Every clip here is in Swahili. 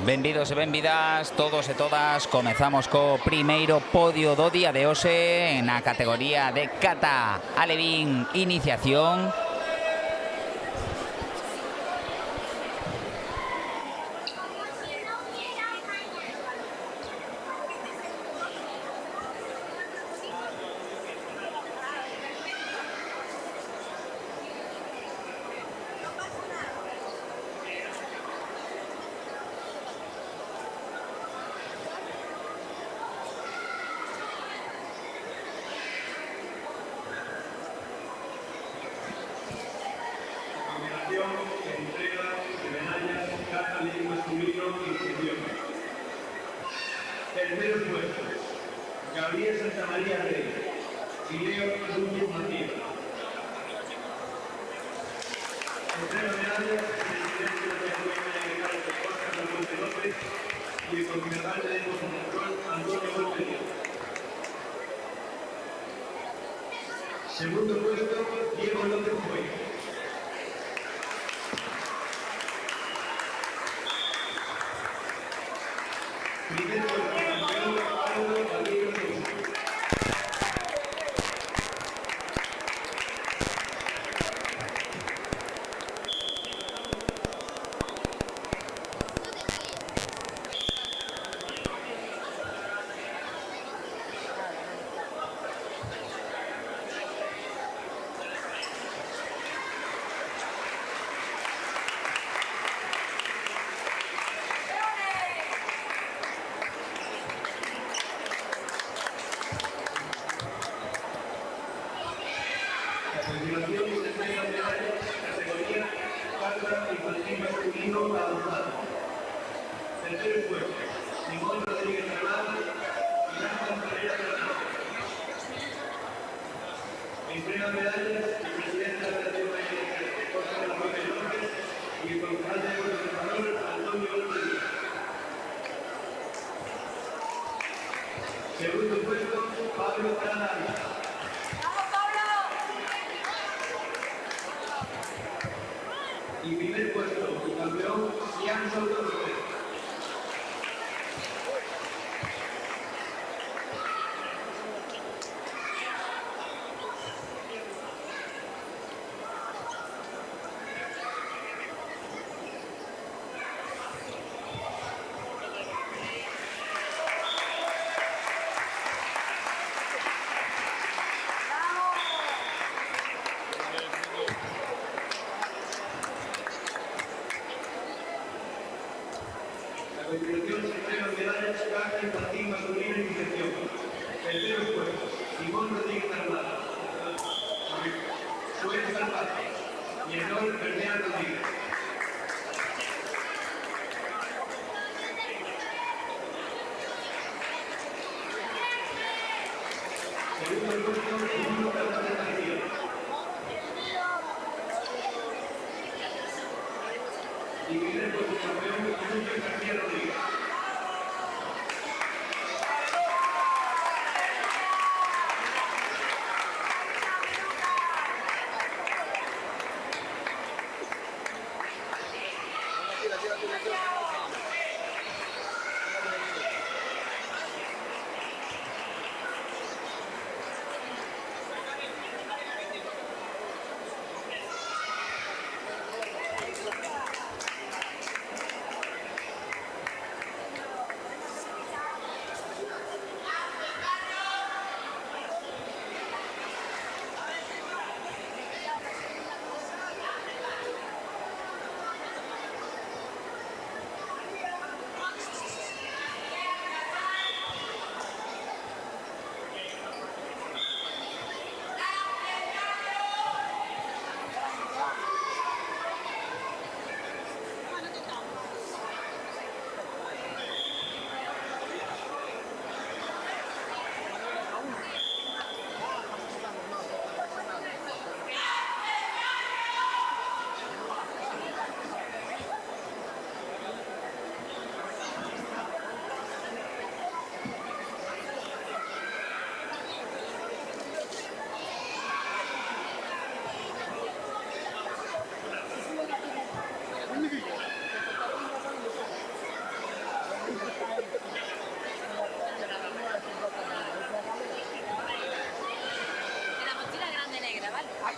Benvidos e benvidas, todos e todas. Comezamos co primeiro podio do día de hoxe na categoría de Kata Alevín Iniciación. Terceros puestos, Gabriel Santamaría Rey y Leo Núñez Matías. Tercera medalla, presidente de la Federación de Oscar Alfonso López y el concejal de control Antonio López. Segundo puesto, Diego López Fuey. Primer puesto, campeón Pablo Gabriel Rosa. A continuación, se entregan medallas categoría Kata Infantil Masculino Avanzado. Terceros puestos, Simón Rodríguez Armada y Nathan Pereira Fernández. Entregan medallas el presidente de la Federación de Oscar Alfonso López y el concejal de conservador Antonio López. Segundo puesto, Pablo Canales. Y primer puesto, campeón Ian Soto. A continuación se entregan medallas Kata Infantil Masculino Iniciación. Terceros puestos, Simón Rodríguez Armada, Suárez Salvaje y Enol Bernea Rodríguez. Segundo puesto, Bruno Fernández García. Y primer puesto, campeón Luis García Rodríguez.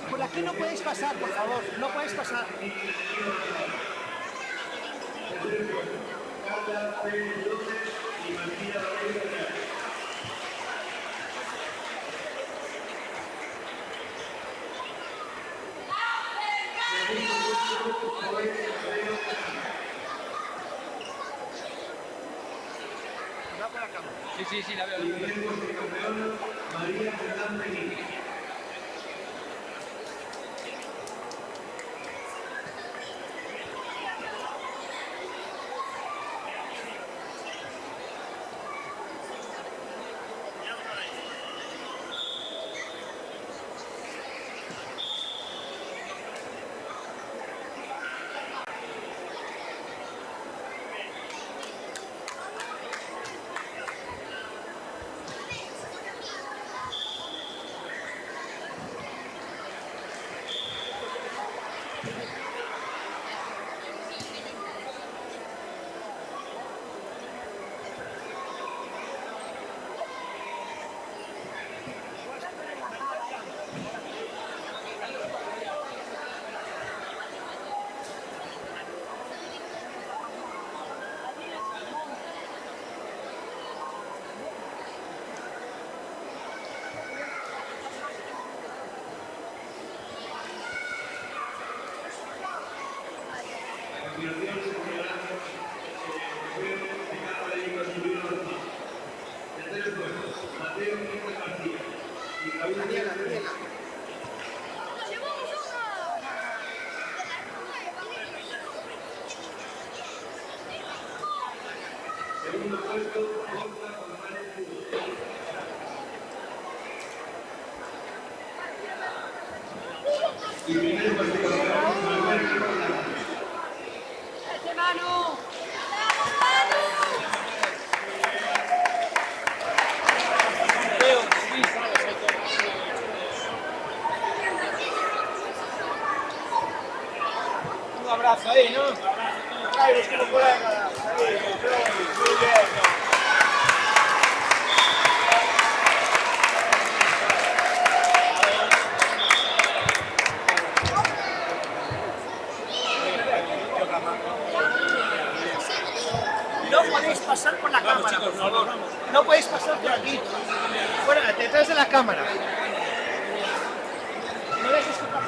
Por aquí no podéis pasar, por favor, no podéis pasar. Sí, sí, sí, la veo. María Fernanda Guillén. Un abrazo ahí, ¿no? Trae como colega. Muy bien. No podéis pasar por la cámara, por favor. No podéis pasar por aquí. Fuera, detrás de la cámara. No dejes que pase.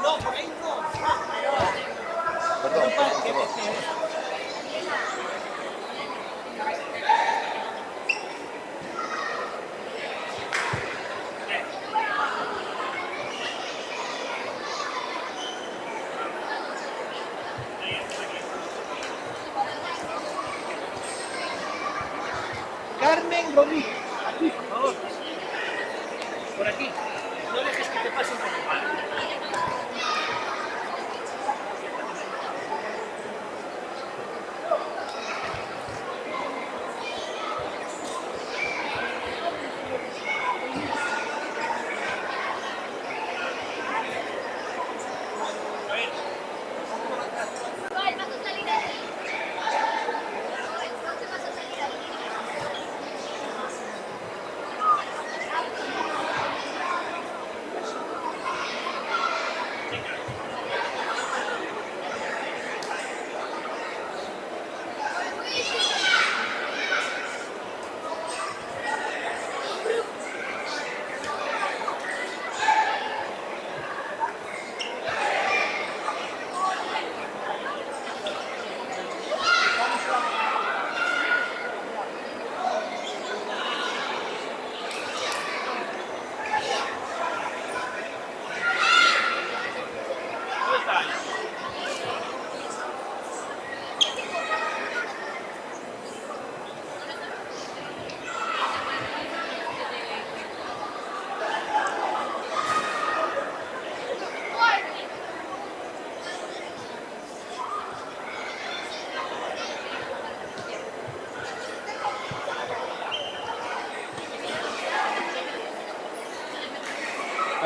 No, por ahí no. Perdón, Carmen Rodríguez. Aquí, por favor. Por aquí. No dejes que te pasen por aquí.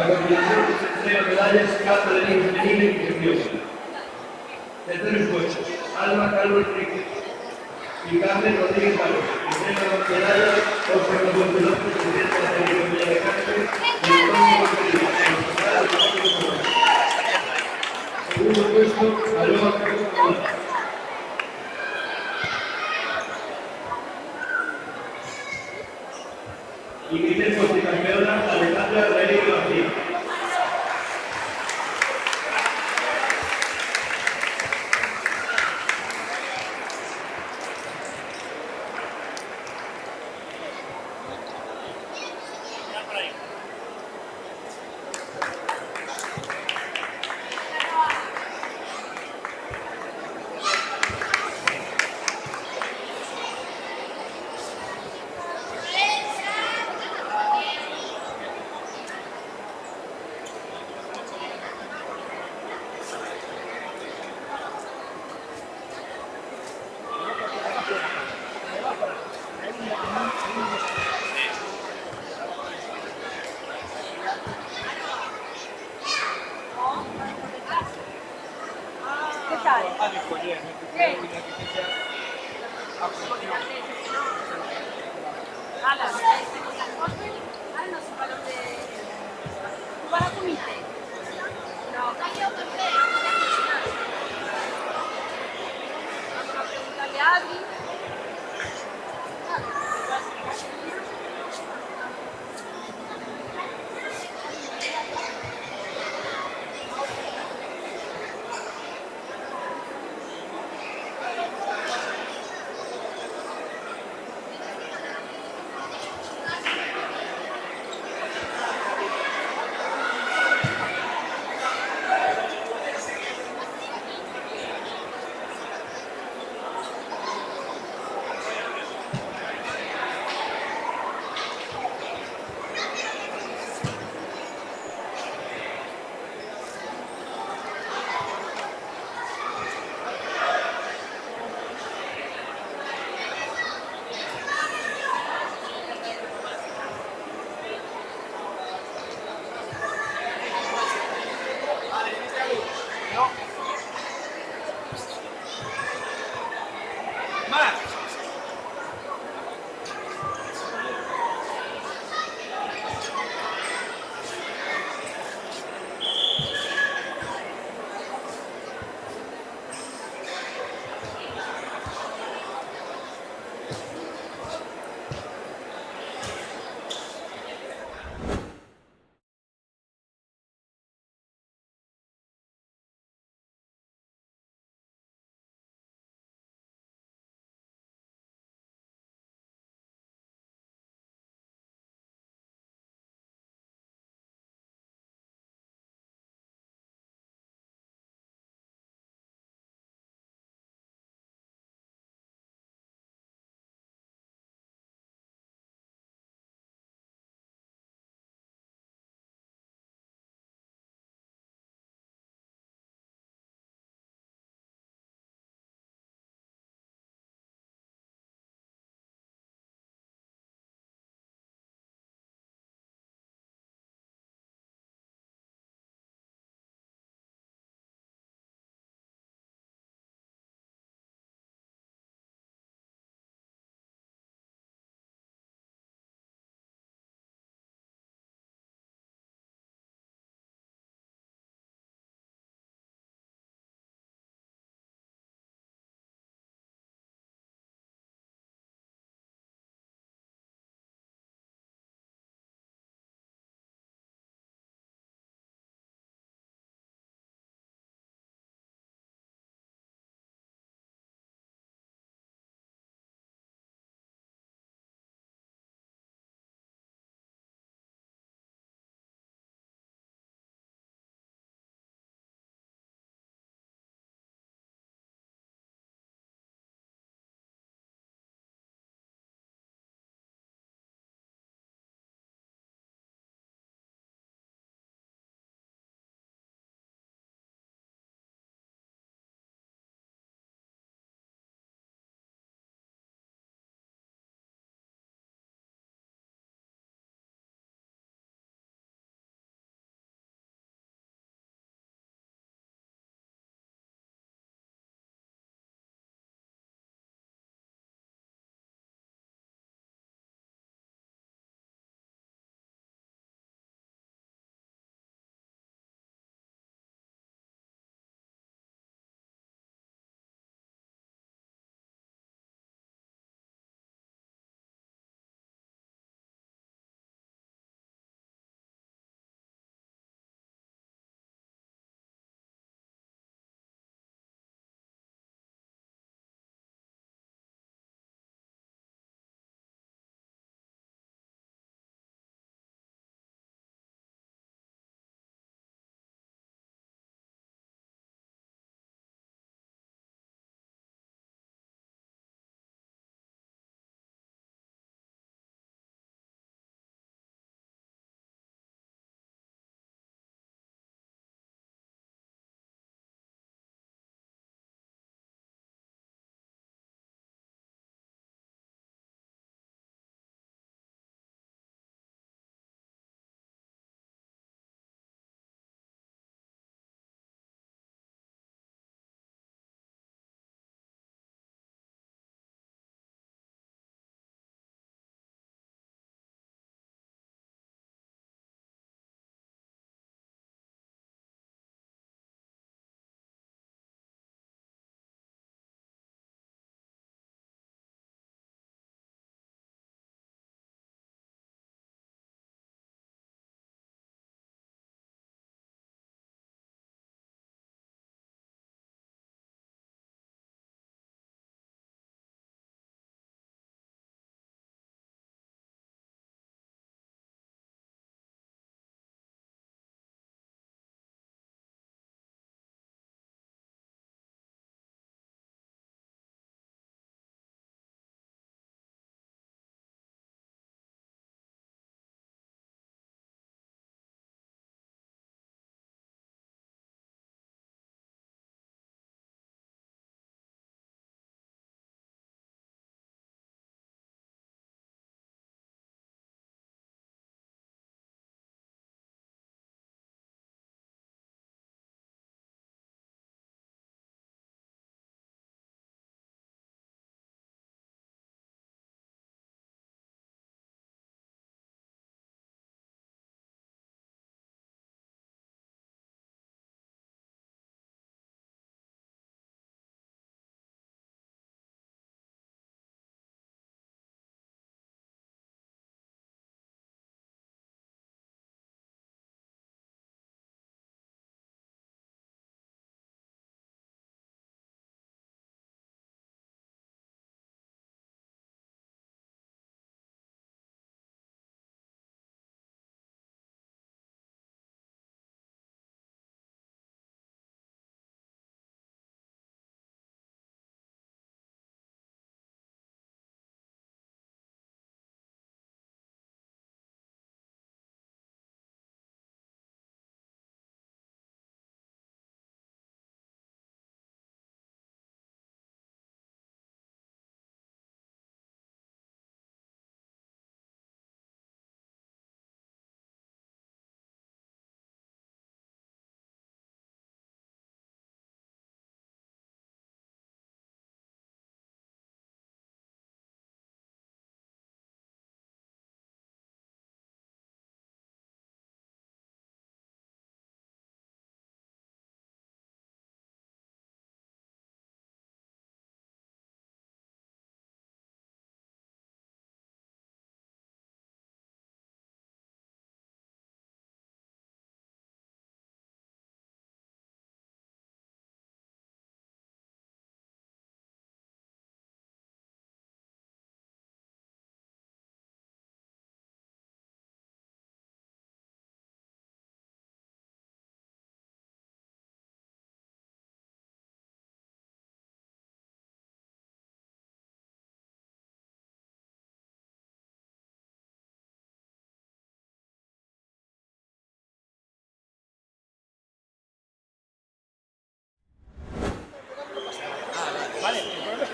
A continuación se entregan medallas Cata de Liga Femenina y Iniciación. Terceros puestos, Alma Calvo Enrique y Carmen Rodríguez Valor. Entregan las medallas Óscar López López, presidente de la Federación de Cárcel, y Antonio Margarita, responsable del Partido Comunista. Segundo puesto, Aloma Carlos. Y primer puesto y campeona, Alejandra Rodríguez García. ¿Qué tal? Bien. Ala, ahora no sé para dónde... ¿Tú vas a comité? No. Vamos a preguntarle a Adri.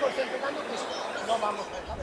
seguimos entrenando, que no vamos a dejar.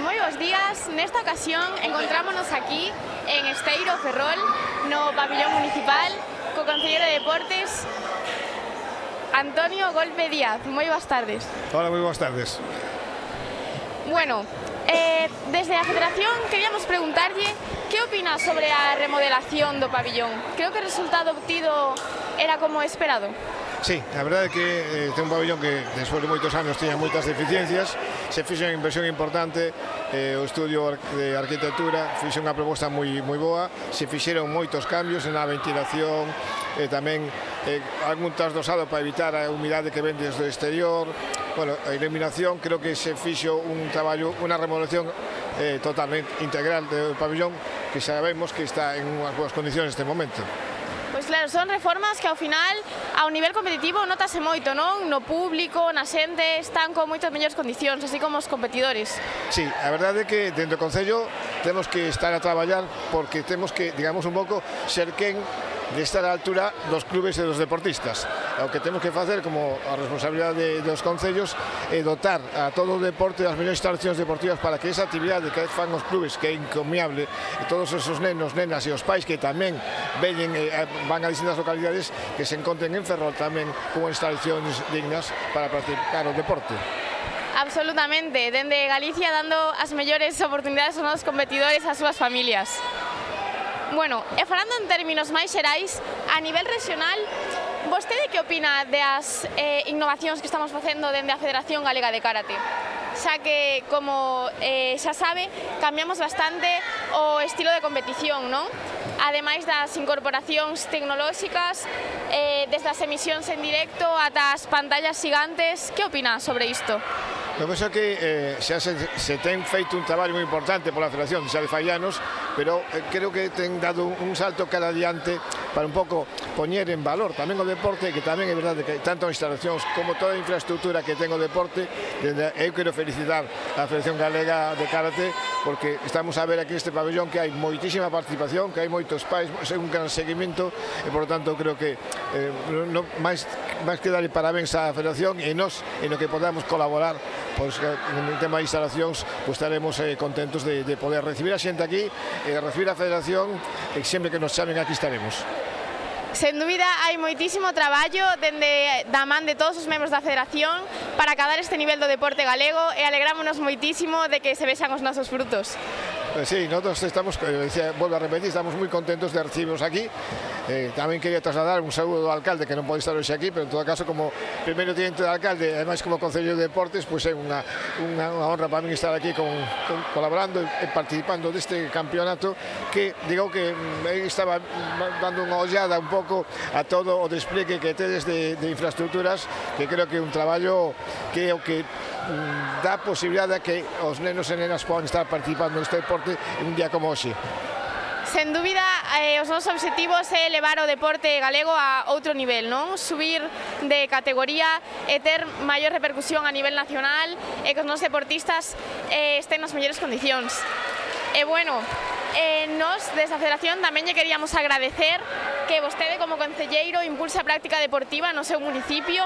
Buenos días, nesta ocasión encontrámonos aquí en Esteiro, Ferrol, no pabillón municipal, co concelleiro de Deportes, Antonio Golpe Díaz. Moi boas tardes. Hola, moi boas tardes. Bueno, desde a Federación queríamos preguntarlle que opina sobre a remodelación do pabillón. Creo que o resultado obtido era como esperado. Sí, a verdade é que ten un pabillón que despois de moitos anos tiña moitas deficiencias, se fixe unha inversión importante, o estudio de arquitectura fixe unha proposta moi boa, se fixeron moitos cambios na ventilación, tamén algún trasdosado para evitar a humidade que ven desde o exterior. Bueno, a iluminación, creo que se fixo un traballo, unha remodelación totalmente integral do pabillón, que sabemos que está en unhas boas condicións neste momento. Pois claro, son reformas que ao final, ao nivel competitivo, notase moito, non? No público, na xente, están con moitas mellores condicións, así como os competidores. Sí, a verdade é que dentro do Concello temos que estar a traballar porque temos que, digamos un pouco, ser quen de estar á altura dos clubes e dos deportistas. O que temos que facer como a responsabilidade dos concellos é dotar a todo o deporte das mellores instalacións deportivas para que esa actividade que fan os clubes, que é encomiable, e todos esos nenos, nenas e os pais que tamén veñen van a distintas localidades, que se encontren en Ferrol tamén con instalacións dignas para practicar o deporte. Absolutamente, dende Galicia dando as mellores oportunidades aos nosos competidores e ás súas familias. Bueno, e falando en términos máis xerais, a nivel regional, vostede que opina das innovacións que estamos facendo dende a Federación Galega de Karate? Xa que, como xa sabe, cambiamos bastante o estilo de competición, non? Ademais das incorporacións tecnolóxicas, desde as emisións en directo ata as pantallas gigantes, que opina sobre isto? Eu penso que xa se ten feito un traballo moi importante pola Federación xa de fai anos, pero creo que ten dado un salto cara adiante para un pouco poñer en valor tamén o deporte, que tamén é verdade que tanto as instalacións como toda a infraestructura que ten o deporte. Eu quero felicitar a Federación Galega de Karate porque estamos a ver aquí este pabellón que hai moitísima participación, que hai moitos pais, un gran seguimento e por tanto creo que máis que darle parabéns á Federación e nos en o que podamos colaborar. Pois no tema de instalacións estaremos contentos de poder recibir a xente aquí e recibir a Federación e sempre que nos chamen aquí estaremos. Sen dúbida hai moitísimo traballo dende da man de todos os membros da Federación para acadar este nivel do deporte galego e alegrámonos moitísimo de que se vexan os nosos frutos. Pues sí, nosotros estamos, vuelvo a repetir, estamos muy contentos de recibiros aquí. También quería trasladar un saludo al alcalde, que no puede estar hoy aquí, pero en todo caso, como primer teniente de alcalde, además como concelleiro de deportes, pues é unha honra para mí estar aquí colaborando e participando deste campeonato, que digo que estaba dando unha ollada un pouco a todo o despliegue que tedes de infraestructuras, que creo que é un traballo que é o que dá posibilidade a que os nenos e nenas podan estar participando neste deporte un día como hoxe. Sen dúbida, os nosos obxectivos é levar o deporte galego a outro nivel, non? Subir de categoría e ter maior repercusión a nivel nacional e que os nosos deportistas estén nas mellores condicións. E bueno, nos desde a Federación tamén lle queríamos agradecer que vostede como concelleiro impulse a práctica deportiva no seu municipio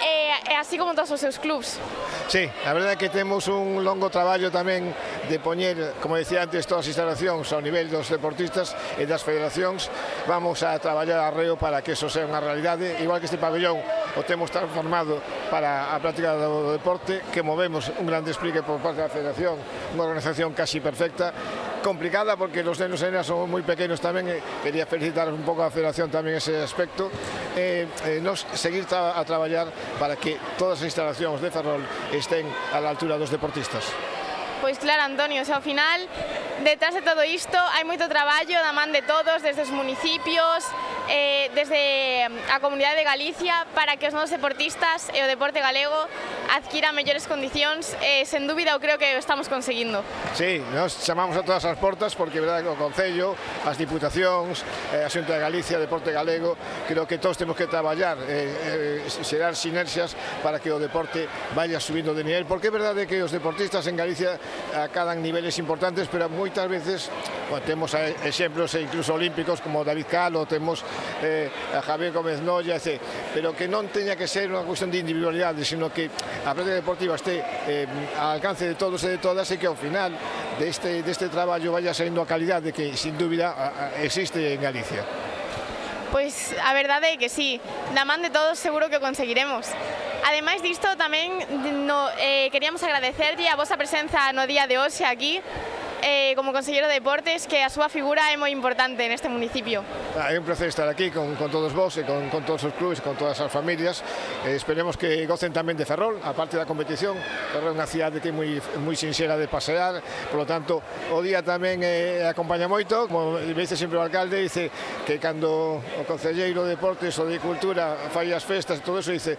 e así como todos os seus clubs. Sí, a verdade é que temos un longo traballo tamén de poñer, como decía antes, todas as instalacións ao nivel dos deportistas e das federacións. Vamos a traballar arreo para que eso sea unha realidade, igual que este pabellón o temos transformado para a práctica do deporte, que movemos un gran despliegue por parte da federación, unha organización casi perfecta, complicada porque los nenos e nenas son moi pequenos tamén, quería felicitar un pouco a federación tamén ese aspecto, nos seguir a traballar para que todas as instalacións de Ferrol estén a la altura dos deportistas. Pois claro, Antonio, ao final, detrás de todo isto, hai moito traballo da man de todos, desde os municipios, desde a Comunidade de Galicia, para que os nosos deportistas e o deporte galego adquiran mellores condicións, sen dúbida, eu creo que o estamos conseguindo. Sí, nos chamamos a todas as portas, porque é verdade que o Concello, as Diputacións, a Xunta de Galicia, Deporte Galego, creo que todos temos que traballar, xerar sinerxias para que o deporte vaya subindo de nivel, porque é verdade que os deportistas en Galicia acadan niveles importantes, pero moitas veces temos exemplos incluso olímpicos como David Calo, temos a Javier Gómez Noya, etc. Pero que non teña que ser unha cuestión de individualidade, sino que a práctica deportiva este ao alcance de todos e de todas, e que ao final deste traballo vaya saindo a calidade que sin dúbida existe en Galicia. Pois a verdade é que sí, da man de todos seguro que o conseguiremos. Ademais disto, tamén queríamos agradecerlle a vosa presenza no día de hoxe aquí, como conselleiro de Deportes, que a súa figura é moi importante neste municipio. É un placer estar aquí con todos vos e con todos os clubes, con todas as familias. Esperemos que gocen tamén de Ferrol, a parte da competición. Ferrol é unha cidade que é moi sinxela de pasear, por lo tanto, o día tamén acompaña moito. Como dice sempre o alcalde, dice que cando o concelleiro de Deportes ou de Cultura fai as festas, todo eso, dice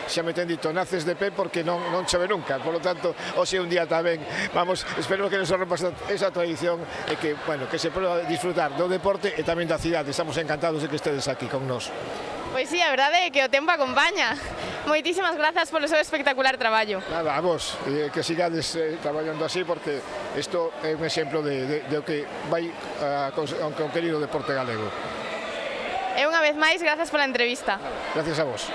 xa me ten dito, naces de pé porque non chove nunca. Por lo tanto, hoxe é un día tamén, vamos, espero que nos rompa esa tradición e que, bueno, que se poda disfrutar do deporte e tamén da cidade. Estamos encantados de que estedes aquí con nós. Pois sí, a verdade é que o tempo acompaña. Moitísimas grazas polo seu espectacular traballo. Nada, a vos, que sigades traballando así, porque isto é un exemplo de o que vai a querido deporte galego. E unha vez máis, grazas pola entrevista. Gracias a vos.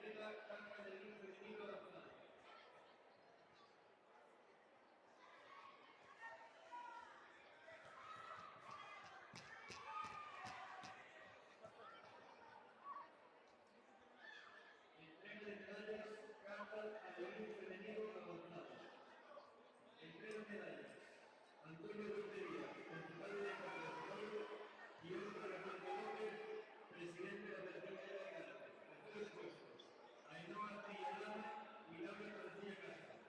atleta Cata de Lima femenino nacional. Entrega de medallas Cata de Lima femenino nacional. Entrega de medallas Antonio Rotería, concejal de Deportes y Óscar Armando López, presidente de la Federación de Granada. Terceros puestos, Ainhoa Trillana y Laura García Castro.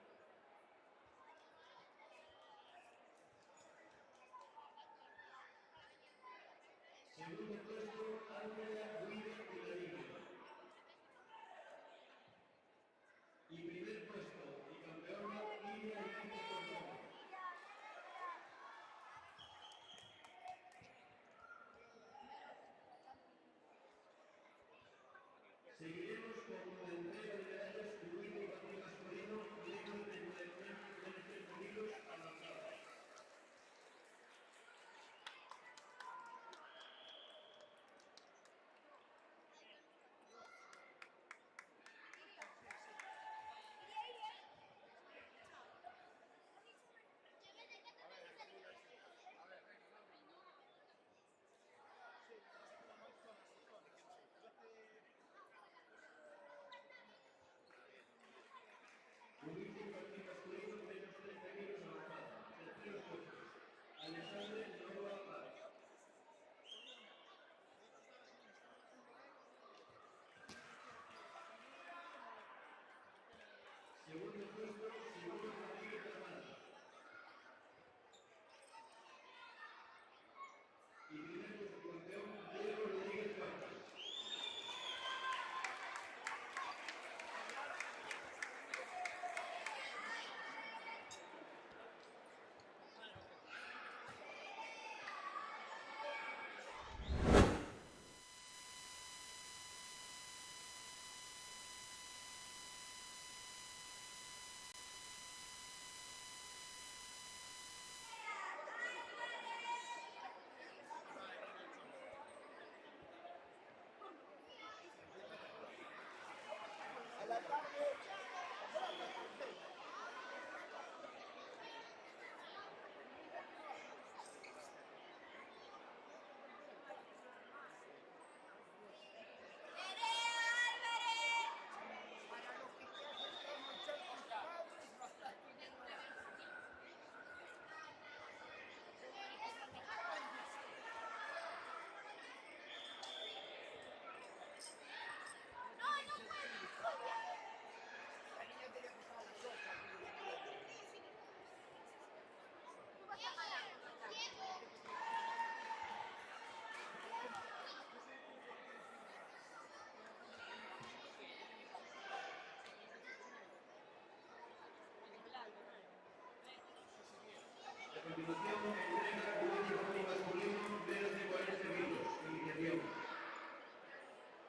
Segundo puesto, Ángela Ruiz Pilarillo. Y primer puesto y campeona, Lidia Enrique Cordón. Seguiremos con la entrega de medallas Luis y Patrick Mascolino, lejos de 93 kilos avanzadas. Luis y Patrick Mascolino, menos 30 kilos avanzadas. Terceros puestos, Alexandre Nova Paz. Segundo puesto, Simón Rodríguez Hermano. Y primer puesto campeón, Diego Rodríguez Cuartas. A continuación, entrega un uniforme masculino menos de 40 kilos. Iniciación.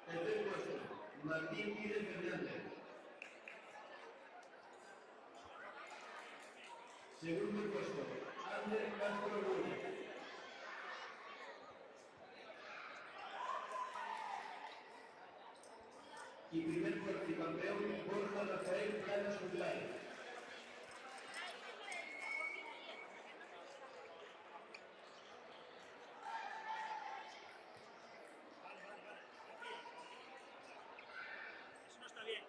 Tercer puesto, Martín Pérez Fernández. Segundo puesto, Ander Castro Luna. Y primer puesto y campeón, Borja Rafael Planas Utlay. Eso no está bien.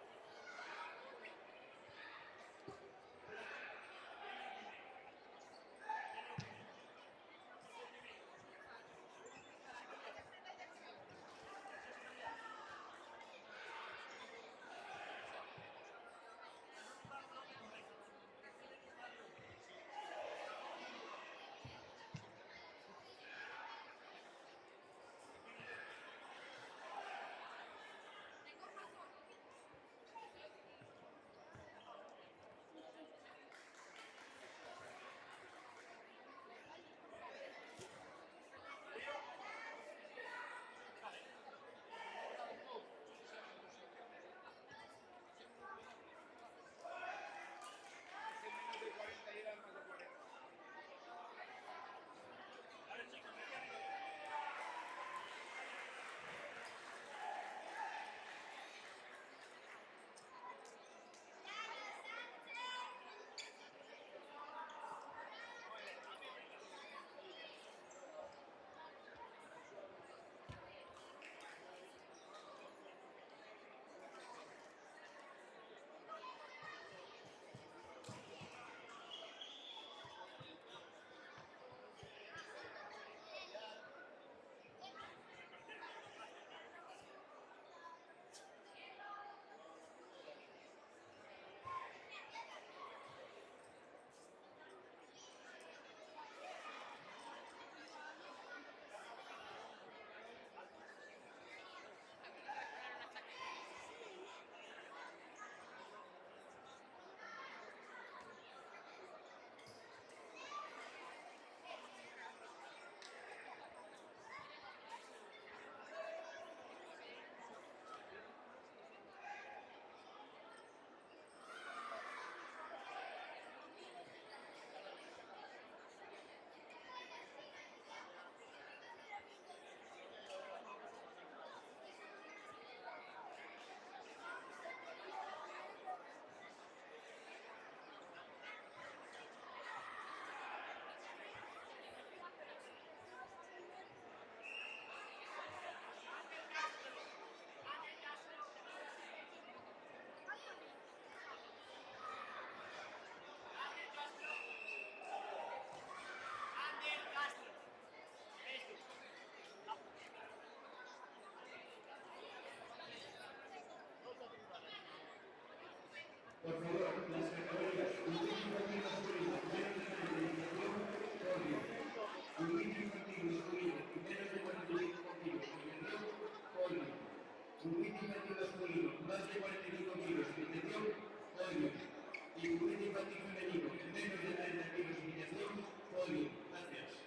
salto femenino en menos de 30 kilos de iniciación, podio. Gracias.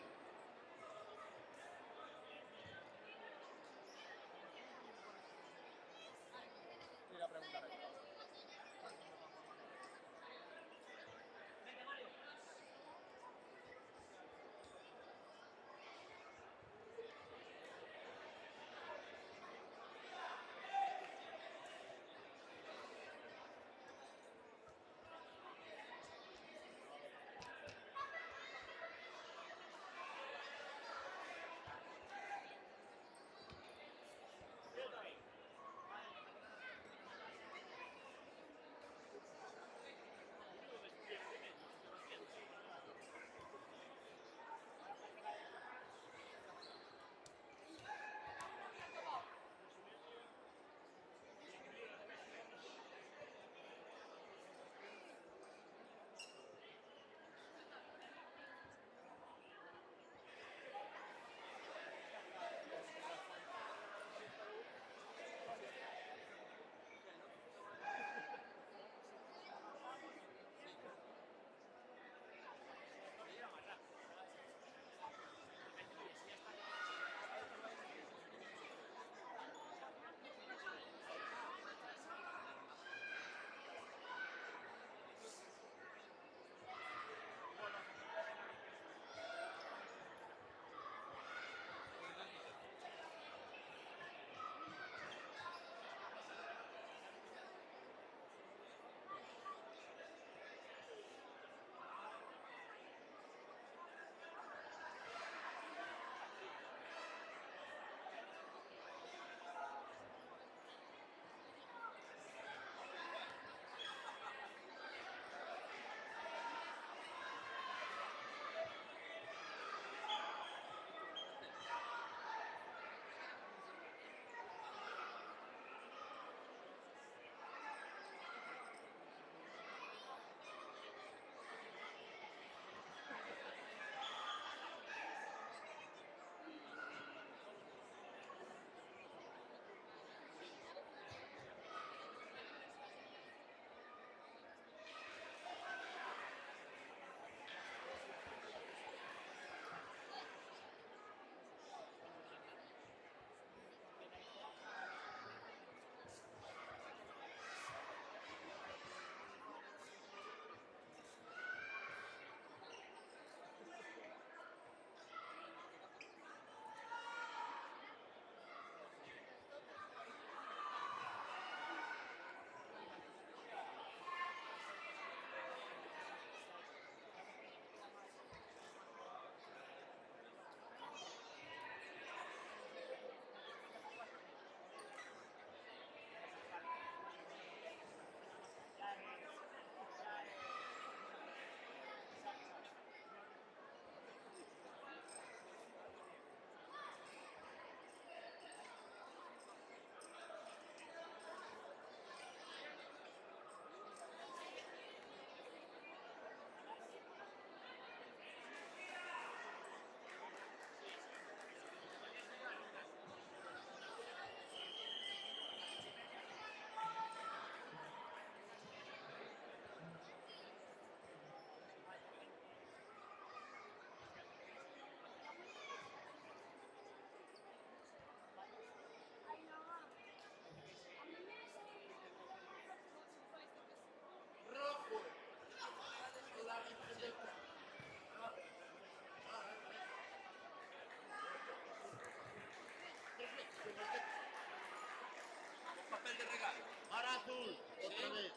Papel de regalo. Ahora azul. Otra vez.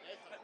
Esa.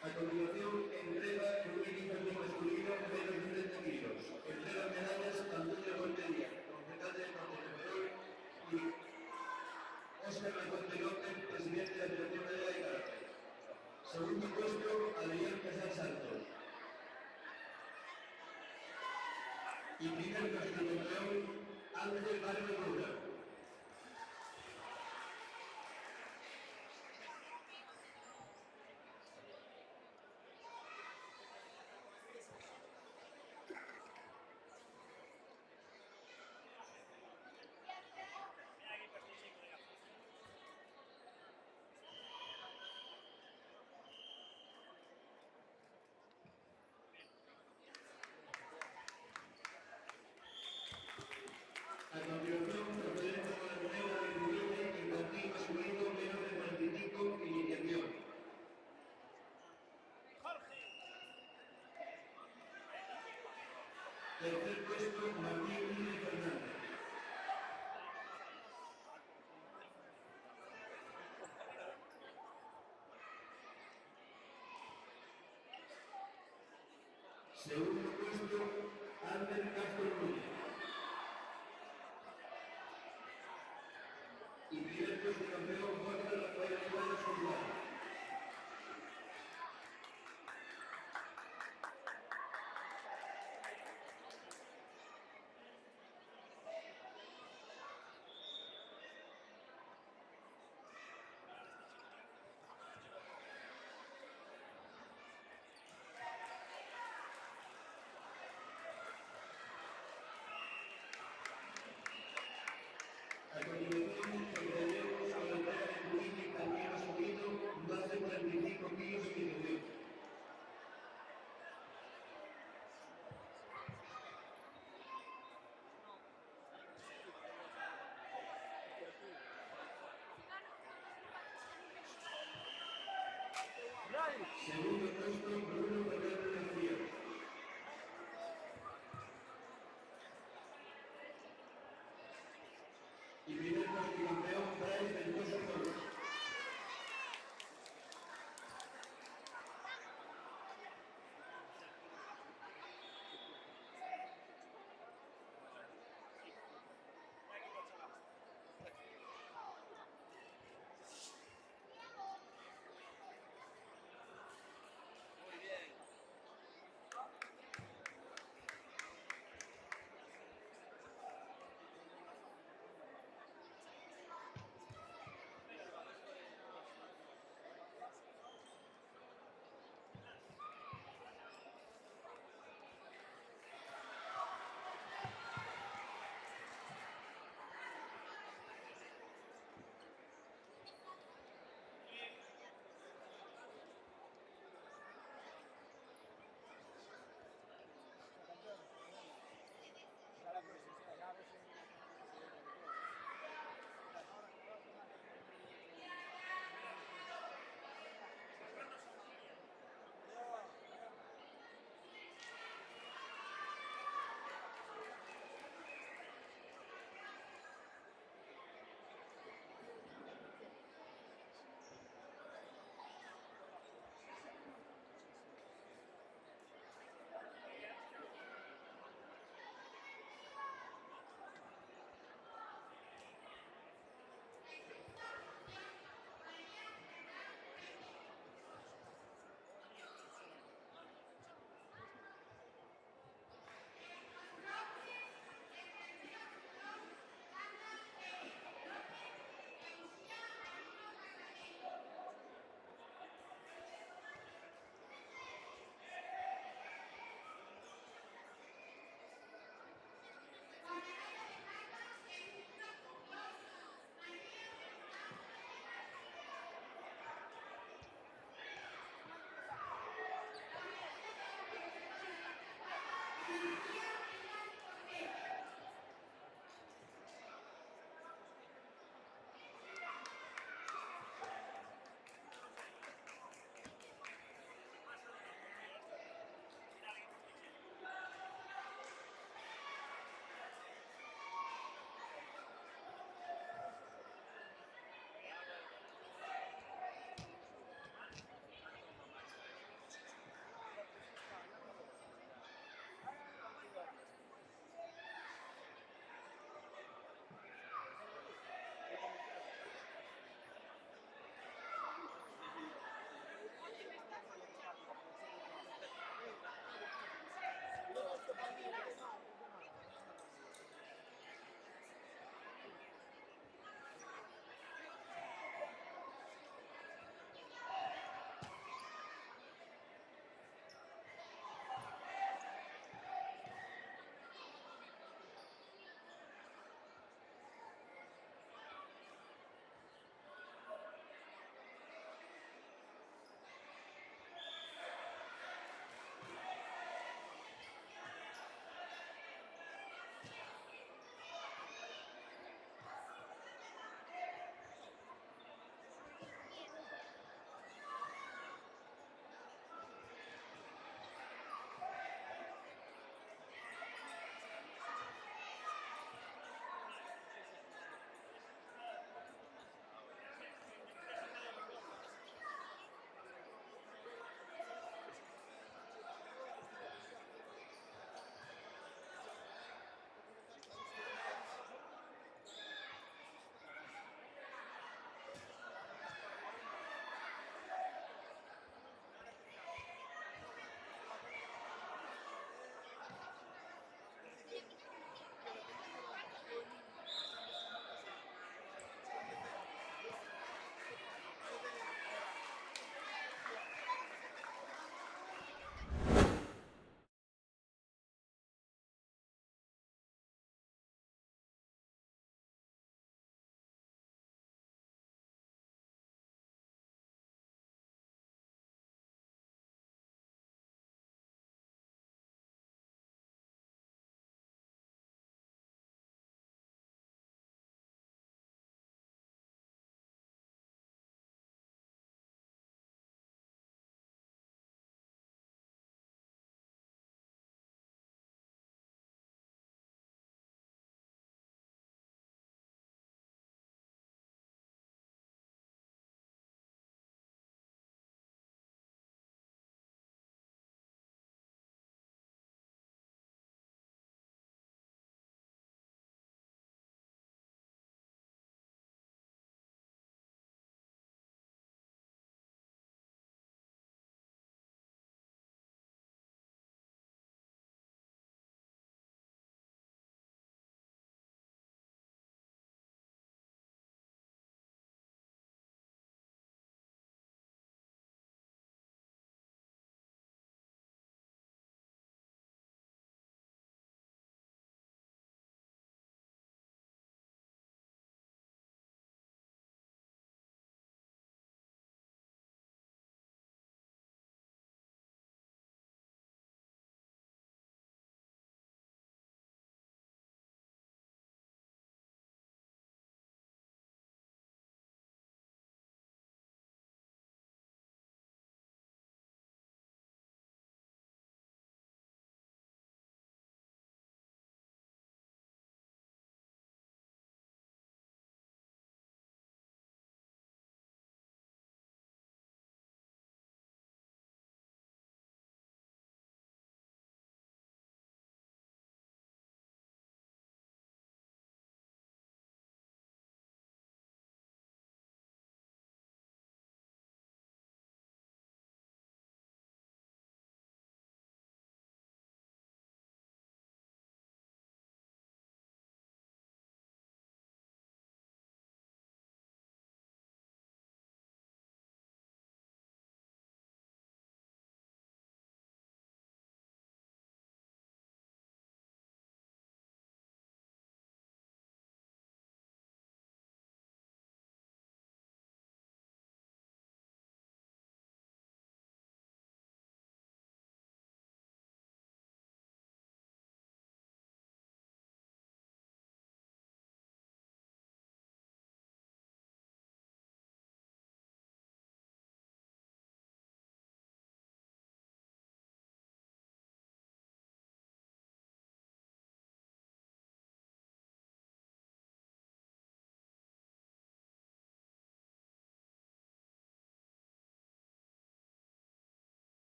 A continuación, entrega de un equipo masculino menos de 30 kilos. Entrega medallas a Antonio Montería, concejal del Deporte y Óscar Laconte López, presidente de la Federación Gallega de Karate. Segundo puesto, Adrián Casal Santos. Y primer campeón, Ángel Barrio Luna. A continuación, procedemos con la prueba de juvenil infantil masculino menos de 45, iniciación. Tercer puesto, Martín Núñez Fernández. Segundo puesto, Ander Castro Núñez. Y primer puesto campeón, Jorge Rafael Álvarez González. A continuación, procedemos a la entrega de juvenil también masculino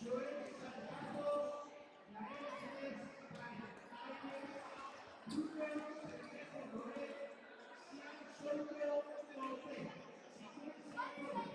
Joel Santos, Yael Pérez Calle, Lucas Cervejo Roel, Sian Soltero Cortés. Si quieres saber por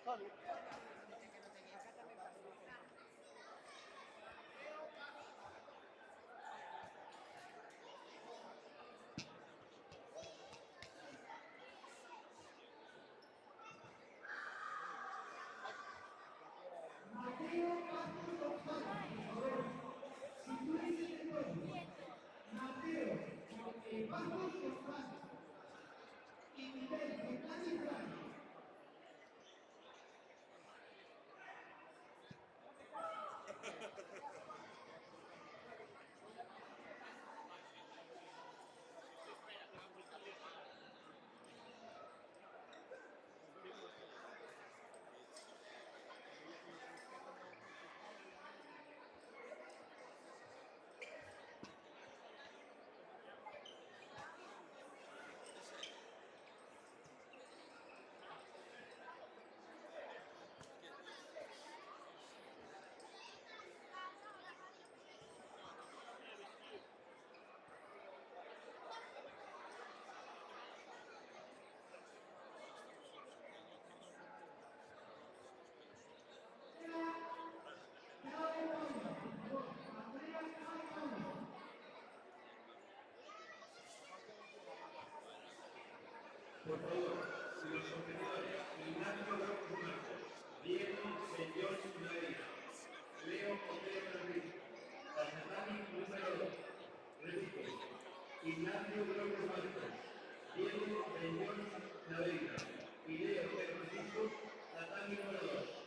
favor. Mateo Castro González, por favor. Si tú dices el nombre, Mateo Pazos González y Miguel Fernández Blanco. Por favor, si los competidores Ignacio Rocco Marcos, Diego Señor Navarra, Leo Otero Francisco, Tatami número 2, repito, Ignacio Rocco Marcos, Diego Señor Navarra y Leo Otero Francisco, Tatami número 2.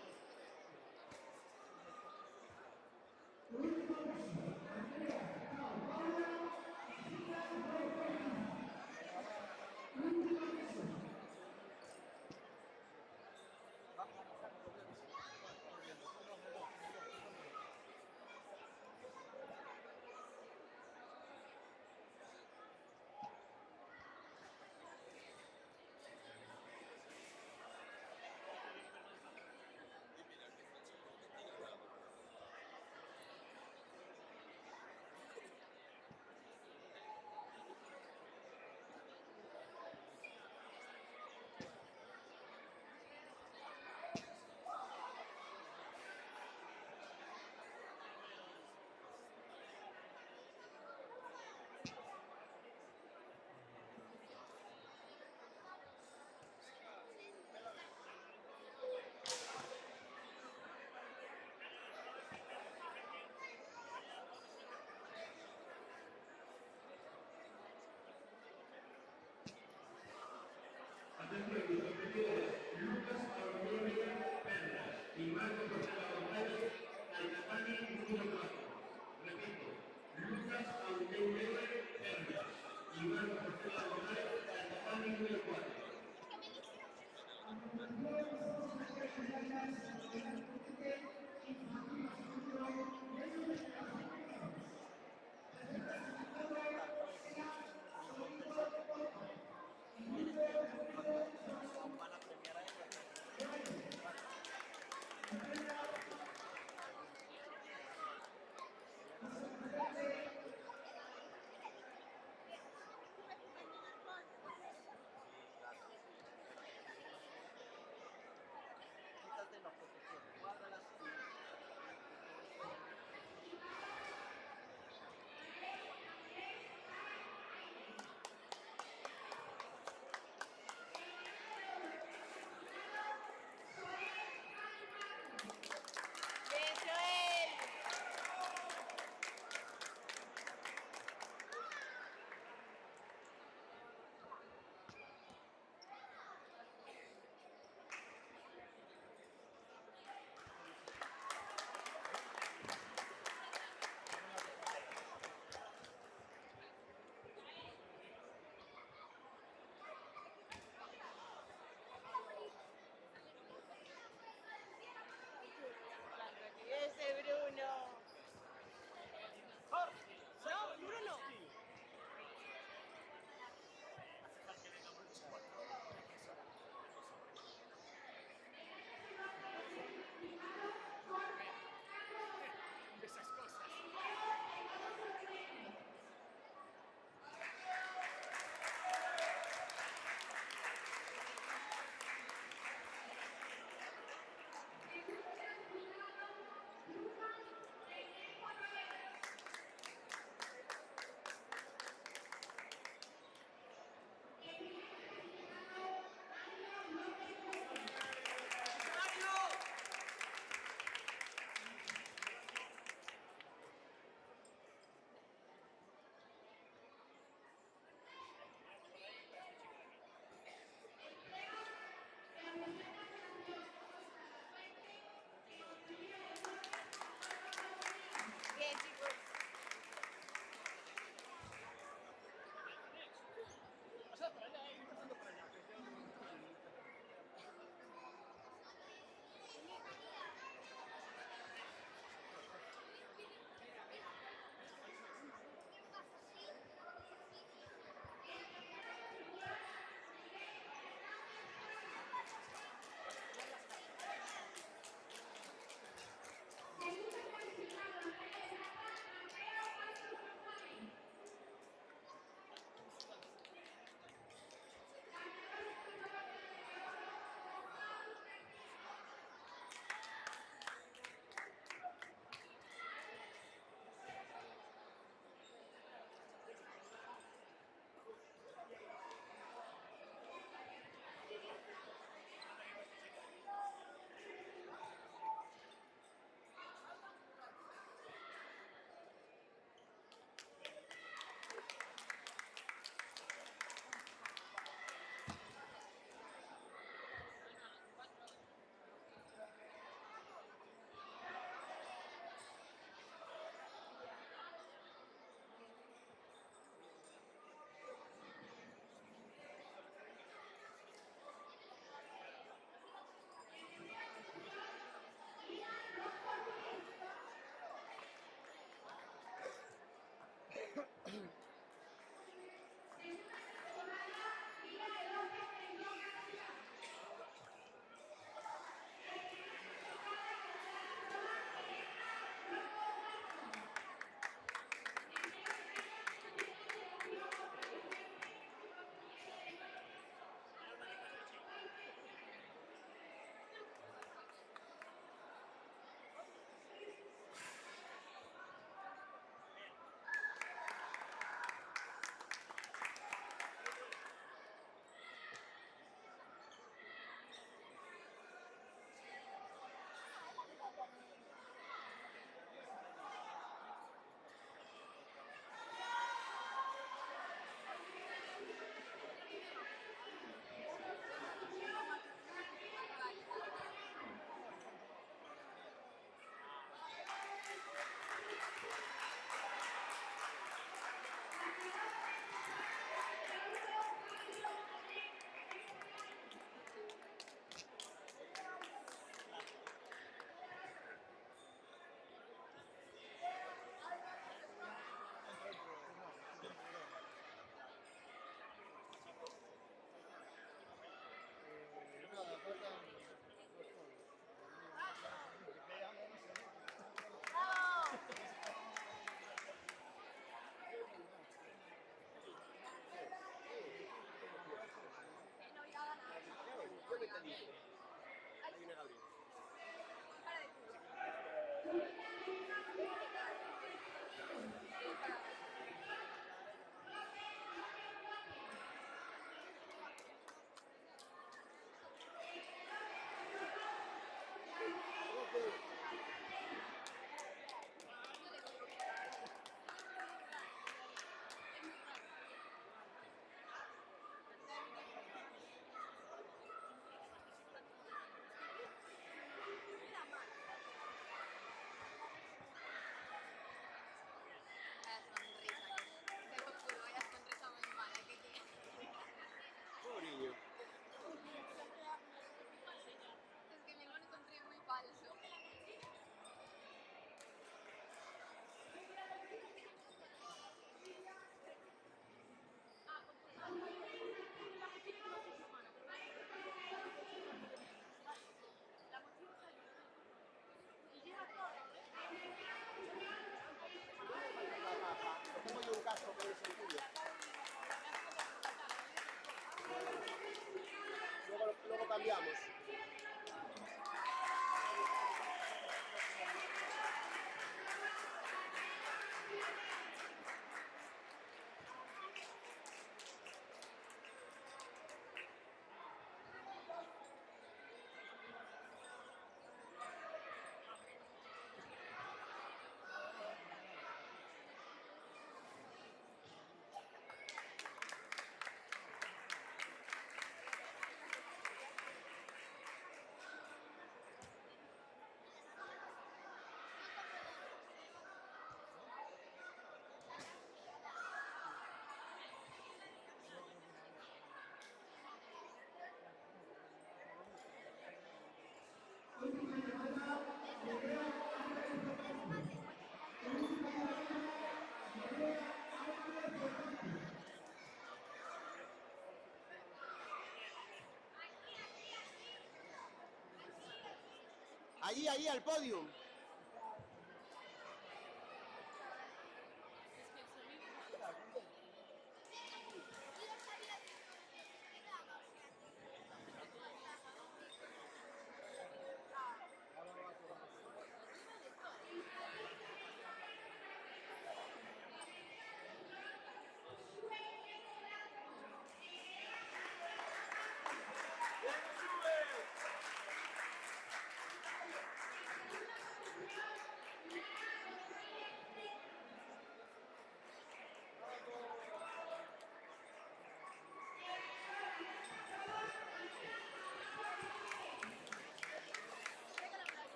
Allí, al podio.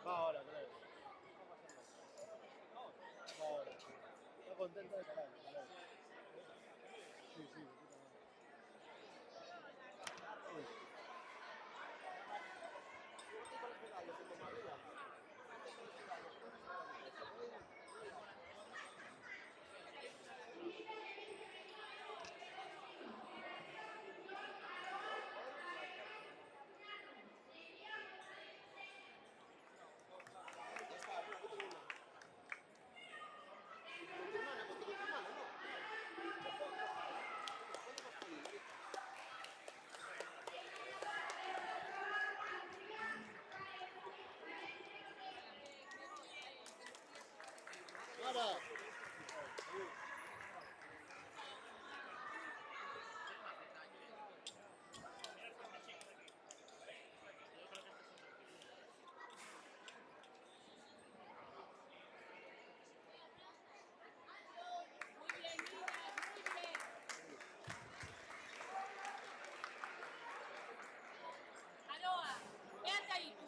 Va ahora, creo. Va ahora. Está contento de carajo, creo. Sí, sí, de puta madre. Uy. Ahora. Aroa, quédate ahí tú.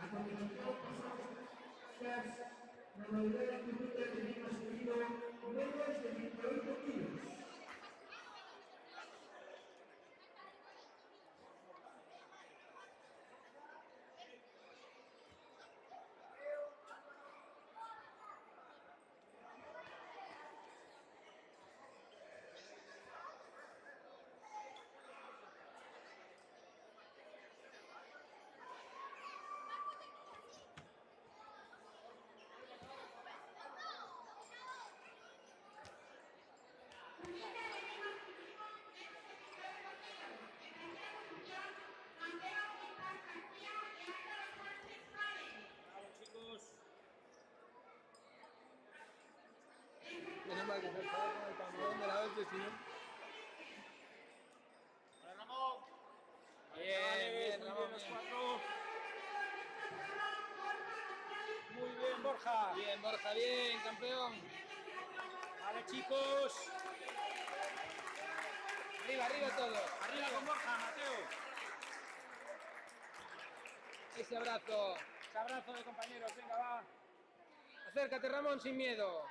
continuación pasamos las modalidades de disputa de equipo masculino menos de 28 kilos. Menos mal que se estaba con el pantalón de la hostia, si no. Hola, Ramón. Bien, Ramón, los cuatro. Muy bien, Borja. Bien, Borja, bien, campeón. Vale, chicos. Arriba, arriba todos. Arriba con Borja, Mateo. Ese abrazo de compañeros, venga, va. Acércate, Ramón, sin miedo.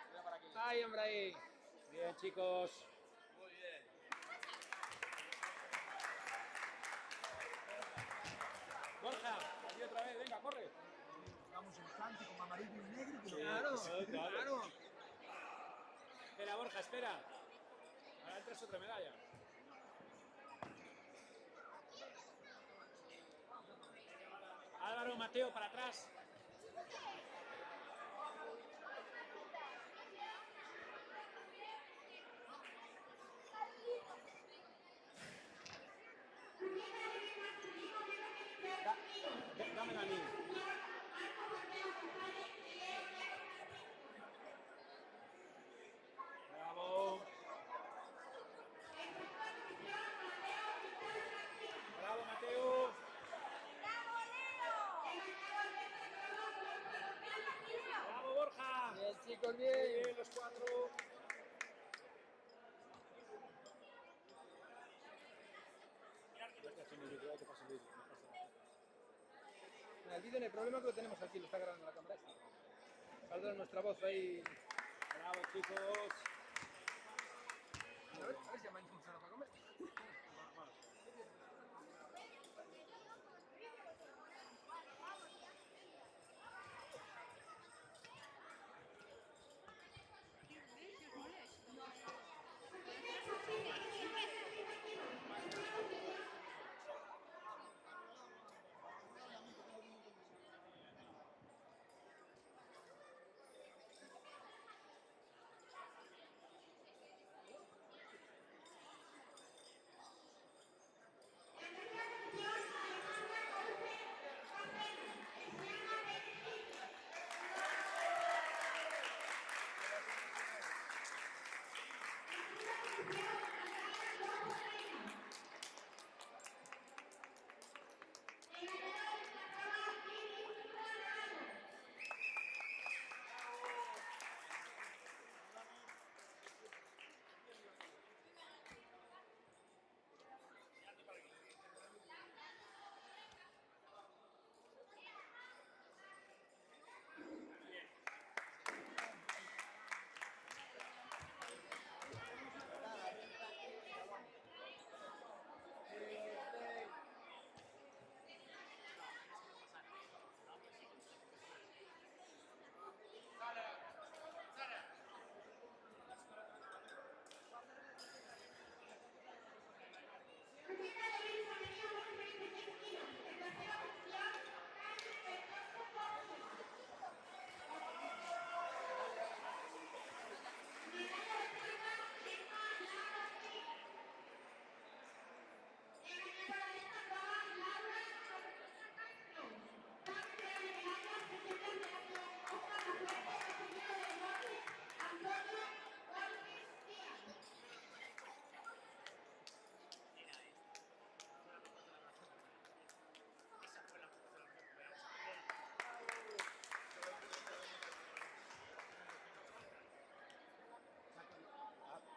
Ay, hombre, ahí. Bien, chicos. Muy bien. Borja, aquí otra vez, venga, corre. Vamos en cántico, con amarillo y negro. Claro. Espera, Borja, espera. Ahora entras otra medalla. Álvaro, Mateo, para atrás. Dámela a mí. Bravo. Bravo, Mateo. Bravo, Borja. Bien, chicos, bien. Bien, los cuatro. El vídeo no hay problema que lo tenemos aquí, lo está grabando la cámara esta. Saldrá nuestra voz ahí. Bravo, chicos. A ver si llaman funciona para comer.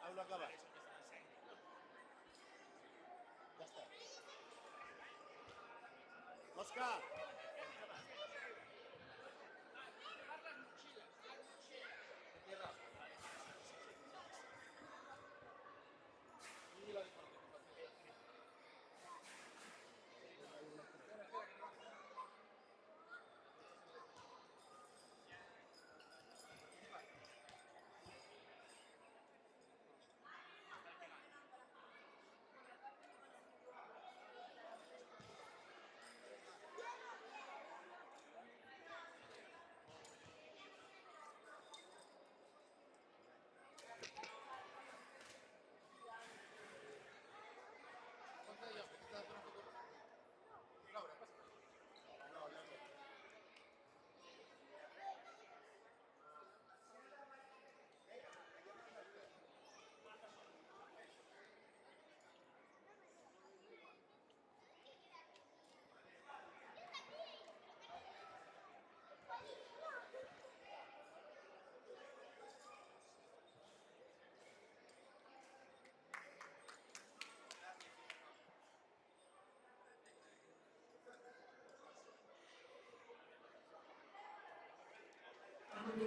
Aún no acabas. Ya está. Oscar.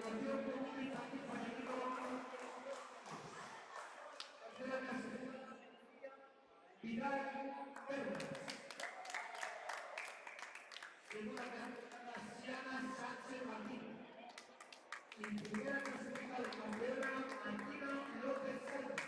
continuación, comienza aquí Fallecido. Tercera clase. Vidal Pérez. Segunda clasificada, Siana Sánchez Martín. Y primera clasificada, campeona, Martina López Sánchez.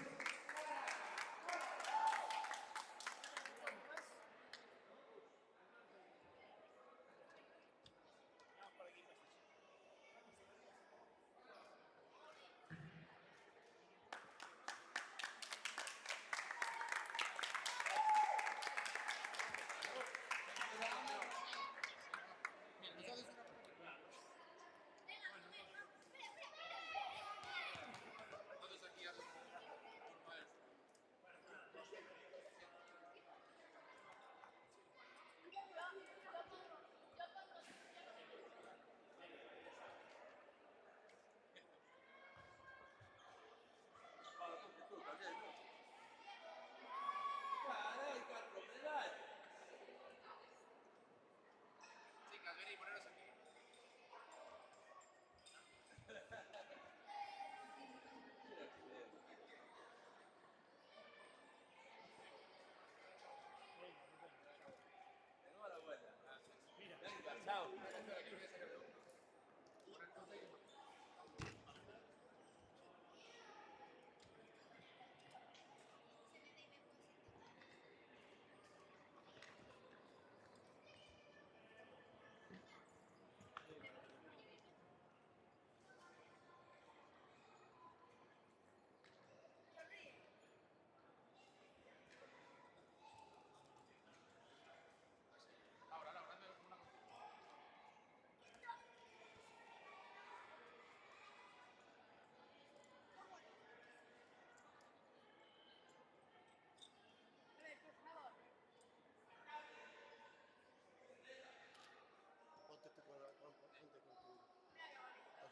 Ponte tú con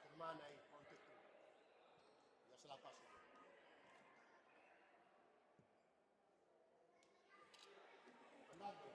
tu hermana ahí, ponte tú. Yo se la paso. Andando.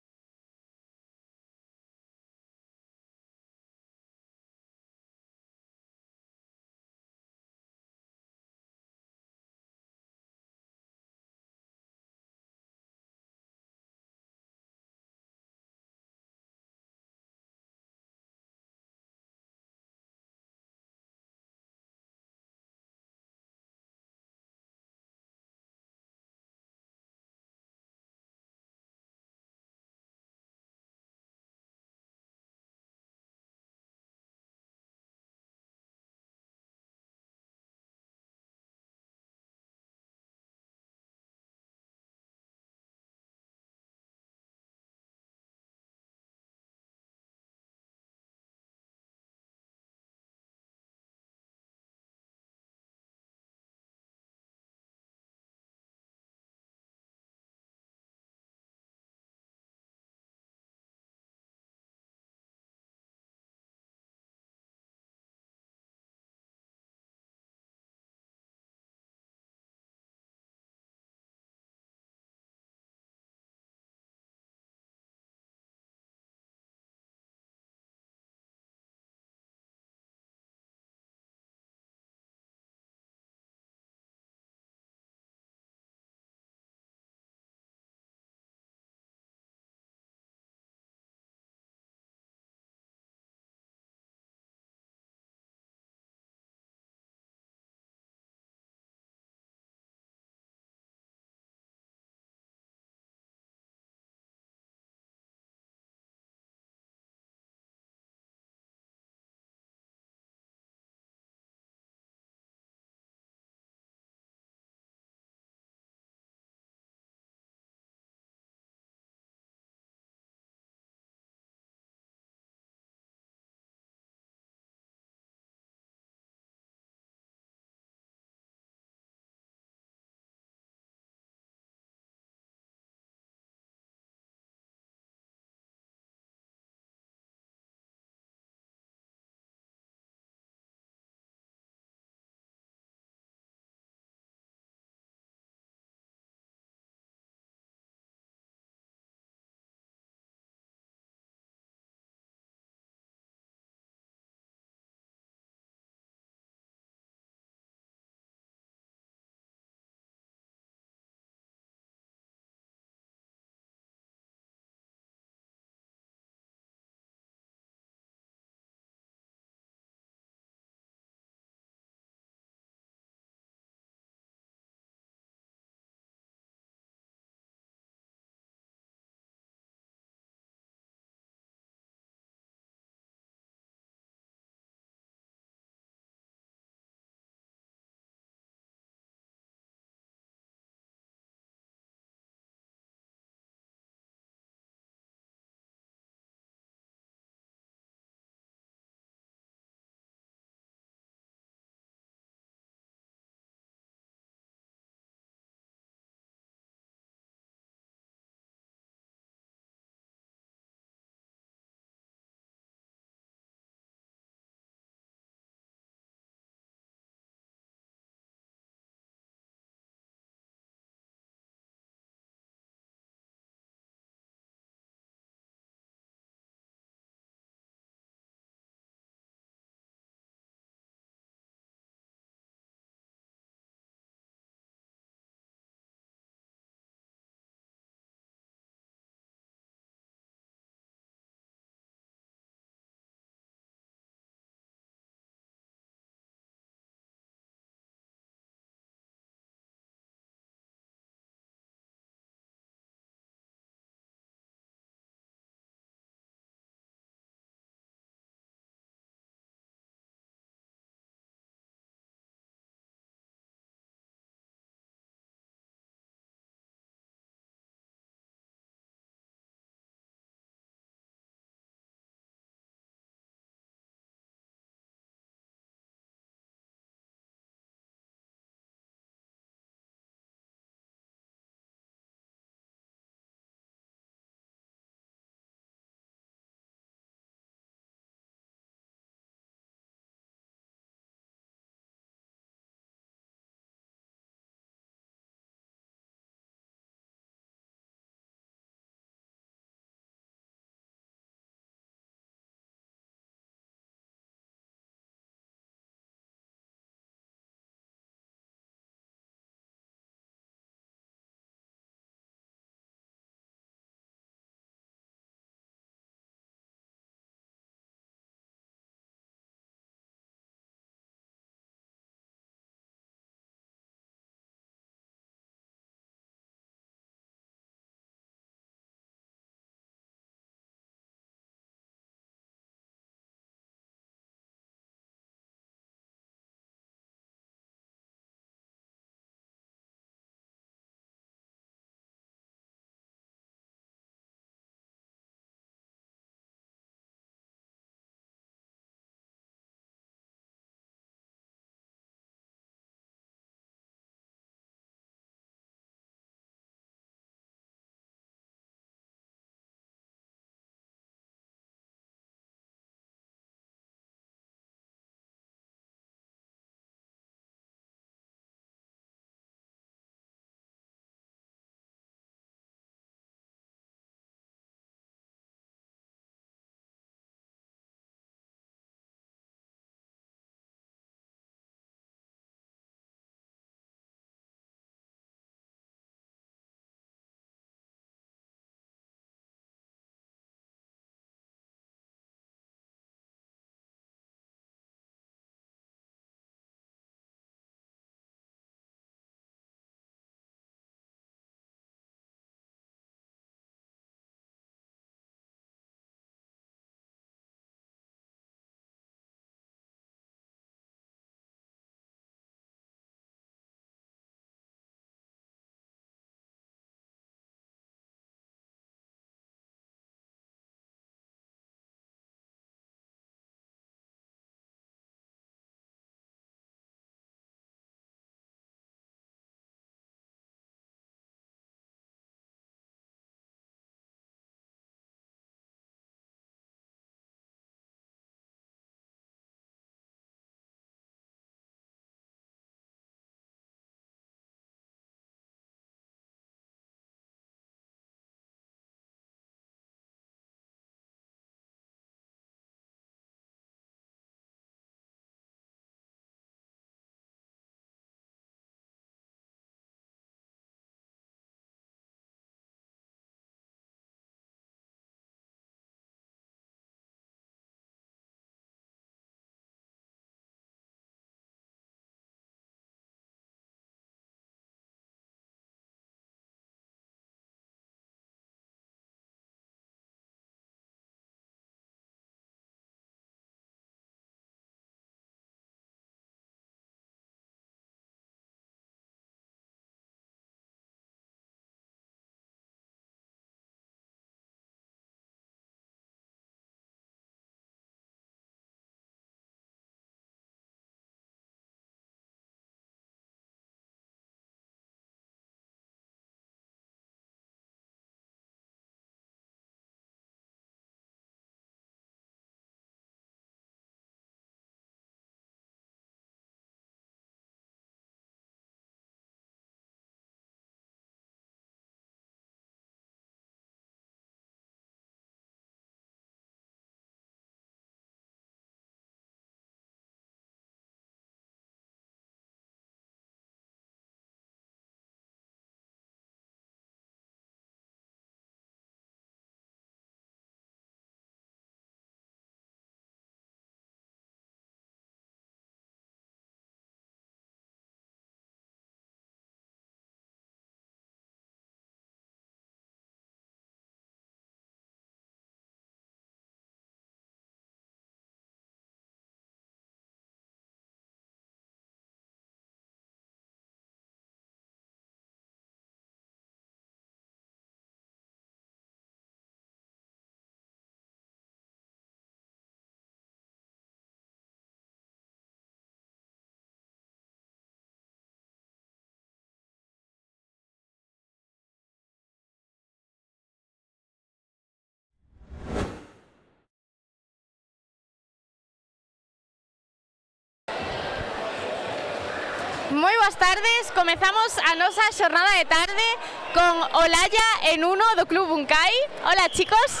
Moi boas tardes, comezamos a nosa xornada de tarde con Olaya en uno do Club Buncay. Hola, chicos.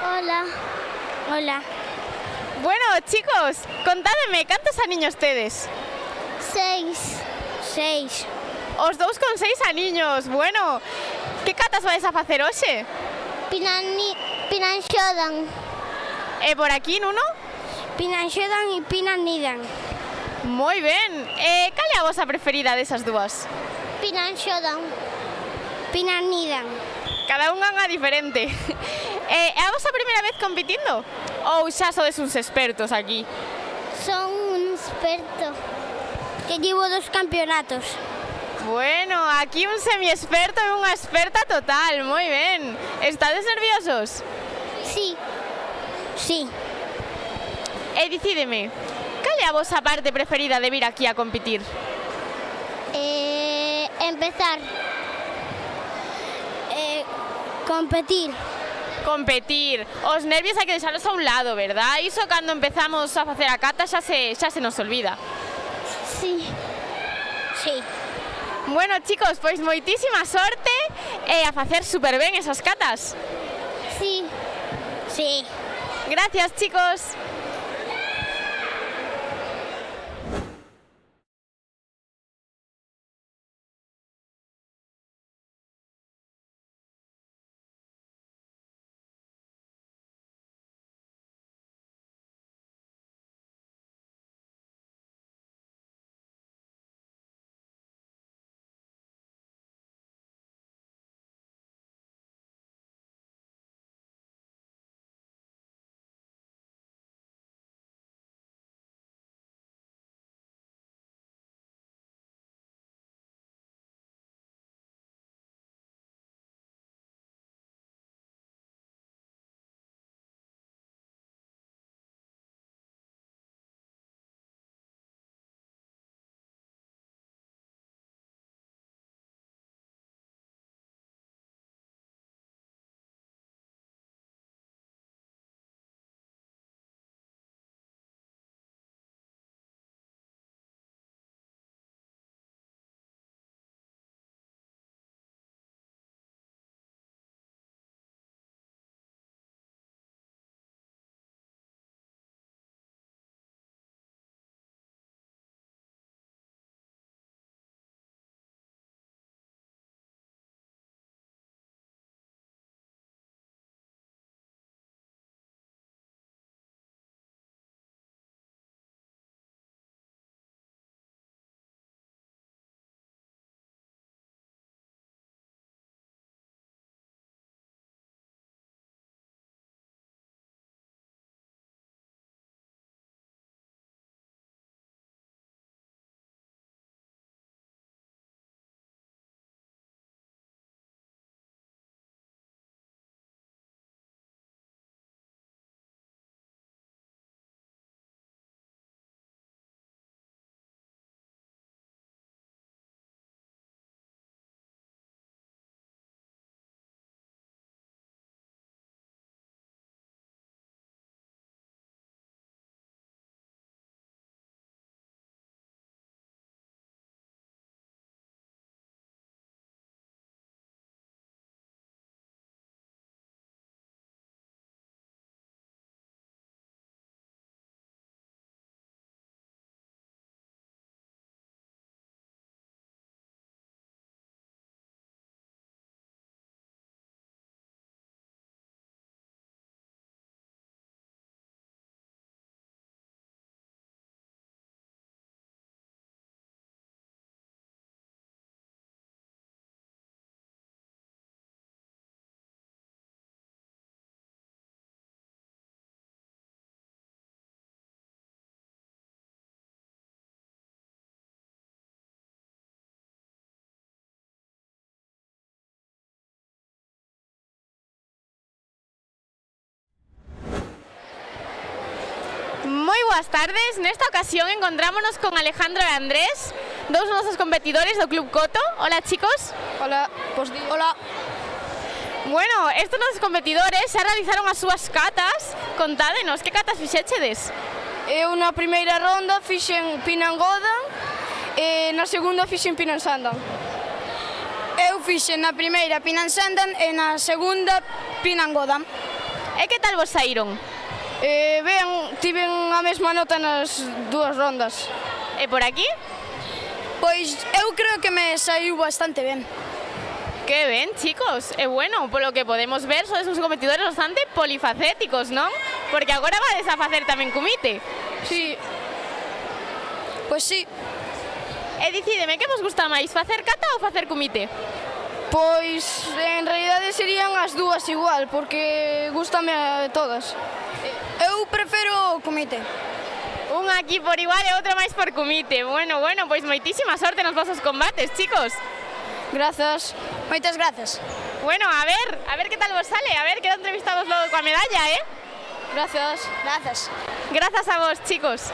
Hola. Hola. Bueno, chicos, contádeme, cantos aniños tedes? 6. Os dous con 6 aniños. Bueno, que catas vais a facer hoxe? Pinanxodan. E por aquí, Nuno? Pinanxodan e pinanidan. Moi ben. Cal é a vosa preferida desas dúas? Pinanxodan. Pinanidan. Cada unha diferente. É a vosa primeira vez competindo? Ou xa sodes uns expertos aquí? Son un experto que llevo 2 campeonatos. Bueno, aquí un semi-experto e unha experta total. Moi ben. Estades nerviosos? Sí. E dicídeme, cal é a vosa parte preferida de vir aquí a competir? Empezar. Competir. Competir. Os nervios hai que deixalos a un lado, verdad? Iso cando empezamos a facer a cata xa se nos olvida. Sí. Bueno, chicos, pois moitísima sorte e a facer super ben esas catas. Sí. Gracias, chicos. Moi boas tardes, nesta ocasión encontrámonos con Alejandro e Andrés, dous nosos competidores do Club Coto. Hola, chicos. Hola, pues hola. Bueno, estos nosos competidores xa realizaron as súas catas. Contádenos, que catas fixéchedes? Eu na primeira ronda fixen Pinangoda Na segunda fixen Pinansandan. Eu fixen na primeira Pinansandan e na segunda Pinangodan. E que tal vos saíron? Ben, tiven a mesma nota nas dúas rondas. E por aquí? Pois eu creo que me saiu bastante ben. Que ben, chicos. E bueno, polo que podemos ver, sodes uns competidores bastante polifacéticos, non? Porque agora vades a facer tamén comité. Sí. Pois sí. E dicídeme, que vos gusta máis, facer cata ou facer comité? Pois en realidade serían as dúas igual, porque gústame a todas. Eu prefiro o comité. Unha aquí por igual e outra máis por comité. Bueno, pois moitísima sorte nos vosos combates, chicos. Grazas. Moitas grazas. Bueno, a ver que tal vos sale, a ver, quedo entrevistados logo coa medalla, Grazas. Grazas. Grazas a vos, chicos.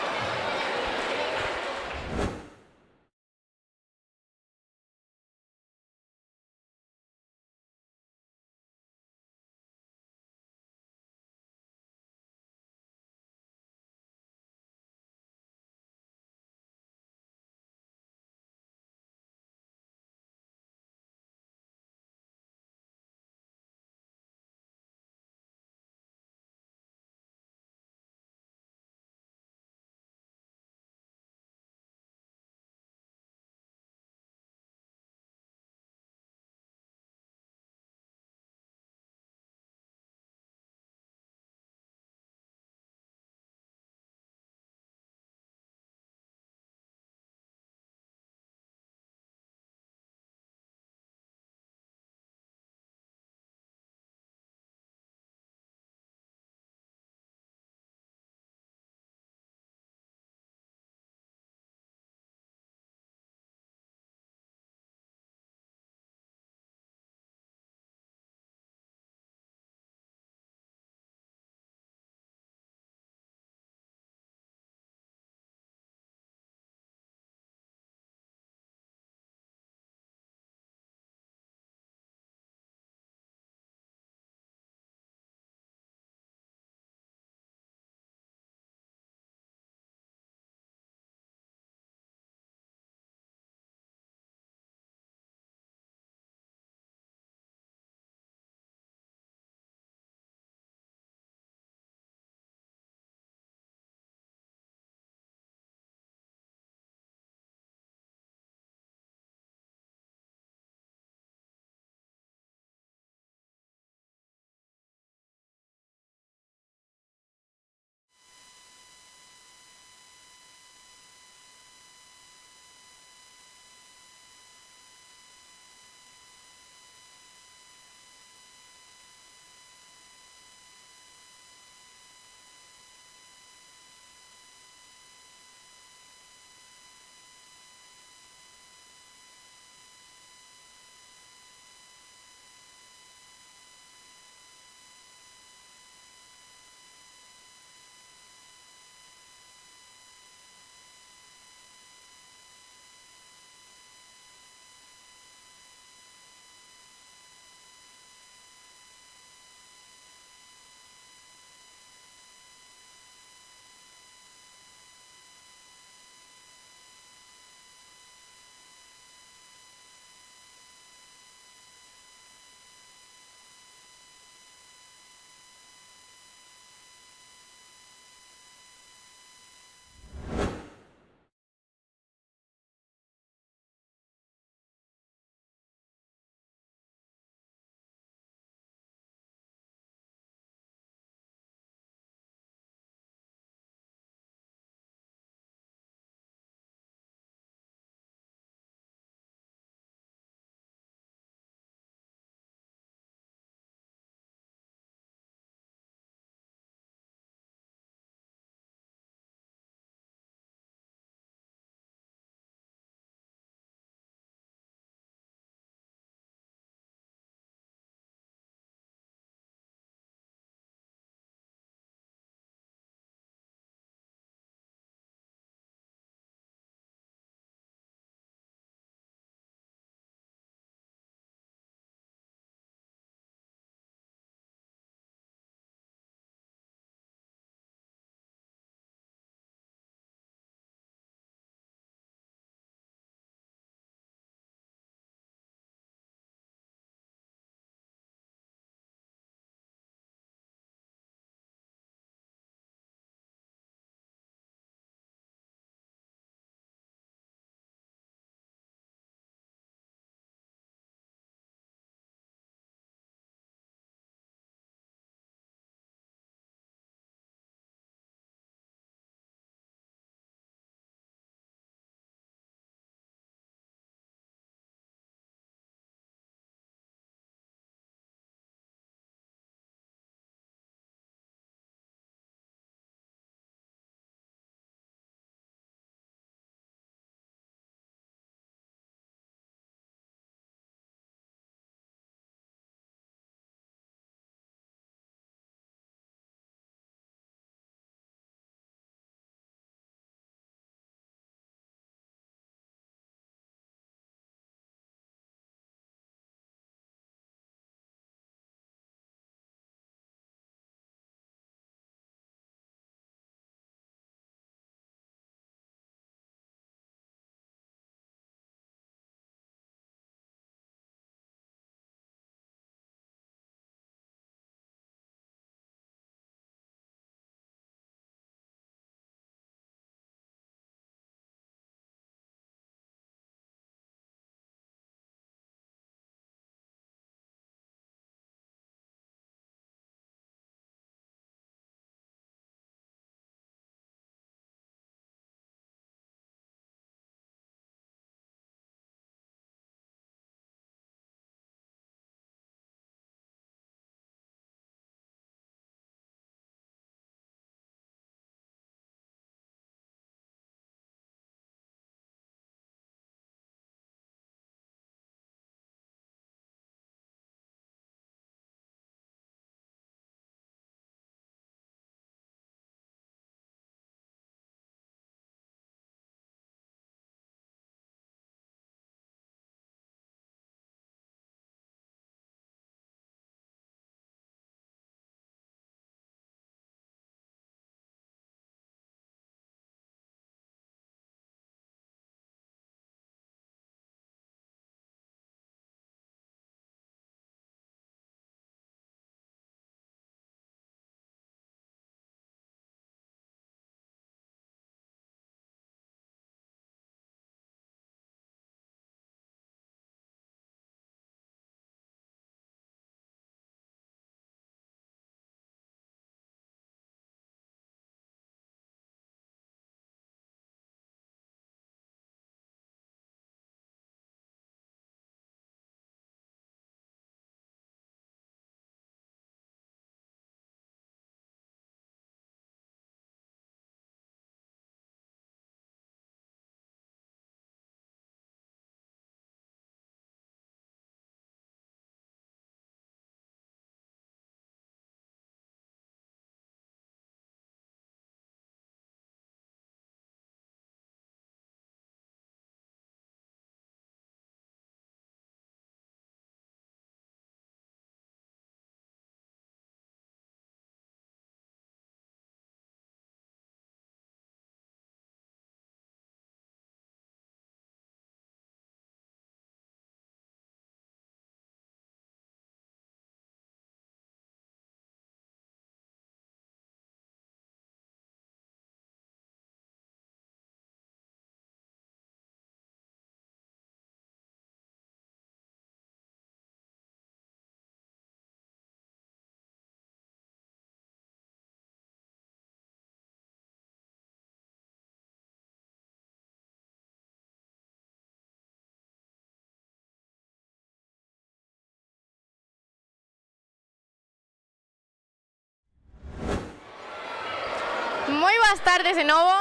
Moi boas tardes de novo.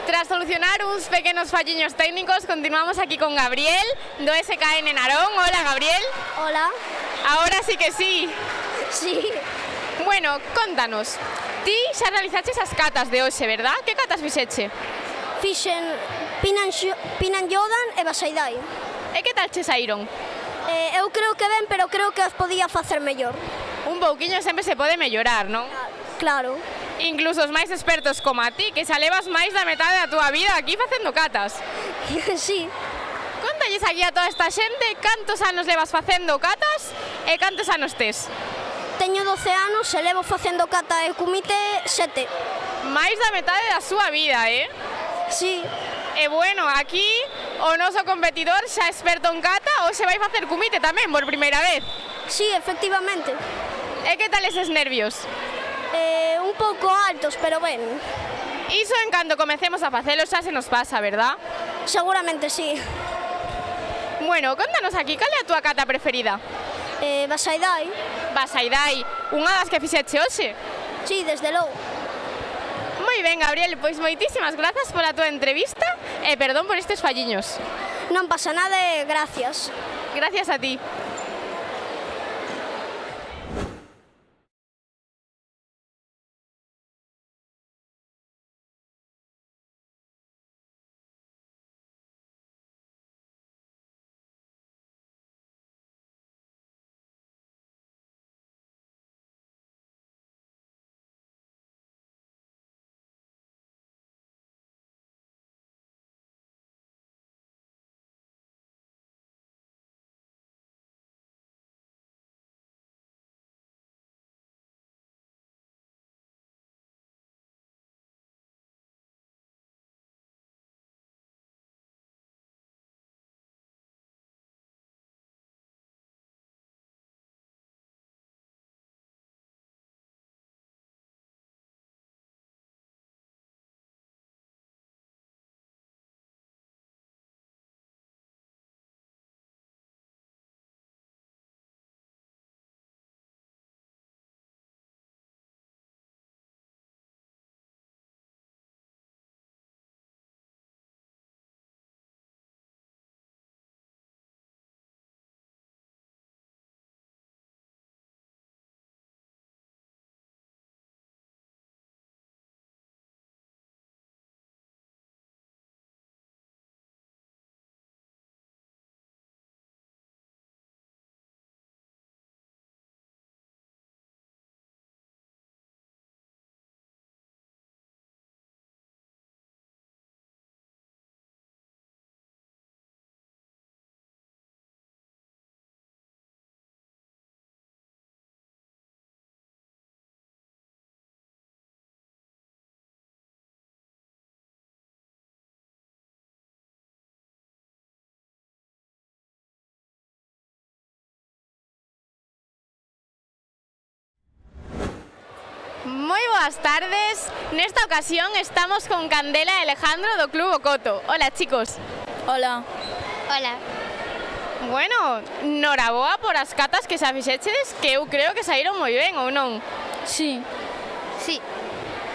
Tras solucionar uns pequenos falliños técnicos, continuamos aquí con Gabriel, do SKN Narón. Hola, Gabriel. Hola. Ahora sí que sí. Sí. Bueno, contanos. Ti xa realizaches as catas de hoxe, verdad? Que catas fixeche? Fixen Pinan Yodan e Basaidai. E que tal che saíron? Eu creo que ben, pero creo que as podía facer mellor. Un pouquiño sempre se pode mellorar, non? Claro. Incluso os máis expertos como a ti, que xa levas máis da metade da túa vida aquí facendo catas. Sí. Contalles aquí a toda esta xente cantos anos levas facendo catas e cantos anos tes. Teño 12 anos e levo facendo cata e comite 7. Máis da metade da súa vida, Sí. E bueno, aquí o noso competidor xa experto en cata ou se vai facer comite tamén por primeira vez. Sí, efectivamente. E que tal eses nervios? Un pouco altos, pero ben. Iso en cando comecemos a facelo xa se nos pasa, verdad? Seguramente sí. Bueno, contanos aquí, cal é a túa cata preferida? Basaidai. Basaidai, unha das que fixeche hoxe. Sí, desde logo. Moi ben, Gabriel, pois moitísimas grazas pola túa entrevista e perdón por estes falliños. Non pasa nada e gracias. Gracias a ti. Moi boas tardes. Nesta ocasión estamos con Candela e Alejandro do Club Ocoto. Hola, chicos. Hola. Hola. Bueno, noraboa por as catas que xa fixeches, que eu creo que saíron moi ben, ou non? Sí. Sí.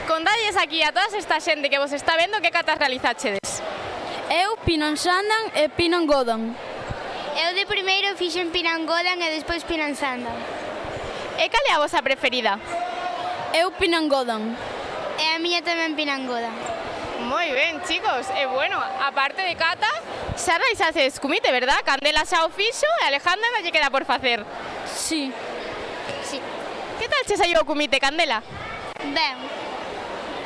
Contadles aquí a toda esta xente que vos está vendo que catas realizachedes. Eu Pinan Sandan e Pinan Godan. Eu de primeiro fixen Pinan Godan e despois Pinan Sandan. E cal é a vosa preferida? Eu Pinan Godan. E a miña tamén Pinan Godan. Moi ben, chicos. E bueno, aparte de cata, xa realizaches comite, verdad? Candela xa o fixo e Alejandra lle queda por facer. Sí. Sí. Que tal che saiu o comite, Candela? Ben.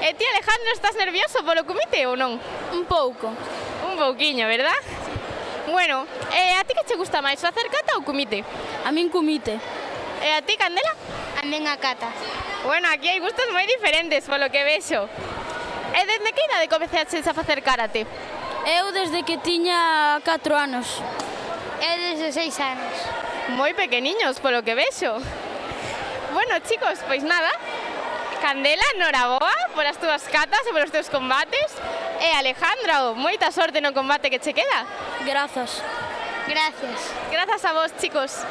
E ti, Alejandro, estás nervioso polo comite ou non? Un pouco. Un pouquiño, verdad? Bueno, a ti que che gusta máis, facer cata ou comite? A min comite. E a ti, Candela? A min a cata. Bueno, aquí hai gustos moi diferentes, polo que vexo. E desde que idade comezaches a facer karate? Eu desde que tiña 4 anos. Eu desde 6 anos. Moi pequeniños, polo que vexo. Bueno, chicos, pois nada. Candela, noraboa polas túas catas e polos teus combates. E Alejandro, moita sorte no combate que che queda. Grazas. Gracias. Grazas a vos, chicos.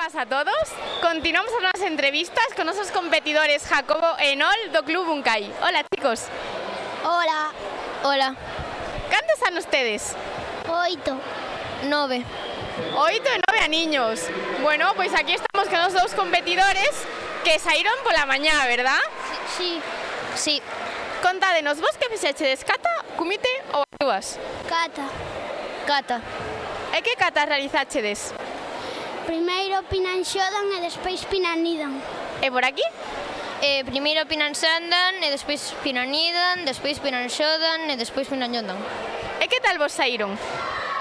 boas a todos. Continuamos as nosas entrevistas con nosos competidores Jacobo e Nol do Club Buncai. Hola, chicos. Hola. Hola. Cantos anos tedes? 8. 9. 8 e 9 aniños. Bueno, pois aquí estamos con os dous competidores que saíron pola mañá, verdad? Sí. Sí. Contádenos, vos que fixechedes, cata, comite ou as dúas? Cata. Cata. E que catas realizachedes? Primeiro Pinanxodan e despois Pinanidan. E por aquí? Primeiro Pinanxandan, e despois Pinanidan, despois Pinanxodan, e despois Pinanxondan. E que tal vos saíron?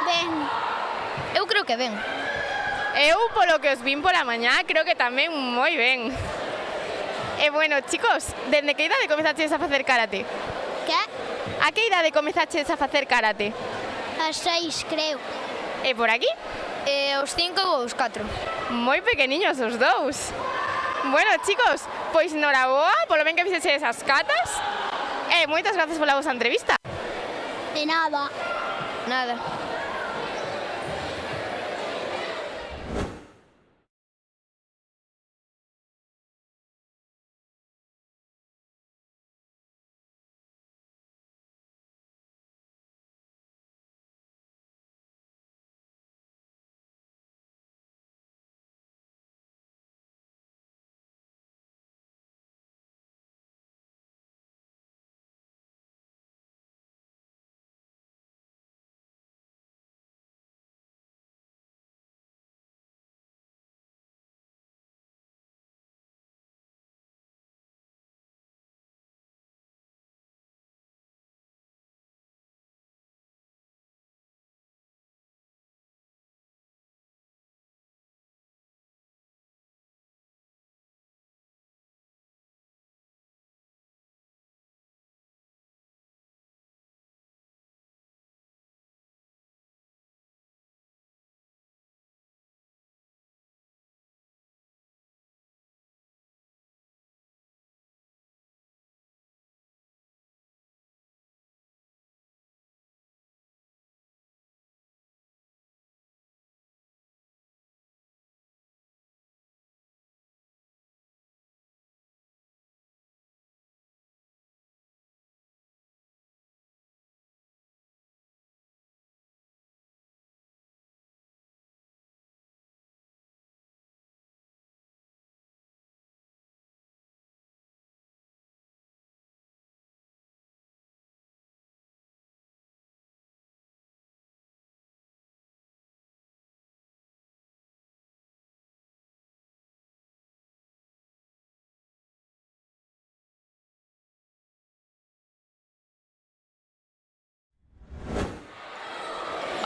Ben. Eu creo que ben. Eu, polo que os vin pola mañá, creo que tamén moi ben. E bueno, chicos, dende que idade comezachedes a facer karate? Que? A que idade comezachedes a facer karate? As 6, creo. E por aquí? Os 5 ou os 4. Moi pequeniños os dous. Bueno, chicos, pois noraboa, polo ben que fixechedes as catas. E moitas gracias pola vosa entrevista. De nada. Nada.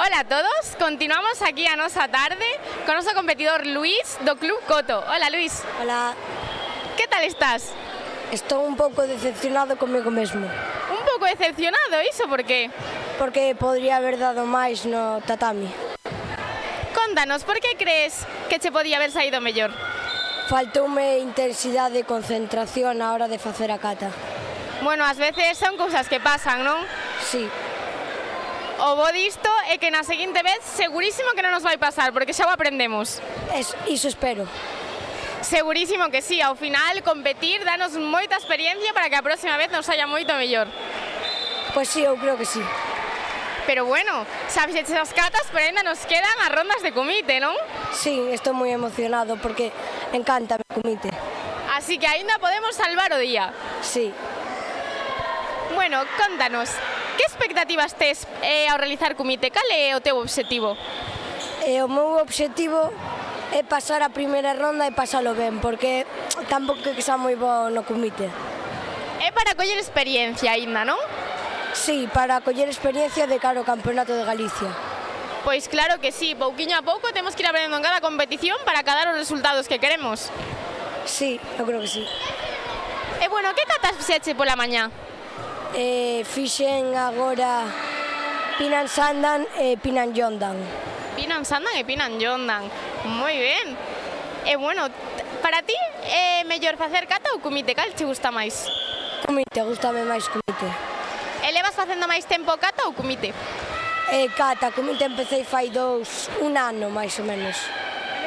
Hola a todos, continuamos aquí a nosa tarde con noso competidor Luís do Club Coto. Hola, Luís. Hola. Que tal estás? Estou un pouco decepcionado comigo mesmo. Un pouco decepcionado, iso por qué? Porque podría haber dado máis no tatami. Contanos, por que crees que che podía haber saído mellor? Faltoume intensidade e concentración á hora de facer a kata. Bueno, ás veces son cousas que pasan, non? Sí. O bo disto é que na seguinte vez segurísimo que non nos vai pasar, porque xa o aprendemos. Iso espero. Segurísimo que sí, ao final competir danos moita experiencia para que a próxima vez nos saia moito mellor. Pois sí, eu creo que sí. Pero bueno, xa fixeches as catas, pero ainda nos quedan as rondas de comite, non? Sí, estou moi emocionado porque encanta o comite. Así que ainda podemos salvar o día. Sí. Bueno, contanos, que expectativas tes ao realizar comite? Cal é o teu obxectivo? O meu obxectivo é pasar a primeira ronda e pasalo ben, porque tampouco que xa moi bo no comite. É para coller experiencia aínda, non? Sí, para coller experiencia de cara ao Campeonato de Galicia. Pois claro que sí, pouquiño a pouco temos que ir aprendendo en cada competición para cadar os resultados que queremos. Sí, eu creo que sí. E bueno, que catas fixeche pola mañá? Fixen agora Pinanxandan e Pinanxondan. Pinanxandan e Pinanxondan, moi ben. E bueno, para ti é mellor facer kata ou comite? Cal che gusta máis? Comite, gustame máis comite. E levas facendo máis tempo kata ou comite? Kata, comite empecé fai un ano máis ou menos.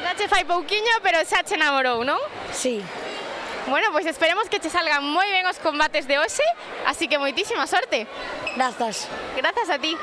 Empezaste che fai pouquiño, pero xa che namorou, non? Sí. Bueno, pois esperemos que che salgan moi ben os combates de hoxe, así que moitísima sorte. Grazas. Grazas a ti.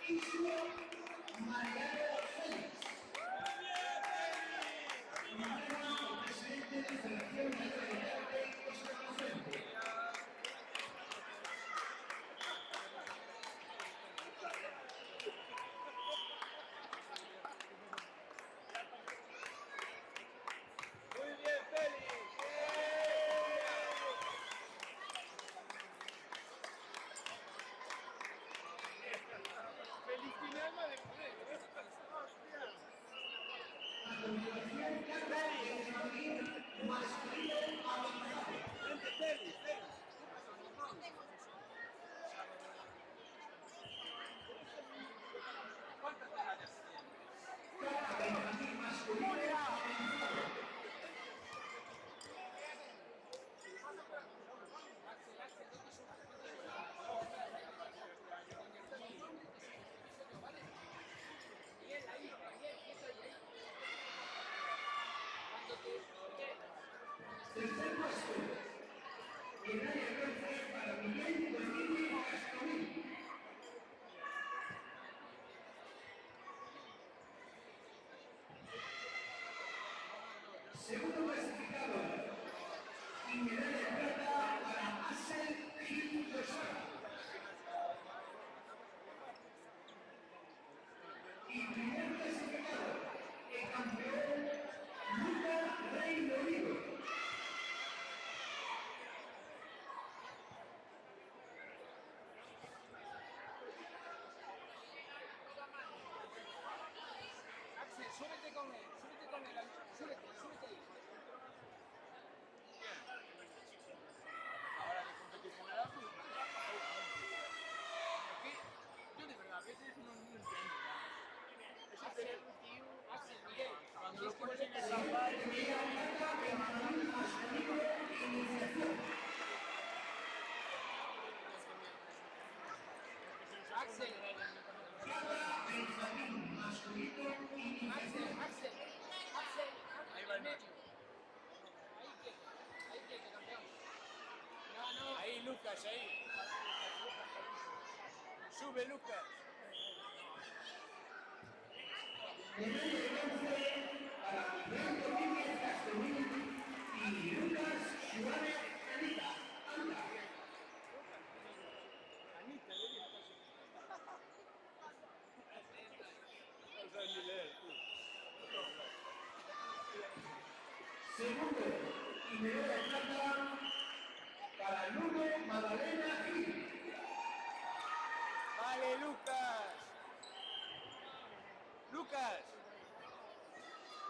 Islo Mariano Félix. Mariano, presidente de la Federación Internacional de Conservación. Muy bien, Félix. Félix tiene alma de poder. A continuación, Carla de Madrid, masculino avanzado. Vente, Félix, Félix. ¿Cuántas medallas tiene? Carla de Madrid, masculino avanzado. Axel, Axel, ¿dónde son? Miguel, ahí, Miguel, quieto ahí. Cuando tú, Tercer puesto. Medalla de bronce para Miguel Domínguez Castoril. Segundo clasificado. Y medalla de plata para Axel Gil Lozano. Y primer clasificado, el campeón Lucas Rey Rodrigo. Axel, súbete con él, súbete ahí. Ahora de competición era tú. Yo de verdad, a veces no entiendo. Axel, Miguel, cuando lo pones en el zapato. Axel, ahí va el medio. Ahí quieto, campeón. No. Ahí, Lucas, ahí. Sube, Lucas. Medalla de bronce para Miguel Domínguez Castoril y Lucas Suárez Anita. Anita, le dije. No sabes ni leer, tú. Segundo y medalla de plata para Lugo Magdalena Gil. Vale, Lucas. Lucas.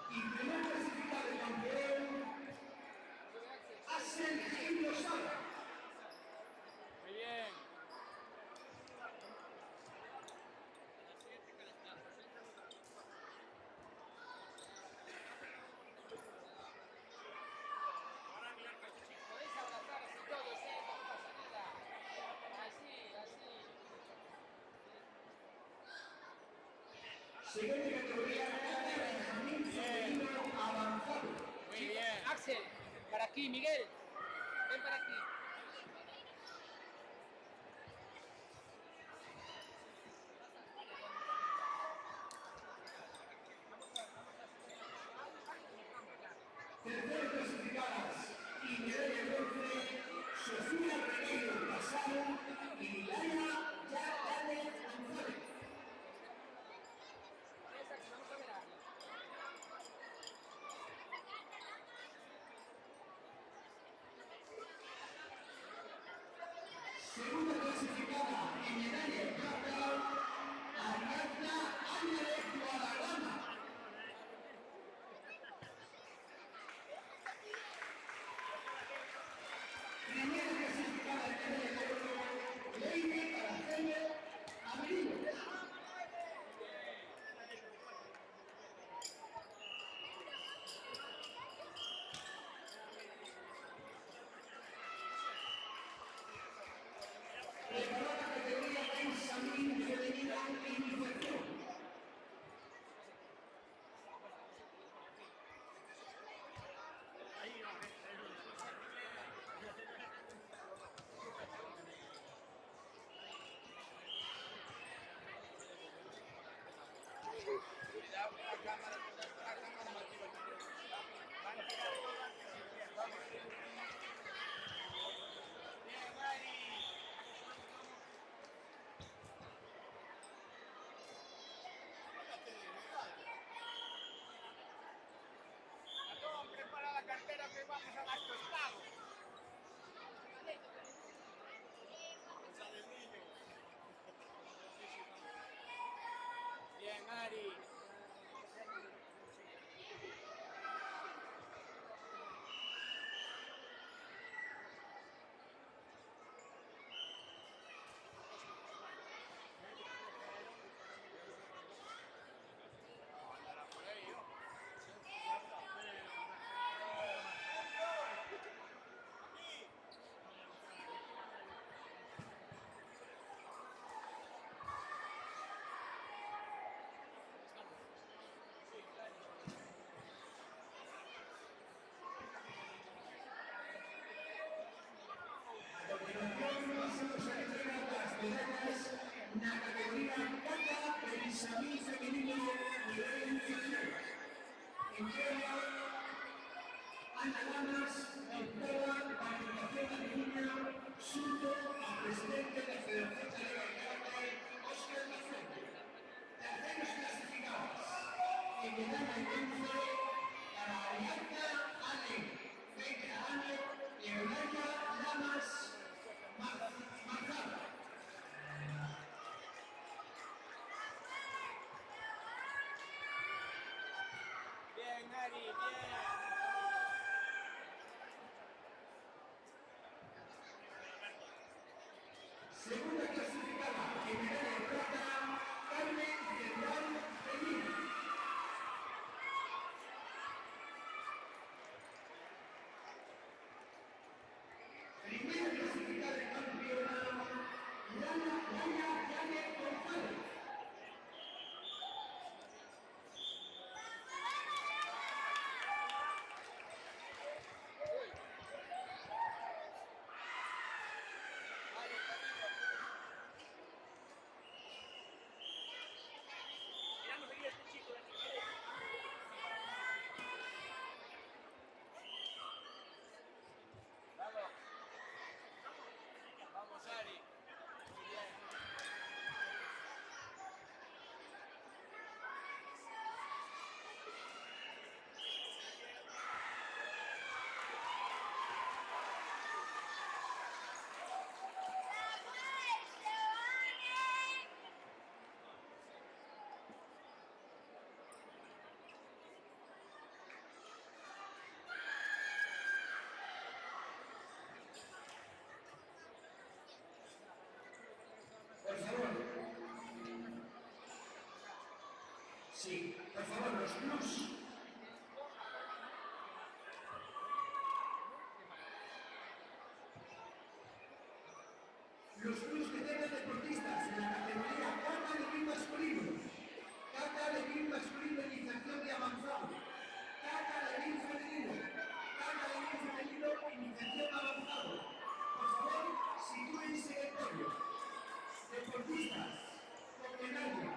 Y primer clasificado el campeón Axel Gil Lozano. Muy bien. Podéis abrazar así todos, no pasa nada. Así. Siguiente categoría, Benjamín femenino avanzado. Muy bien. Axel, para aquí, Miguel. Ven para aquí. Terceras clasificadas y medalla de bronce, Sofía Regueiro Pasado y Laia Yáñez González. Vamos a ver a alguien. Prepara la cartera que vamos a gastos pagos. Bien, Ari. Pasamos a entregar las medallas en la categoría Kata del Isabel femenino nivel inferior. Entrega Ana Lamas, doctora, participación femenina, junto al presidente de la Federación de Karate, Óscar Lafuente. Terceros clasificados en medalla de bronce para Ariadna Ale, 20 años, y Eulalia Lamas Marcada. Bien, Ari, bien. Segunda clasificada en medalla de plata, Carmen General Peña. Primera clasificada en campeona, Lana Yane González. Miramos aquí a este chico de aquí. Vamos. Vamos, Ari. Muy bien. Por favor. Sí, por favor, los plus. Los plus que tengan deportistas en la categoría Kata de Green masculino, Kata de Green masculino iniciación de avanzado, Kata de Green femenino, Kata de Green femenino iniciación avanzado. Por favor, sitúense en el podio. Deportistas con medalla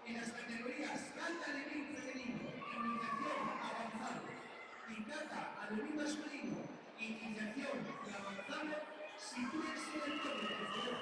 en las categorías Kata de Green femenino, iniciación avanzado, y Kata alevín masculino, iniciación y avanzado, sitúense en el podio, por favor.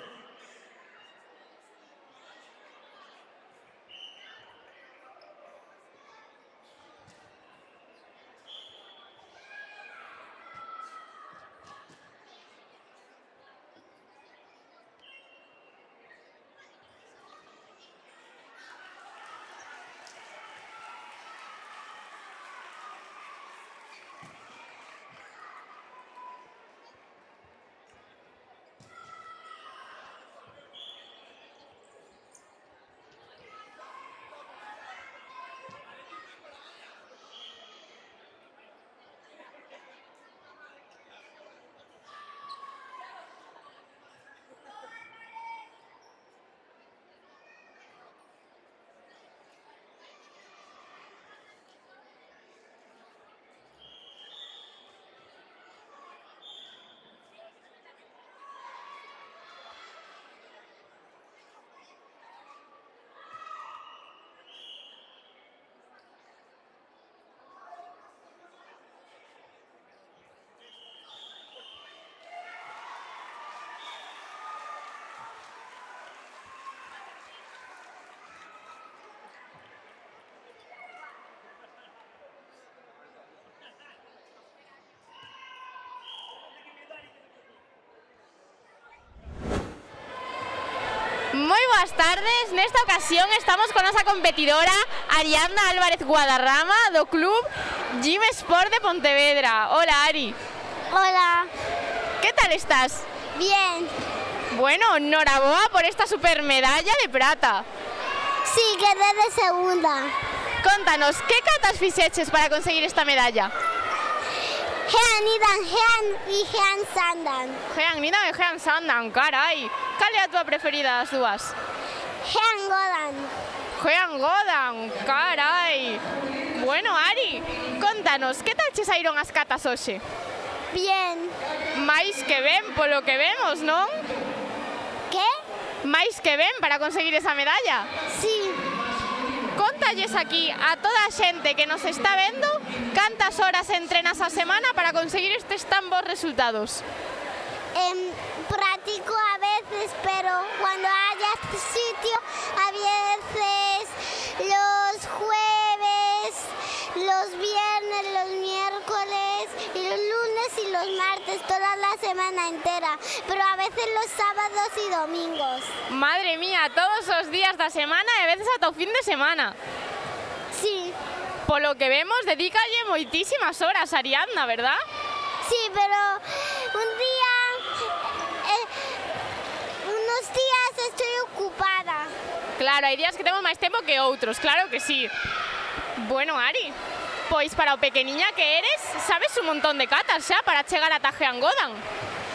Moi boas tardes, nesta ocasión estamos con nosa competidora Ariadna Álvarez Guadarrama do Club Gym Sport de Pontevedra. Hola, Ari. Hola. ¿Qué tal estás? Bien. Bueno, enhoraboa por esta super medalla de plata. Sí, quedé de segunda. Contanos, ¿qué catas fixeches para conseguir esta medalla? Jean Nidan, Jean y Jean Sandan. Jean Nidan e Jean Sandan, carai. Cal é a túa preferida das dúas? Jean Godan. Jean Godan, carai. Bueno, Ari, contanos, que tal che saíron as catas hoxe? Bien. Mais que ben, polo que vemos, non? ¿Qué? Mais que ben para conseguir esa medalla. Sí. Contalles aquí a toda a xente que nos está vendo cantas horas entrenas a semana para conseguir estes tan bons resultados. Practico a veces, pero cuando haya sitio, a veces los jueves, los viernes, los miércoles y los lunes y los martes, toda la semana entera, pero a veces los sábados y domingos. Madre mía, todos os días da semana e a veces ata o fin de semana. Sí. Polo que vemos, dedícalle moitísimas horas, Ariadna, ¿verdad? Sí, pero unos días estoy ocupada. Claro, hai días que temos máis tempo que outros, claro que sí. Bueno, Ari, pois para o pequeniña que eres, sabes un montón de catas xa para chegar ata Jean Godan.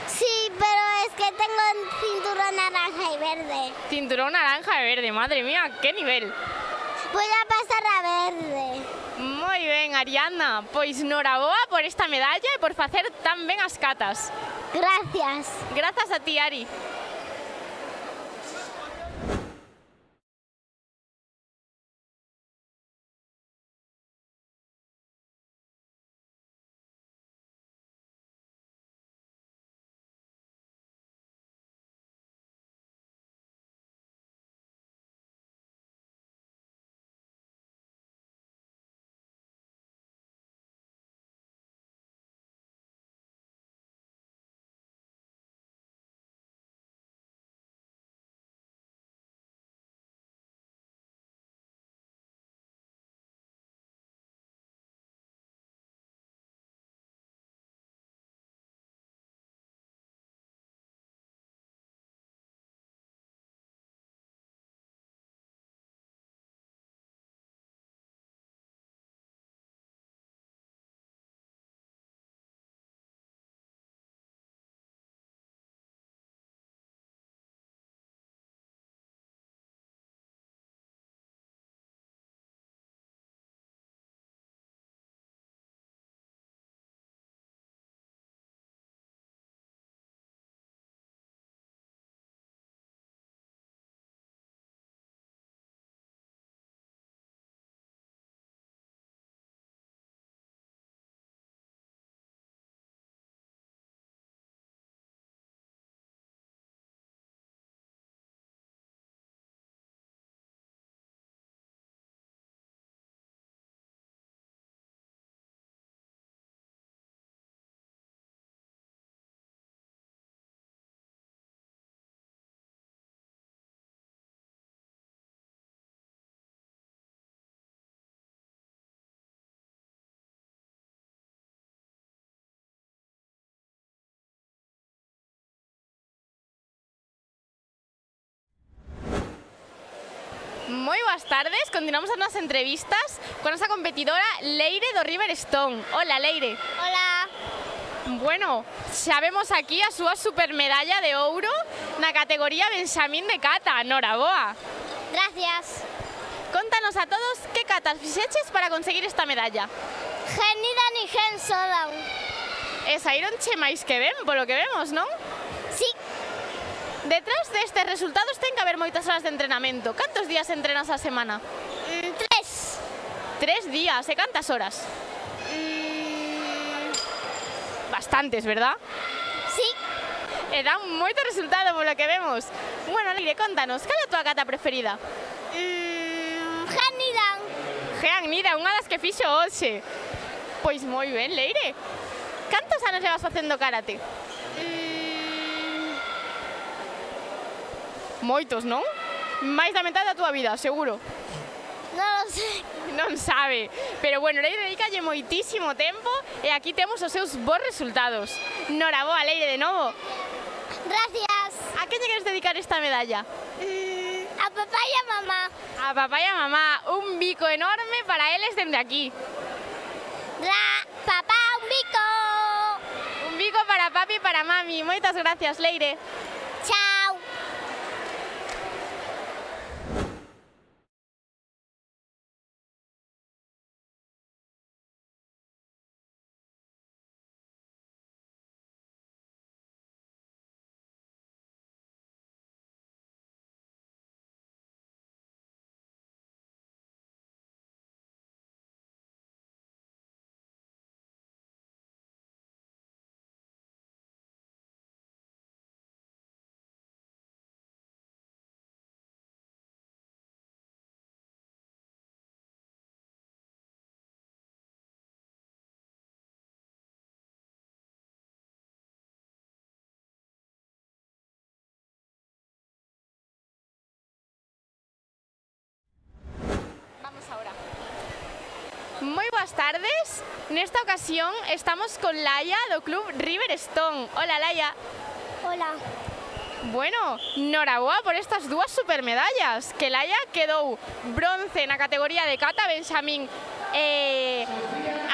Sí, pero es que tengo cinturón naranja y verde. Cinturón naranja e verde, madre mía, qué nivel. Voy a pasar a verde. Moi ben, Ariadna, pois noraboa por esta medalla e por facer tan ben as catas. Gracias. Grazas a ti, Ari. Moi boas tardes, continuamos as nosas entrevistas con nosa competidora Leire do River Stone. Hola, Leire. Hola. Bueno, xa vemos aquí a súa supermedalla de ouro na categoría Benxamín de Cata. Noraboa. Gracias. Contanos a todos que catas fixeches para conseguir esta medalla. Jean Nidan y Jean Sodan. E saíronche máis que ben, polo que vemos, non? Sí. Detrás destes resultados ten que haber moitas horas de entrenamento. Cantos días entrenas a semana? 3. 3 días, e cantas horas? Bastantes, verdad? Sí. E dan moito resultado polo que vemos. Bueno, Leire, contanos, cal é a túa cata preferida? Jean Nidan. Jean Nidan, unha das que fixo hoxe. Pois moi ben, Leire. Cantos anos levas facendo karate? Moitos, non? máis da metade da túa vida, seguro. Non o sei. Non sabe, pero bueno, Leire dedicalle moitísimo tempo e aquí temos os seus bons resultados. Noraboa, Leire, de novo. Gracias. A quen lle queres dedicar esta medalla? A papá e a mamá. A papá e a mamá, un bico enorme para eles dende aquí. Papá, un bico. Un bico para papi e para mami. Moitas gracias, Leire. Chao. Vamos ahora. Moi boas tardes. Nesta ocasión estamos con Laia do Club River Stone. Hola, Laia. Hola. Bueno, noraboa por estas dúas supermedallas. Que Laia quedou bronce na categoría de kata benxamín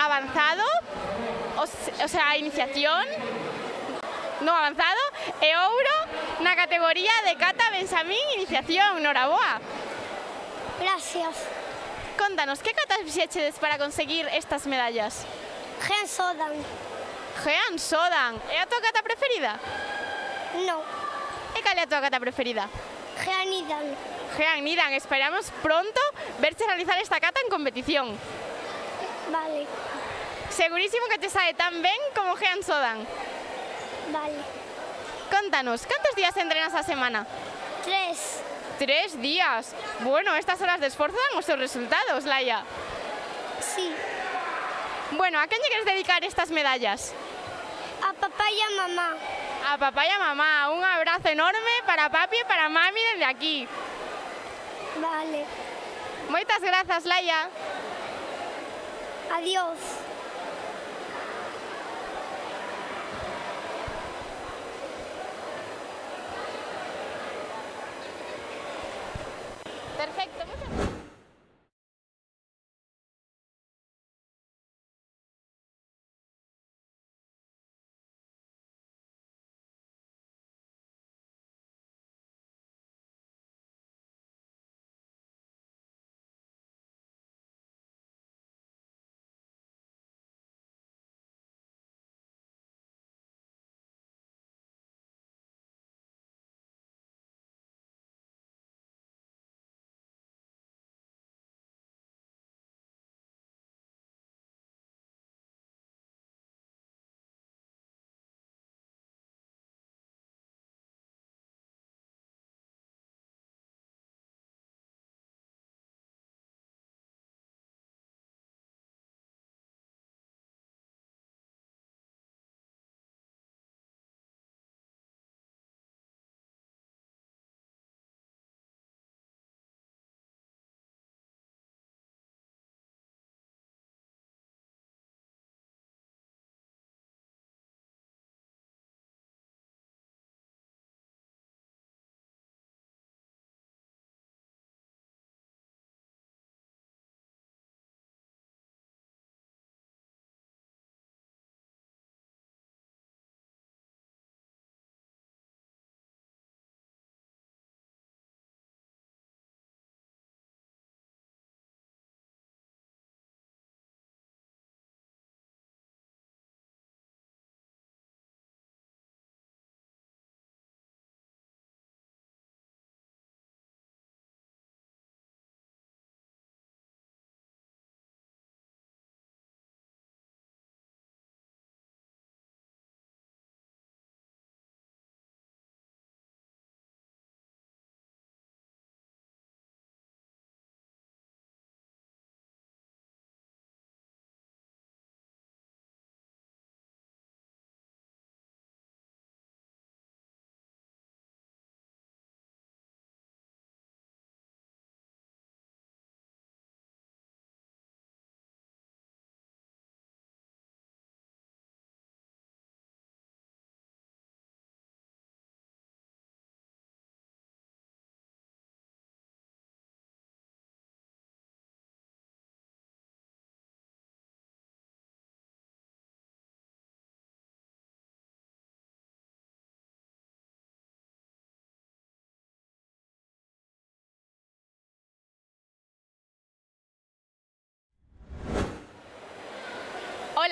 avanzado, o sea, iniciación, no avanzado, e ouro na categoría de kata benxamín iniciación. Noraboa. Gracias. Contanos, que katas fixechedes para conseguir estas medallas? Gen Sodan. Jean Sodan. É a tua kata preferida? No. E cal é a tua kata preferida? Jean Nidan. Jean Nidan, esperamos pronto verte realizar esta kata en competición. Vale. Segurísimo que te sae tan ben como Jean Sodan. Vale. Contanos, cantos días entrenas a semana? 3. 3 días. Bueno, estas horas de esforzo dan os seus resultados, Laia. Sí. Bueno, a quen lle queres dedicar estas medallas? A papá e a mamá. A papá e a mamá. Un abrazo enorme para papi e para mami desde aquí. Vale. Moitas grazas, Laia. Adiós. Perfecto, muchas gracias.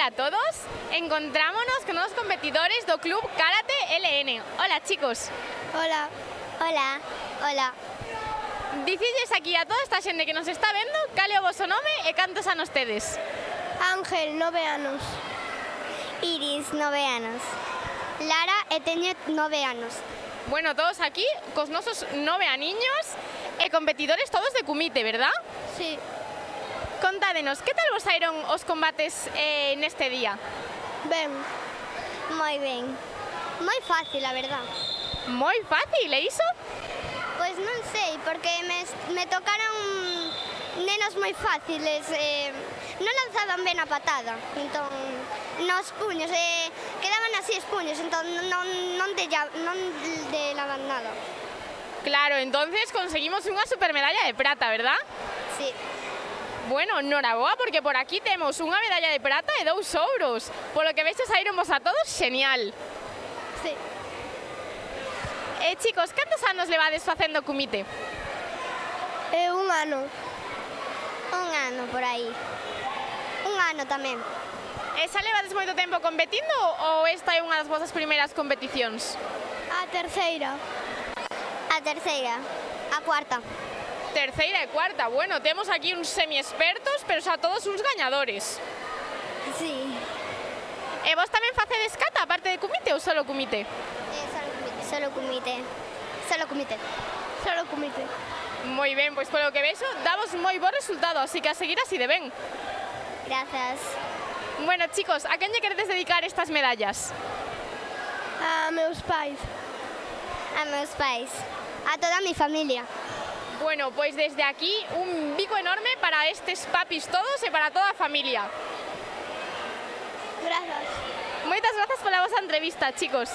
Ola a todos, encontrámonos con os competidores do Club Karate LN. Ola, chicos. Hola. Hola. Hola. Dicidles aquí a toda esta xente que nos está vendo cal é o voso nome e cantos anos tedes. Ángel, 9 anos. Iris, 9 anos. Lara, e teño 9 anos. Bueno, todos aquí cos nosos 9 aniños e competidores todos de kumite, verdad? Sí. Contádenos, que tal vos saíron os combates neste día? Ben. Moi ben. Moi fácil, a verdad. Moi fácil, e iso? Pois non sei, porque me tocaron nenos moi fáciles, non lanzaban ben a patada, entón, nos puños, quedaban así os puños, entón non delaban nada. Claro, entonces conseguimos unha supermedalla de prata, verdad? Sí. Bueno, noraboa, porque por aquí temos unha medalla de prata e 2 ouros. Polo que vexo saíron vos a todos, genial. Sí. Chicos, cantos anos levades facendo kumite? 1 ano. 1 ano por aí. 1 ano tamén. E xa levades moito tempo competindo ou esta é unha das vosas primeiras competicións? A terceira. A terceira. A cuarta. Terceira e cuarta. Bueno, temos aquí uns semi-expertos, pero xa todos uns gañadores. Sí. E vos tamén facedes kata, aparte de kumite ou solo kumite? Solo kumite. Solo kumite. Solo kumite. Moi ben, pois polo que vexo, damos moi bo resultado, así que a seguir así de ben. Grazas. Bueno, chicos, a quen lle queredes dedicar estas medallas? A meus pais. A meus pais. A toda a mi familia. Bueno, pois desde aquí un bico enorme para estes papis todos e para toda a familia. Grazas. Moitas grazas pola vosa entrevista, chicos.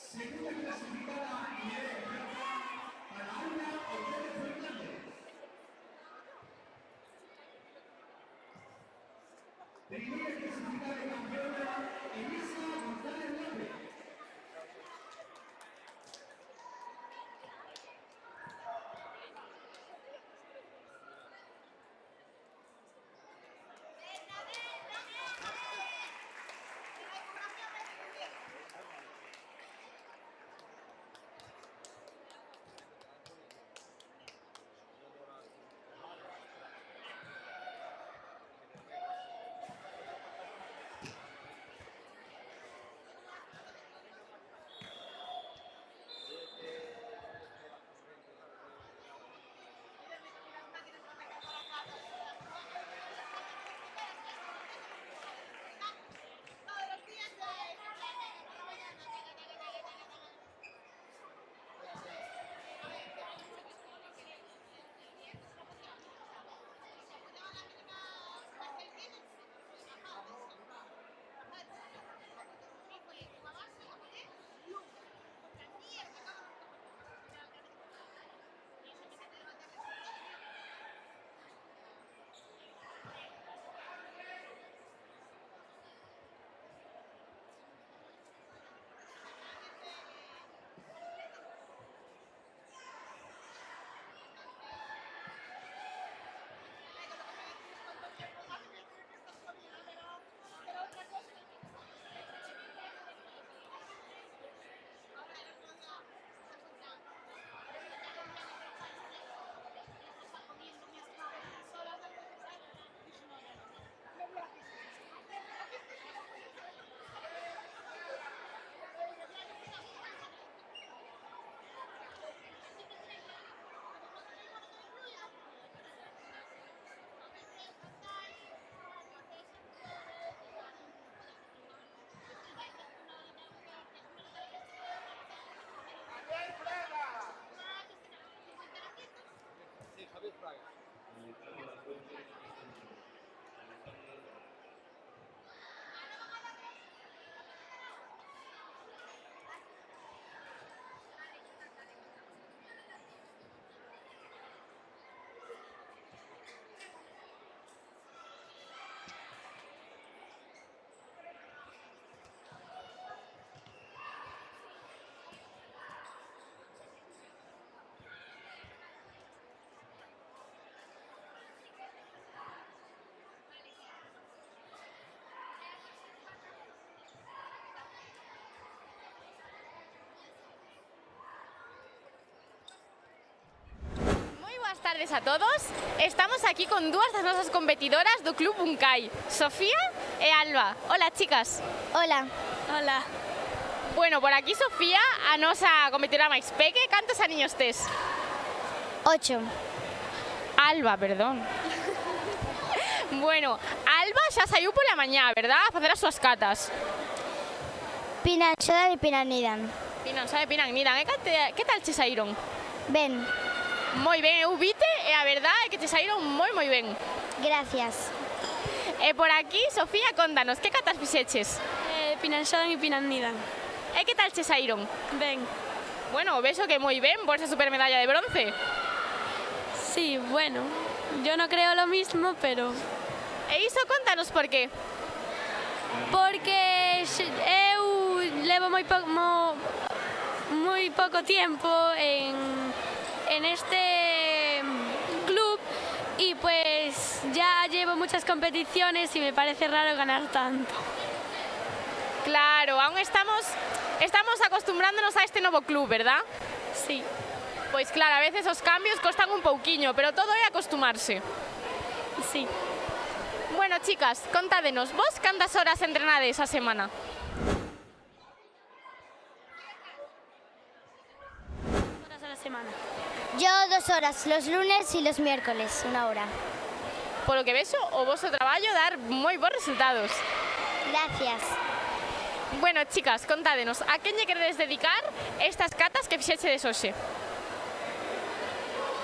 Segunda clasificada Irene Berta para Ana Otero Fernández. Primera clasificada y campeona Elisa González López. Boas tardes a todos. Estamos aquí con dúas das nosas competidoras do Club Uncai, Sofía e Alba. Hola, chicas. Hola. Hola. Bueno, por aquí Sofía, a nosa competidora máis peque. Cantos aniños tes? 8. Alba, perdón. Bueno, Alba xa saiu pola mañá, verdad? A facer as súas catas. Pinanxoda e pinanidan. Pinanxoda e pinanidan. Que tal che saíron? Ben. Moi ben, eu vite e a verdade é que te saíron moi ben. Gracias. E por aquí, Sofía, contanos, que catas fixeches? Pinanxodan e pinanidan. E que tal che saíron? Ben. Bueno, vexo que moi ben por esa super medalla de bronce. Sí, bueno, yo no creo lo mismo, pero... E iso contanos por qué? Porque eu levo moi pouco tiempo en este club y pues ya llevo muchas competiciones y me parece raro ganar tanto. Claro, aún estamos acostumbrándonos a este novo club, ¿verdad? Sí. Pois claro, a veces os cambios costan un pouquiño, pero todo é acostumarse. Sí. Bueno, chicas, contádenos, vos cantas horas entrenades a semana? Horas a la semana. Yo 2 horas, los lunes y los miércoles, 1 hora. Polo que vexo, o voso traballo dar moi bons resultados. Gracias. Bueno, chicas, contádenos, a quen lle queredes dedicar estas catas que fixechedes hoxe?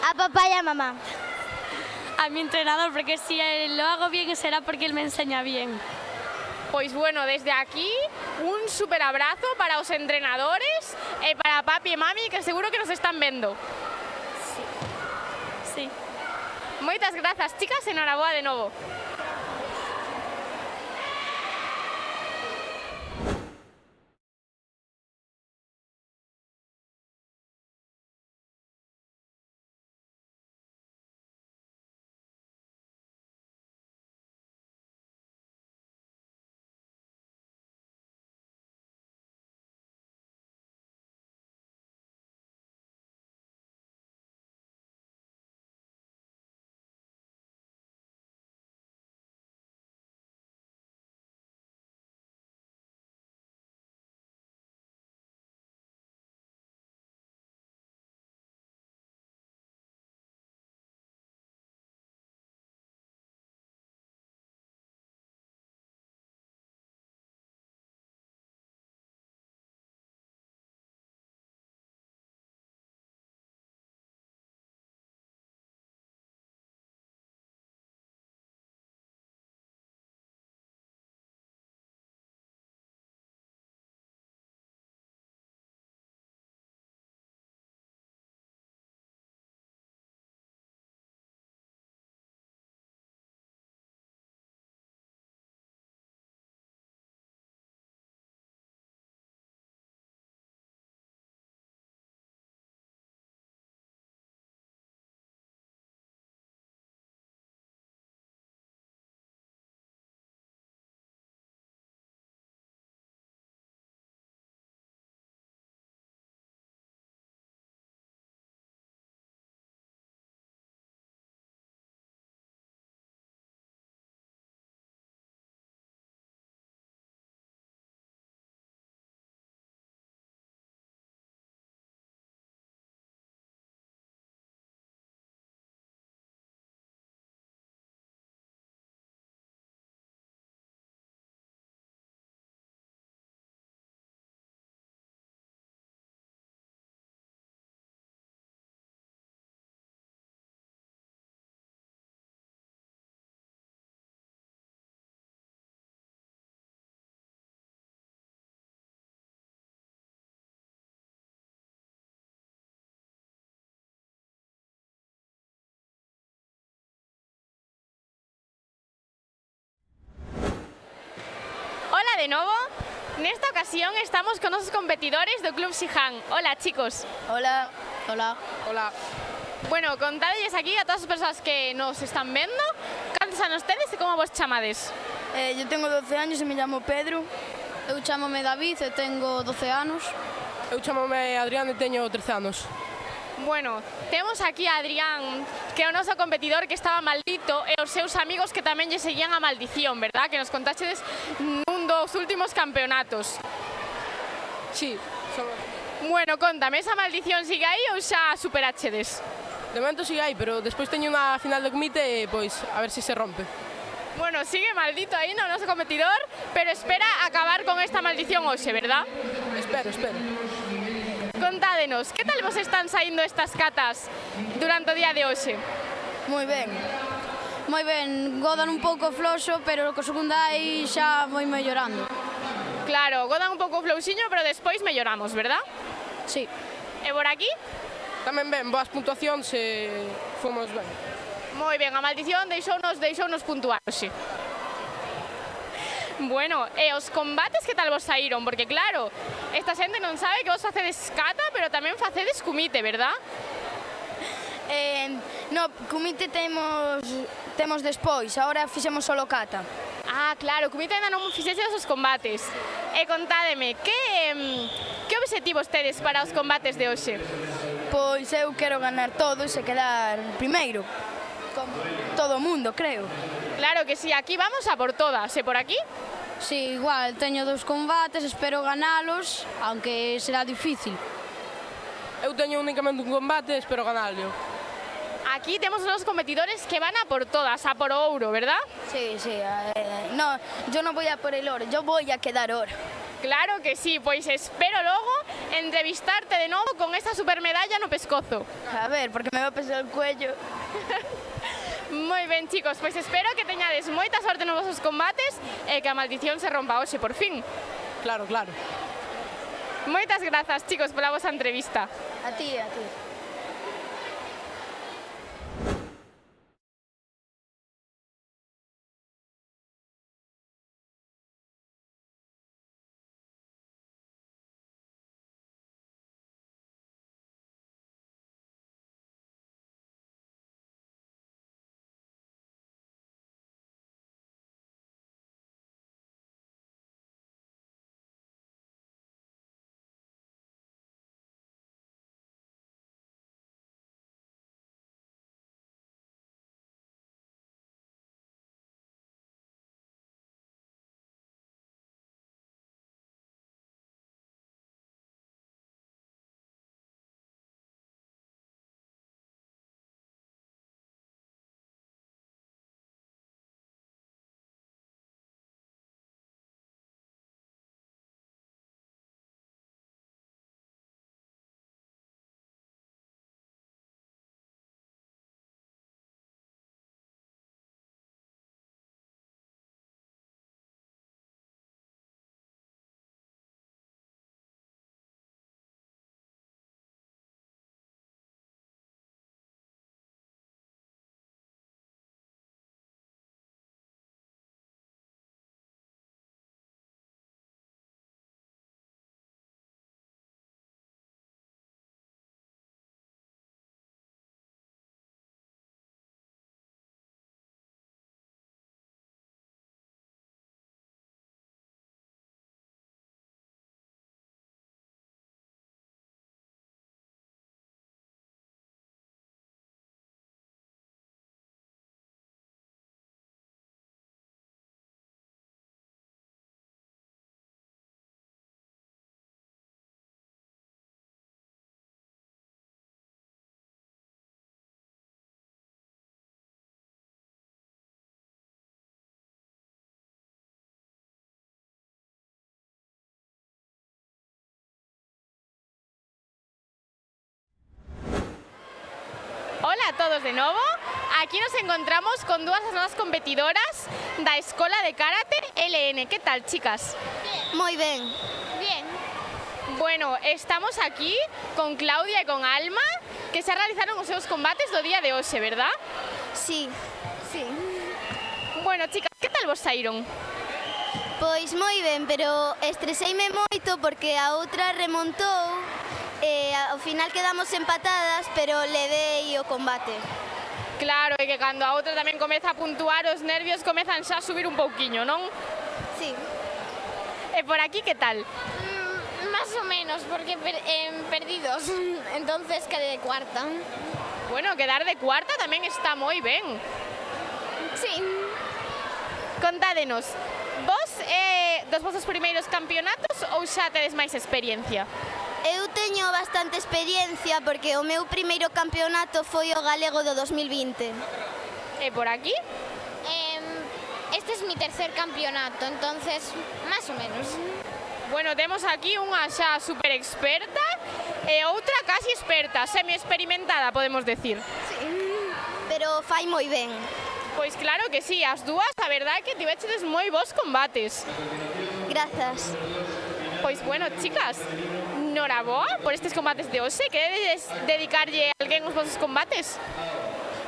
A papá y a mamá. A mi entrenador, porque si lo hago bien será porque él me enseña bien. Pois bueno, desde aquí un super abrazo para os entrenadores e para papi e mami que seguro que nos están vendo. Sí. Moitas grazas, chicas, enhoraboa de novo. Hola de novo. Nesta ocasión estamos con os competidores do Club Siján. Hola, chicos. Hola. Hola. Hola. Bueno, contádelles aquí a todas as persoas que nos están vendo cantos anos tedes e como vos chamades. Eu tengo 12 anos e me llamo Pedro. Eu chamome David e tengo 12 anos. Eu chamome Adrián e teño 13 anos. Bueno, temos aquí a Adrián, que é o noso competidor que estaba maldito, e os seus amigos que tamén lle seguían a maldición, verdad? Que nos contaxedes nun dos últimos campeonatos. Sí. Bueno, contame, esa maldición sigue aí ou xa superachedes? De momento sigue aí, pero despois teño unha final do comité e, pois, a ver se rompe. Bueno, sigue maldito aí no noso competidor, pero espera acabar con esta maldición hoxe, verdad? Espero. Contádenos, que tal vos están saindo estas catas durante o día de hoxe? Moi ben. Moi ben, godan un pouco floxo, pero co segundo aí xa moi mellorando. Claro, godan un pouco flouxiño, pero despois melloramos, verdad? Sí. E por aquí? Tamén ben, boas puntuacións e fomos ben. Moi ben, a maldición deixounos puntuar, sí. Bueno, e os combates que tal vos saíron? Porque claro, esta xente non sabe que vos facedes kata, pero tamén facedes kumite, verdad? No, kumite temos despois, agora fixemos solo kata. Ah, claro, kumite ainda non fixedes os combates. E contádeme, que obxectivos tedes para os combates de hoxe? Pois eu quero ganar todos e quedar primeiro. Como todo o mundo, creo. Claro que sí, aquí vamos a por todas, e por aquí? Sí, igual, teño 2 combates, espero ganalos, aunque será difícil. Eu teño únicamente un combate e espero ganarlo. Aquí temos os competidores que van a por todas, a por ouro, ¿verdad? Sí, no, yo no voy a por el oro, yo voy a quedar oro. Claro que sí, pois espero logo entrevistarte de novo con esta supermedalla no pescozo. A ver, porque me va a pesar el cuello. Moi ben, chicos, pois espero que teñades moita sorte nos vosos combates e que a maldición se rompa hoxe, por fin. Claro, claro. Moitas grazas, chicos, pola vosa entrevista. A ti, a ti. Hola a todos de novo. Aquí nos encontramos con dúas das nosas competidoras da Escola de Karate LN. Que tal, chicas? Moi ben. Bien. Bueno, estamos aquí con Claudia e con Alma, que xa realizaron os seus combates do día de hoxe, verdad? Sí. Sí. Bueno, chicas, que tal vos saíron? Pois moi ben, pero estreseime moito porque a outra remontou e ao final quedamos empatadas, pero levei o combate. Claro, e que cando a outra tamén comeza a puntuar, os nervios comezan xa a subir un pouquiño, non? Sí. E por aquí, que tal? Más o menos, porque perdidos, entonces quedé de cuarta. Bueno, quedar de cuarta tamén está moi ben. Sí. Contádenos, vos dos vosos primeiros campeonatos ou xa tedes máis experiencia? Eu teño bastante experiencia porque o meu primeiro campeonato foi o galego do 2020. E por aquí? Este es mi tercer campeonato, entonces, más o menos. Bueno, temos aquí unha xa super experta e outra casi experta, semi-experimentada, podemos decir. Sí, pero fai moi ben. Pois claro que sí, as dúas, a verdade é que tivechedes moi bons combates. Grazas. Pois bueno, chicas, noraboa por estes combates de hoxe. Queredes dedicarlle a alguén os vosos combates?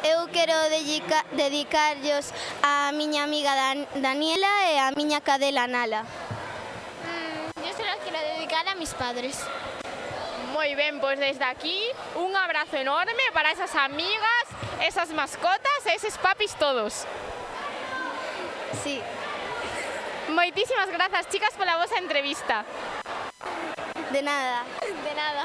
Eu quero dedicarllos a miña amiga Daniela e a miña cadela Nala. Yo se los quiero dedicar a mis padres. Moi ben, pois desde aquí un abrazo enorme para esas amigas, esas mascotas e eses papis todos. Sí. Moitísimas grazas, chicas, pola vosa entrevista. De nada. De nada.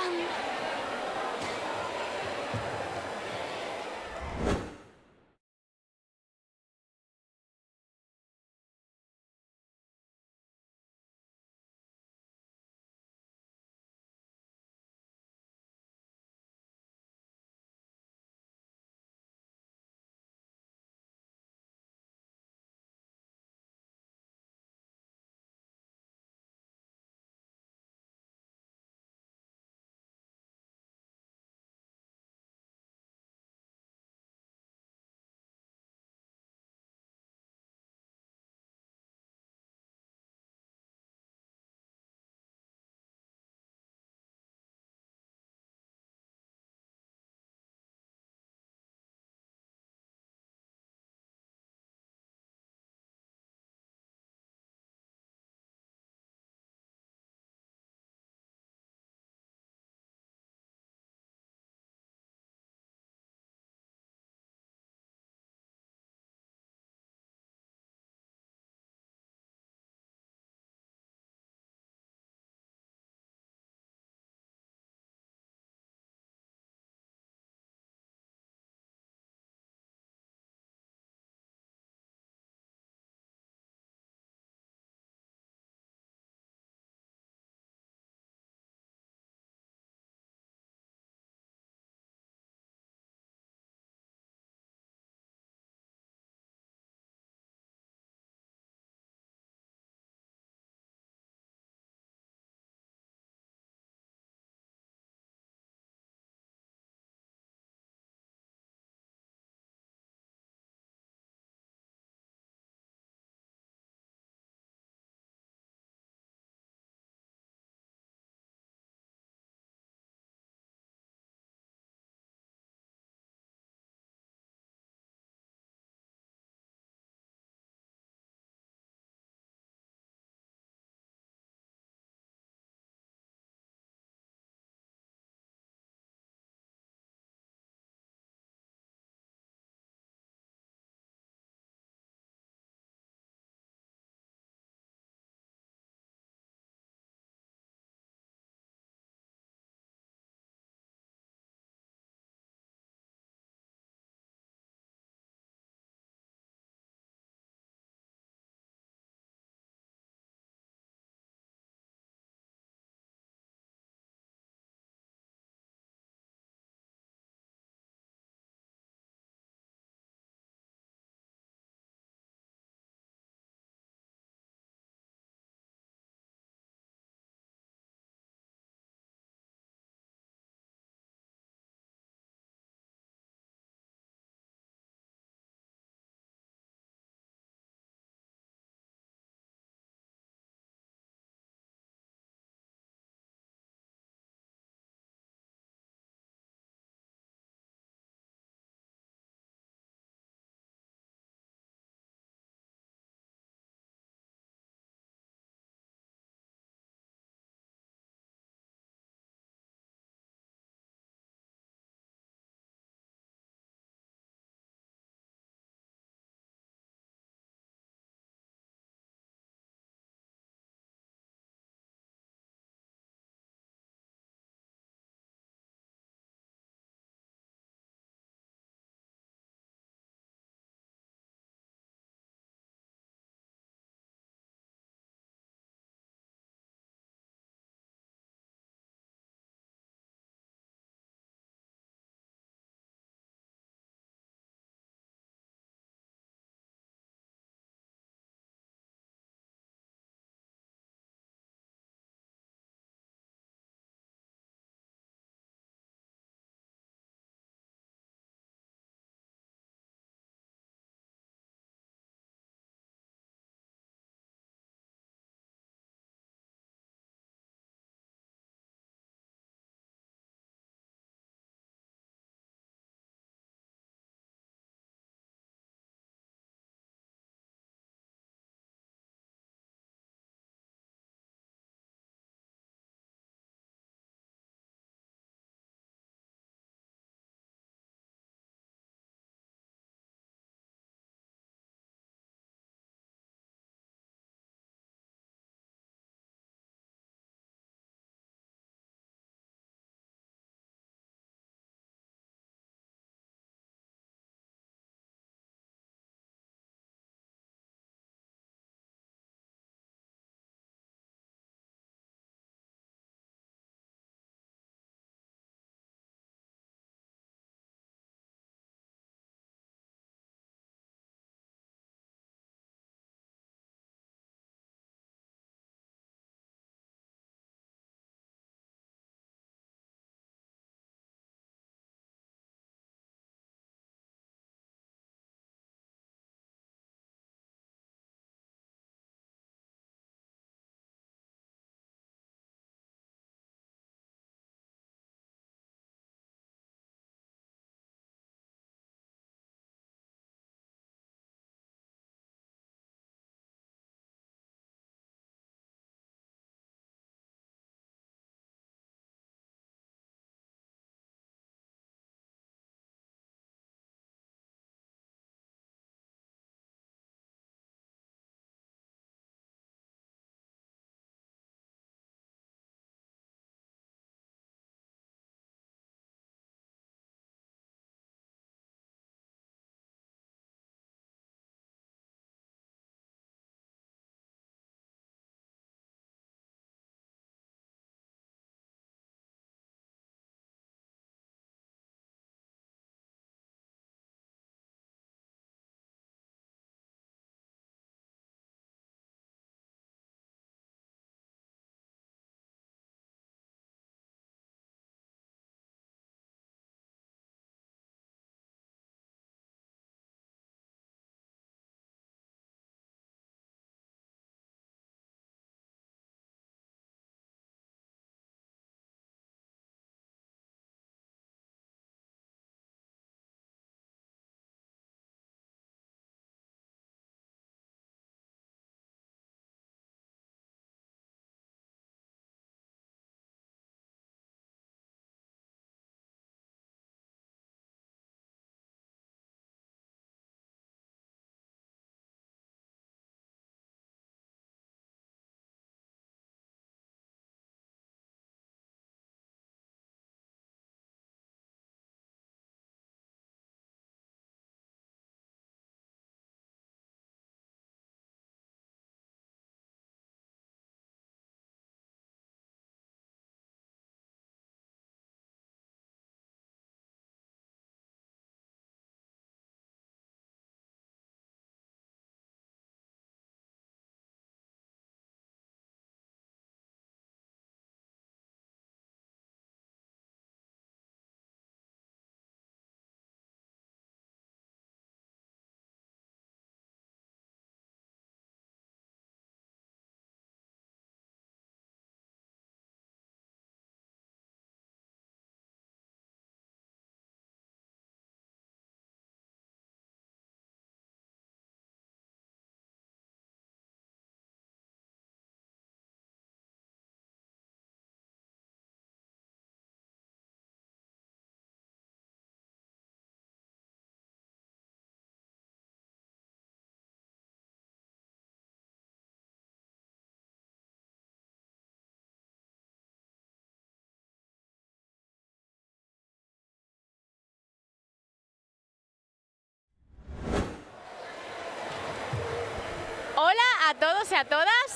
a todos e a todas.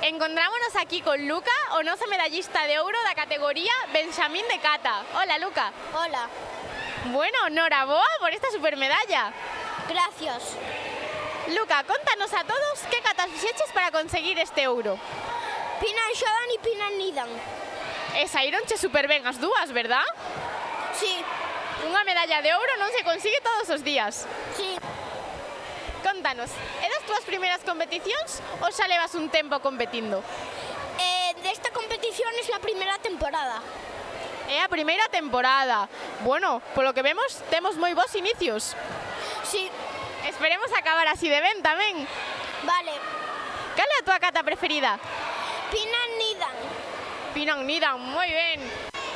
Encontrámonos aquí con Luca, o noso medallista de ouro da categoría Benxamín de Cata. Hola, Luca. Hola. Bueno, noraboa por esta supermedalla. Gracias. Luca, contanos a todos que catas fixeches para conseguir este ouro. Pinan xodan e pinan nidan. E saíronche super ben as dúas, verdad? Sí. Unha medalla de ouro non se consigue todos os días. Sí. Contanos, é das túas primeiras competicións ou xa levas un tempo competindo? Desta competición es la primera temporada. É a primeira temporada. Bueno, polo que vemos, temos moi bons inicios. Sí. Esperemos acabar así de ben tamén. Vale. Cal é a túa cata preferida? Pinan nidan. Pinan nidan, moi ben.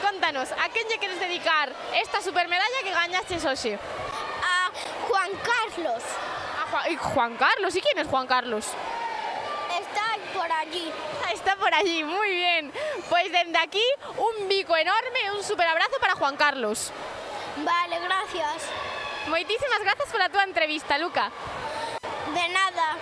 Contanos, a quen lle queres dedicar esta supermedalla que gañaches hoxe? A Juan Carlos. Juan Carlos, ¿y quién es Juan Carlos? Está por allí. Está por allí, muy bien. Pues desde aquí, un bico enorme y un super abrazo para Juan Carlos. Vale, gracias. Moitísimas gracias por la tua entrevista, Luca. De nada.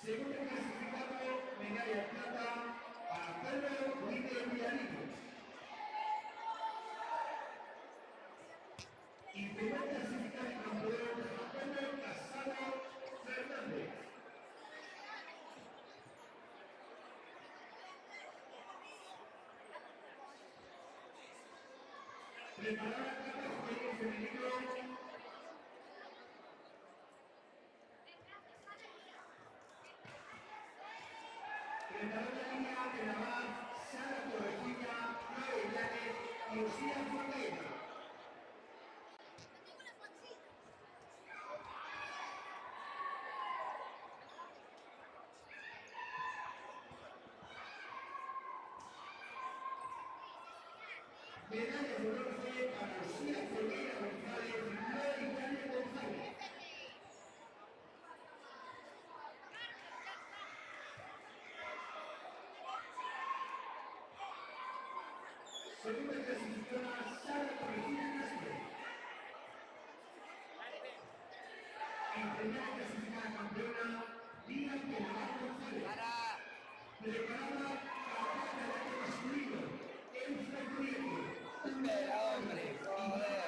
Segundo clasificado, medalla de plata para Pedro Miguel Villarino. Y primer clasificado y campeón, Pedro Casado Fernández. Preparada la plata juvenil femenino. Preparó la línea de Navarra, Sara Torrejilla, Mario Llanes y Lucía Fornera. Medalla de bronce para Lucía Fornera González y Mario Llanes González. Segunda clasificada, Sara Torrejilla Castro. En primera clasificada campeona, Lina Penamar González. Preparada para el arte masculino, Elsa Prieto. Espera, hombre, joder.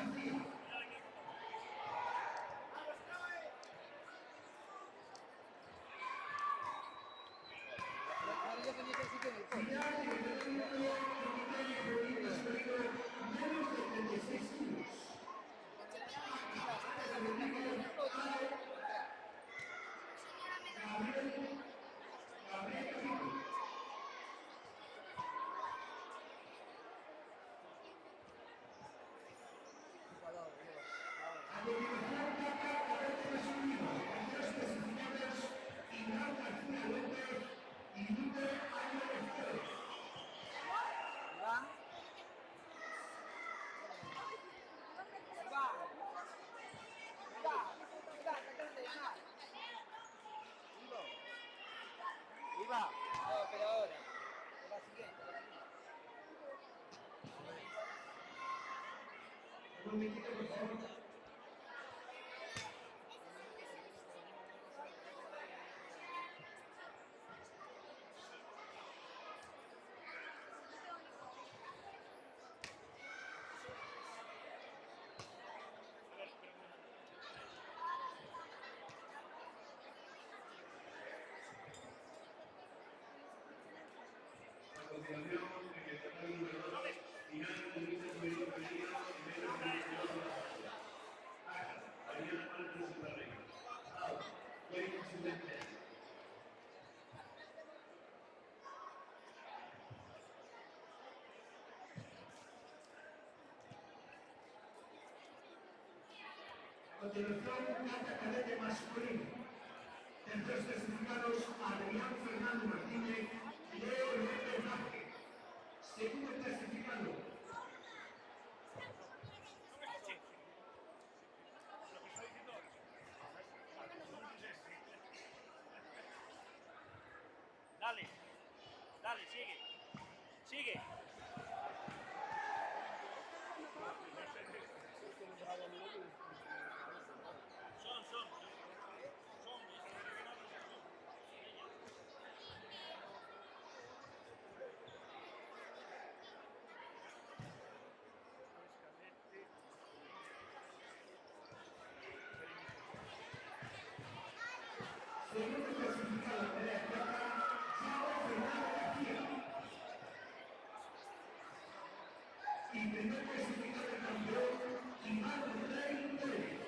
Menos de 36 kilos. Gabriel Camilo. A continuación, plata para el masculino, con tres clasificados, Iván García López y Lupe Álvarez Pérez. Iba. No, pero ahora. La siguiente. Un momentito, por favor. A continuación, en el total número 2, final del límite femenino femenino, menos de 22 horas. Acá, Ariana Martínez Superrey. Out, 20 seconds. A continuación, plata cadete masculino. Terceros clasificados, Adrián Fernando Martínez y Leo López Vázquez. Segundo clasificado. Dale, dale, sigue, sigue. Son. Segundo clasificado, medalla de plata, Chavo Fernando García. Y primer clasificado del campeón, Iván Rey Pérez.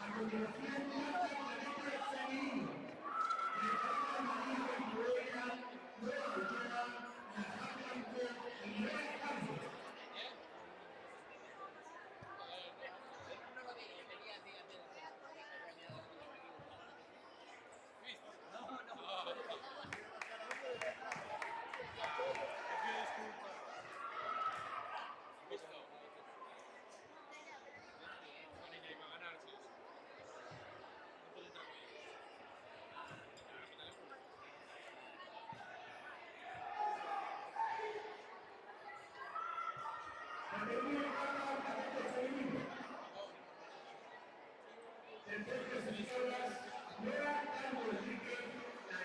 A continuación, plata cadete femenino. Preparada María Ventuera, Nueva Alcalá, Najar Blanco y Nueva Campos. Categoría plata cadete femenino. Tercer clasificadas, Nora Carlos Enrique, la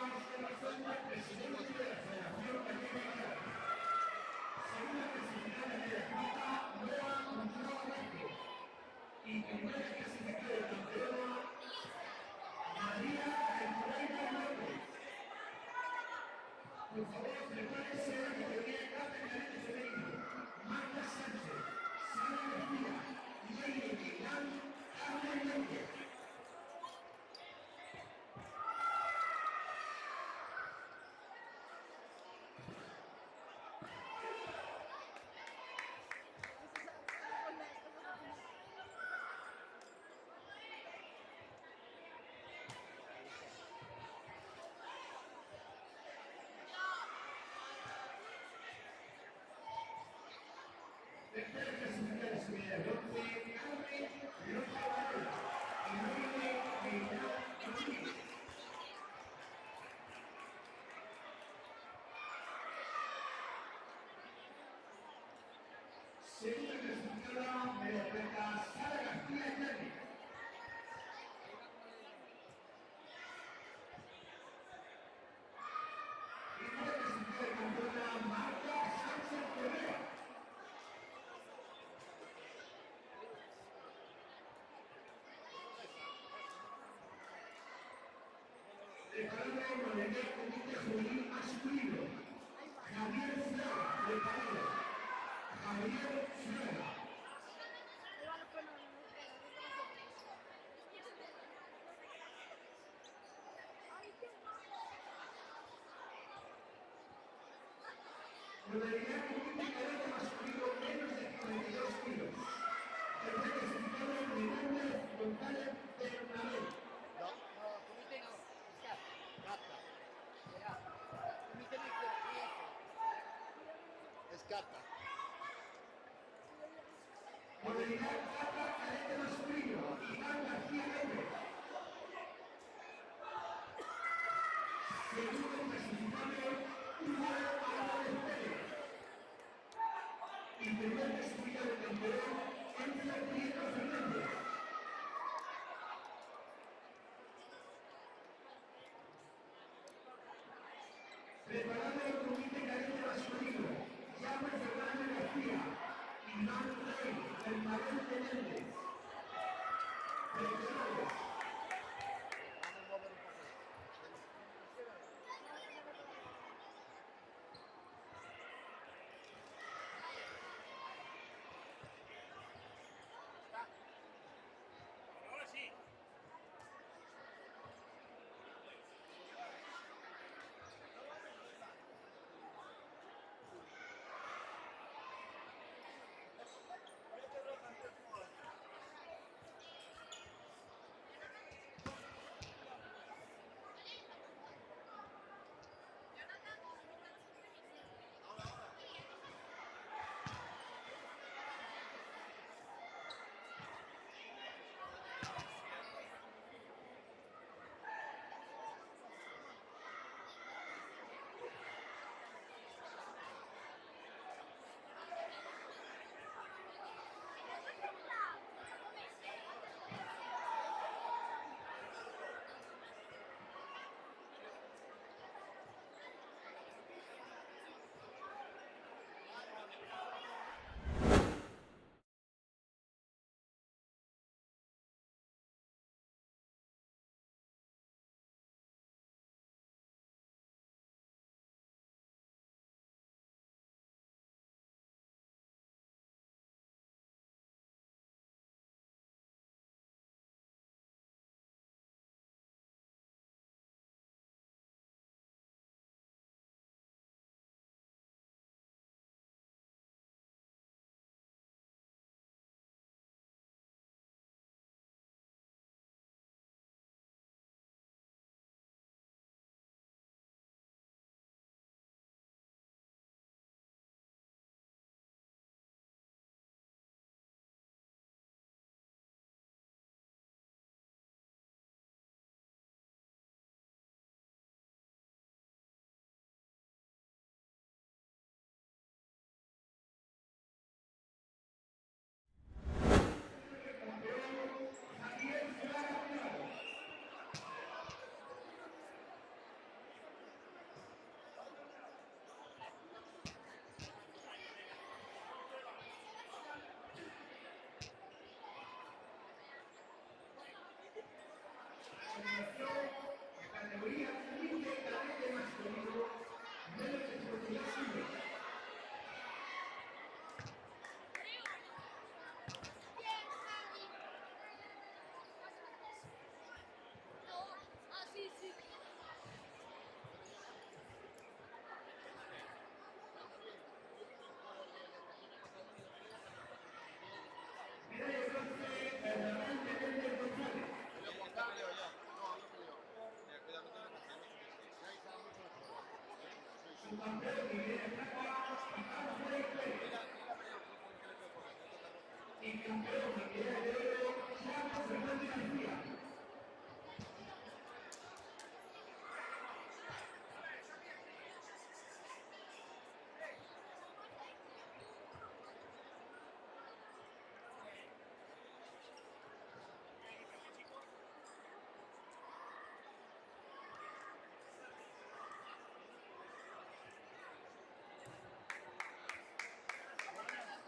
Sebastián, presidente de la Federación Gallega. Segunda clasificada de la Copa, Noa Monroe. Y primera clasificada de la campeona, María Almeida López. Por favor, prepárense la categoría de capa en cadete femenino. Marta Sánchez, Sara García, Leire Guillán, Carmen López. Tercera clasificada de subida de bronce, Carmen Roja Varela y Leire Guillán Rodríguez. Segunda clasificada, medallista Sara García Llanes. Primera clasificada de campeona, Marta Sánchez Correa. Preparado con el comité juvenil masculino, Javier Fraga, preparado. Javier Fraga. Modalidad comité cadete masculino menos de 42 kilos. Tercer clasificado Hernández González Bernabé. No, comité no, Escata. Comité no Escata. Modalidad capa cadete masculino, Iván García López. Segundo clasificado, Hugo Álvarez Pérez. Y primer clasificado del campeón, Enzo Prieto Fernández. Preparando el comité cadete masculino, Llama Fernández García, Iván Rey, Permanente Méndez. Preparados.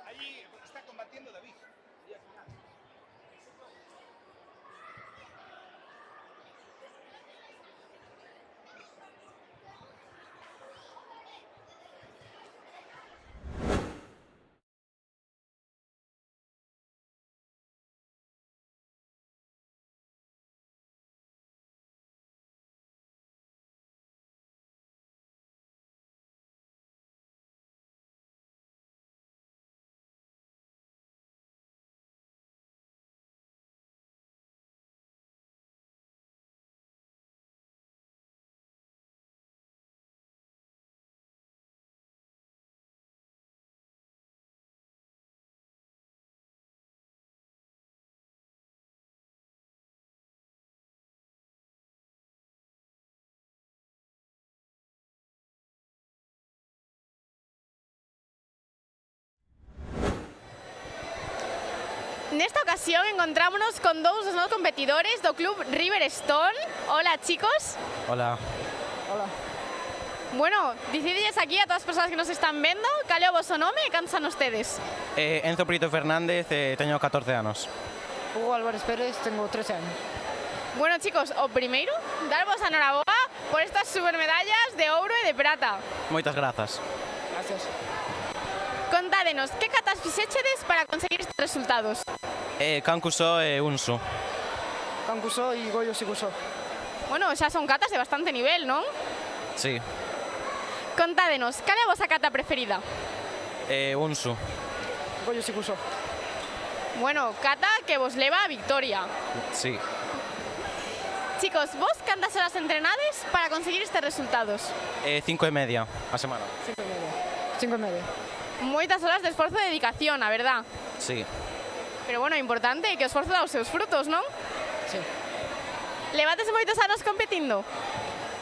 Allí está combatiendo David. Nesta ocasión encontrámonos con dous dos novos competidores do club Riverstone. Hola, chicos. Hola. Hola. Bueno, dicidilles aquí a todas as persoas que nos están vendo cal é o vosso nome e cantos anos tedes. Enzo Prieto Fernández, teño 14 anos. Hugo Álvarez Pérez, tengo 13 años. Bueno, chicos, o primeiro, darvos a noraboa por estas supermedallas de ouro e de prata. Moitas grazas. Gracias. Contádenos, que catas fixéchedes para conseguir estes resultados? Cancuso e Unsu. Cancuso y Goyo Siguso. Bueno, xa son catas de bastante nivel, non? Sí. Contádenos, cal é a vosa cata preferida? Unsu. Goyo Siguso. Bueno, cata que vos leva a victoria. Sí. Chicos, vos cantas horas entrenades para conseguir estes resultados? 5:30 a semana. 5:30. Moitas horas de esforzo e dedicación, a verdad. Sí. Pero bueno, importante que o esforzo dá os seus frutos, non? Sí. Levates moitos anos competindo?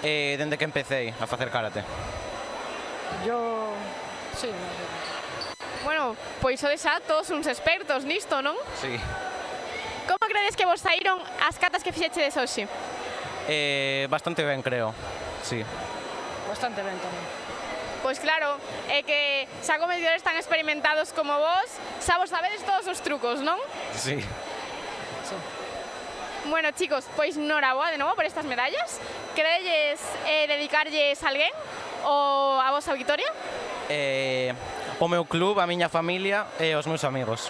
Dende que empecé a facer karate. Yo... sí. Bueno, pois sodes xa todos uns expertos nisto, non? Sí. Como credes que vos saíron as catas que fixechedes hoxe? Bastante ben, creo. Sí. Bastante ben tamén. Pois claro, é que xa competidores tan experimentados como vos, xa vos sabedes todos os trucos, non? Sí. Sí. Bueno, chicos, pois noraboa de novo por estas medallas. Queredelles dedicarlles a alguén ou a vosa victoria? O meu club, a miña familia e os meus amigos.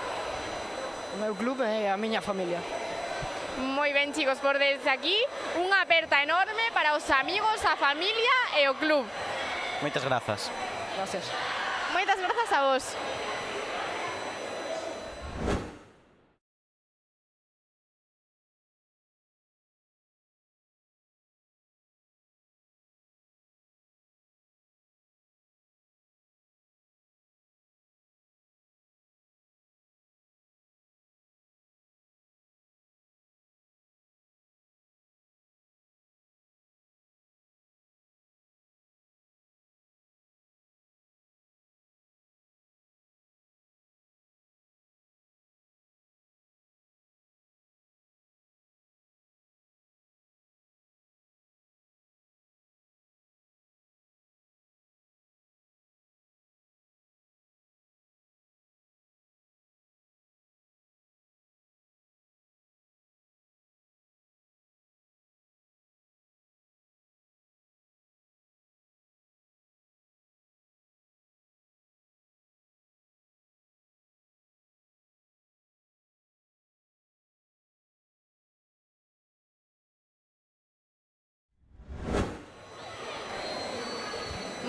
O meu club é a miña familia. Moi ben, chicos, por desde aquí unha aperta enorme para os amigos, a familia e o club. Moitas grazas. Gracias. Moitas grazas a vos.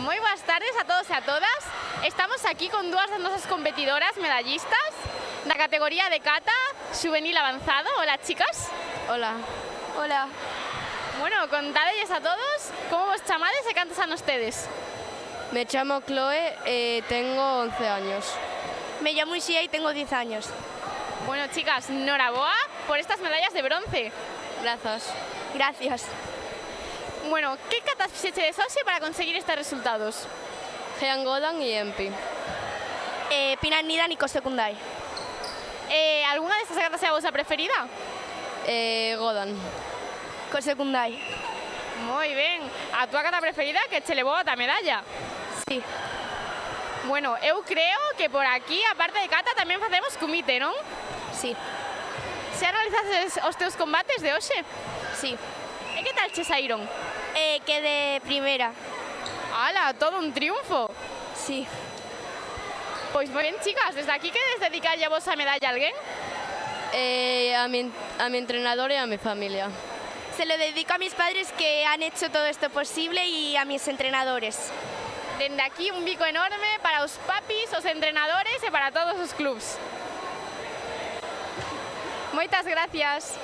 Moi boas tardes a todos e a todas. Estamos aquí con dúas das nosas competidoras medallistas da categoría de kata juvenil avanzado. Hola, chicas. Hola. Hola. Bueno, contádelles a todos como vos chamades e cantos anos tedes. Me chamo Chloe, tengo 11 años. Me llamo Isia y tengo 10 años. Bueno, chicas, noraboa por estas medallas de bronce. Gracias. Gracias. Bueno, ¿qué catas fixechedes hoxe para conseguir estos resultados? Jean Godan y Empi. Pinar Nidan y Cosecundai. ¿Alguna de estas catas é a vosa preferida? Godan. Cosecundai. Moi ben. A túa cata preferida que che levou a medalla? Sí. Bueno, eu creo que por aquí, aparte de kata, tamén facemos kumite, non? Sí. Xa realizaste os teus combates de hoxe? Sí. E que tal che saíron? Quedé primera. ¡Hala! Todo un triunfo. Sí. Pois moi ben, chicas, desde aquí quedes dedicarlle a vosa medalla a alguén? A mi entrenador y a mi familia. Se lo dedico a mis padres que han hecho todo esto posible y a mis entrenadores. Dende aquí un bico enorme para os papis, os entrenadores e para todos os clubs. Moitas gracias.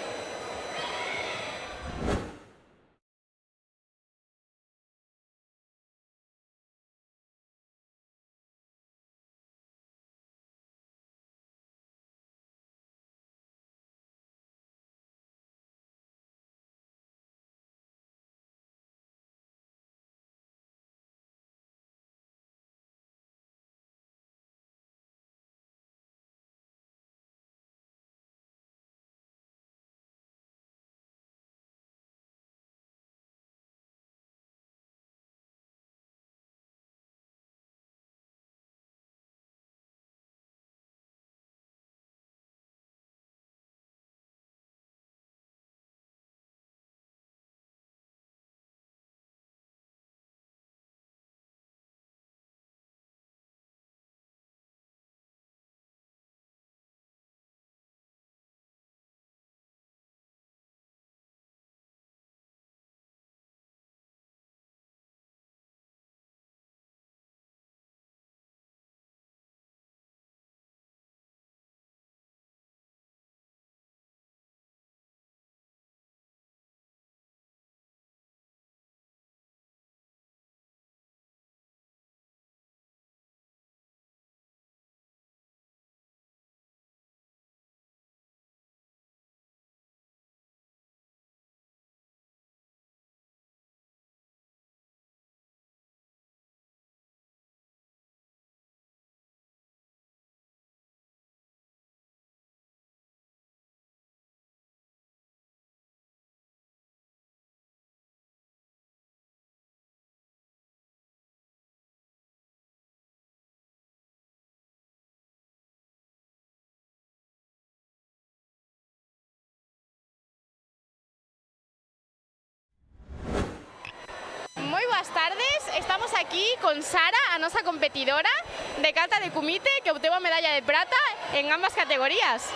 Moi boas tardes, estamos aquí con Sara, a nosa competidora de kata de kumite que obteve a medalla de prata en ambas categorías.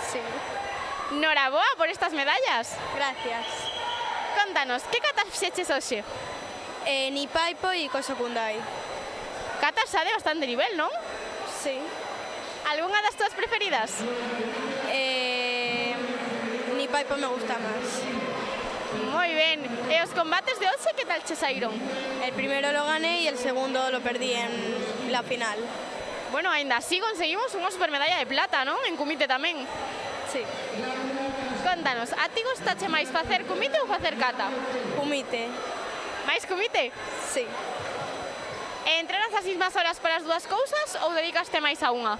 Sí. Noraboa por estas medallas. Gracias. Contanos, que katas fixeches hoxe? Nipaipo y Cosecundai. Katas xa de bastante nivel, non? Sí. Algunha das túas preferidas? Nipaipo me gusta más. Moi ben. E os combates de hoxe que tal che saíron? El primero lo gané y el segundo lo perdí en la final. Bueno, aínda así conseguimos unha supermedalla de plata, non? En kumite tamén. Sí. Contanos, a ti gustache máis facer kumite ou facer kata? Kumite. Máis kumite? Sí. E entrenas as mesmas horas para as dúas cousas ou dedicaste máis a unha?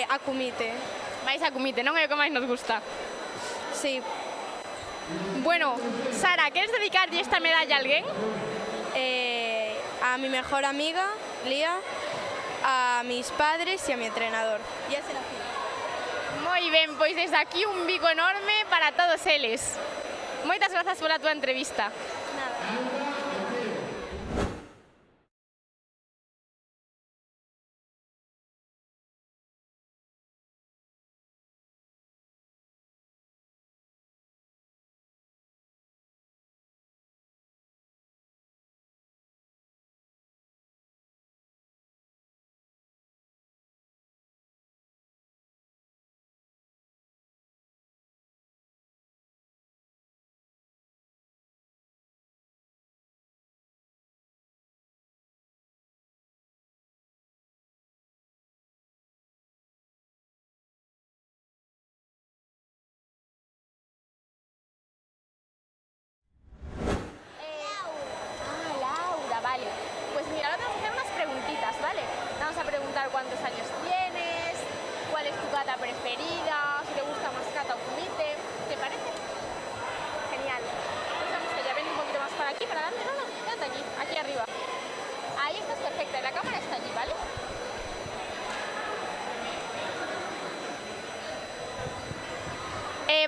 A kumite. Máis a kumite, non é o que máis nos gusta? Sí. Bueno, Sara, ¿quieres dedicarle esta medalla a alguien? A mi mejor amiga, Lía, a mis padres y a mi entrenador. Ya será fin. Moi ben, pois desde aquí un bico enorme para todos eles. Moitas grazas pola túa entrevista. Nada.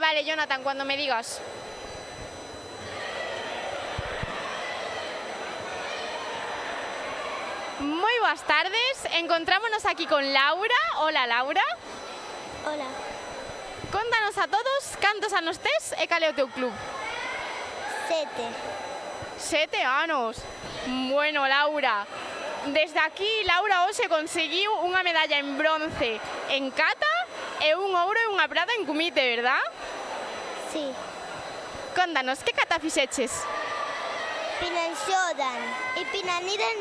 Vale, Jonathan, cuando me digas. Moi boas tardes, encontrámonos aquí con Laura. Hola, Laura. Hola. Contanos a todos cantos anos tes e cal é o teu club. 7. 7 anos. Bueno, Laura, desde aquí Laura hoxe conseguiu unha medalla en bronce en kata e un ouro e unha prata en kumite, verdad? Sí. Contanos, que kata fixeches? Pinan Shodan e Pinan Nidan.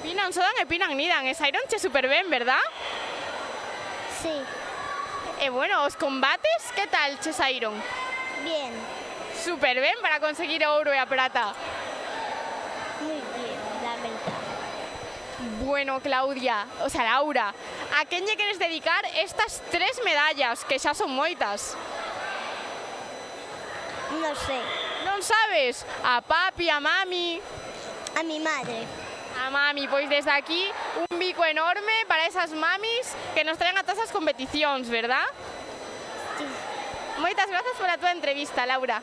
Pinan Sodan e Pinan Nidan, e saironche super ben, verdad? Sí. E bueno, os combates, que tal che saíron? Bien. Super ben para conseguir o ouro e a prata. Muy bien, la verdad. Bueno, Claudia, o sea, Laura, a quen lle queres dedicar estas 3 medallas, que xa son moitas? No sé. Non sabes? A papi, a mami? A mi madre. A mami, pois desde aquí un bico enorme para esas mamis que nos traen a todas as competicións, verdad? Sí. Moitas grazas pola túa entrevista, Laura.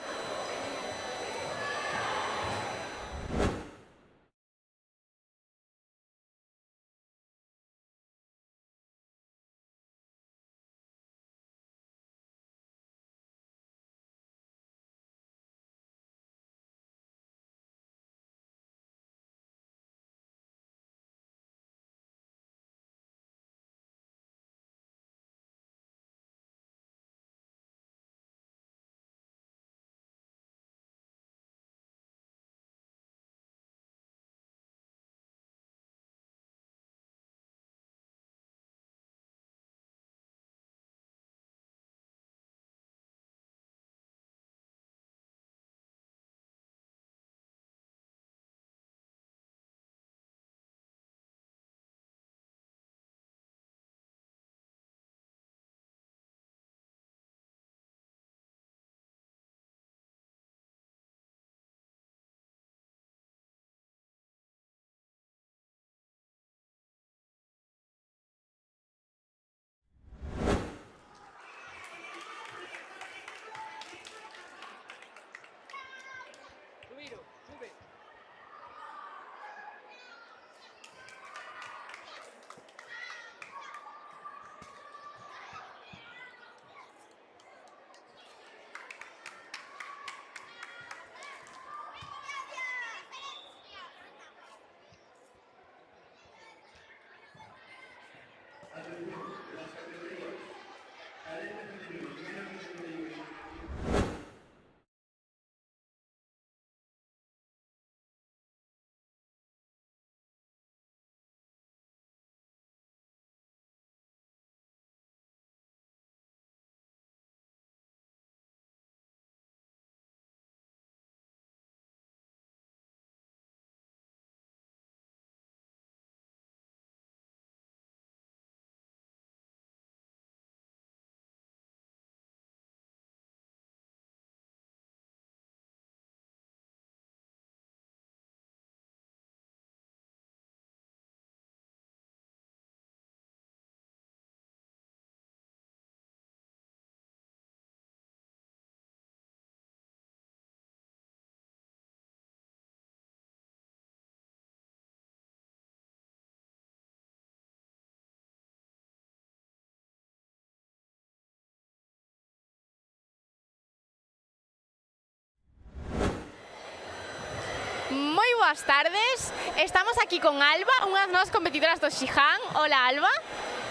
Moi boas tardes, estamos aquí con Alba, unha das novas competidoras do Shihan. Hola, Alba.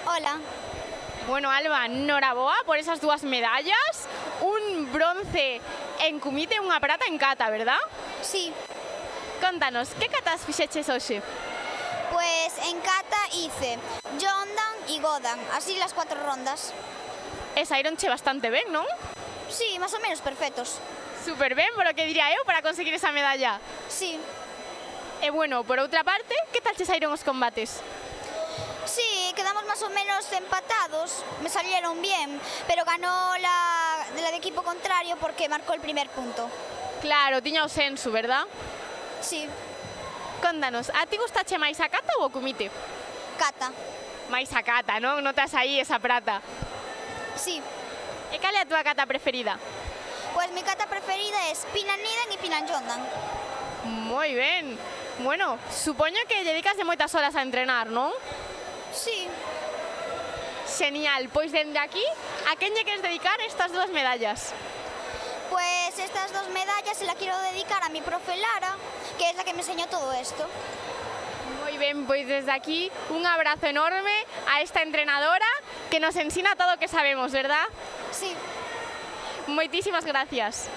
Hola. Bueno, Alba, noraboa por esas 2 medallas, un bronce en kumite e unha prata en kata, verdad? Sí. Contanos, que katas fixeches hoxe? Pues en kata hice Jondan y Godan, así las 4 rondas. E saironche bastante ben, non? Sí, más o menos perfectos. Super ben, por lo que diría eu, para conseguir esa medalla. Sí. E bueno, por outra parte, que tal che saíron os combates? Sí, quedamos más o menos empatados, me salieron bien, pero ganó la de equipo contrario porque marcó el primer punto. Claro, tiña o sensu, verdad? Sí. Contanos, a ti gustache máis a kata ou o kumite? Kata. Máis a kata, non? Notas aí esa prata. Sí. E cal é a túa cata preferida? Pues mi cata preferida es Pinan Niden y Pinan Jondan. Moi ben. Bueno, supoño que dedicas de moitas horas a entrenar, non? Sí. Genial, pois dende aquí, a quen lle queres dedicar estas 2 medallas? Pues estas 2 medallas se las quiero dedicar a mi profe Lara, que es la que me enseñó todo esto. Moi ben, pois desde aquí un abrazo enorme a esta entrenadora que nos ensina todo o que sabemos, verdad? Sí. Moitísimas gracias.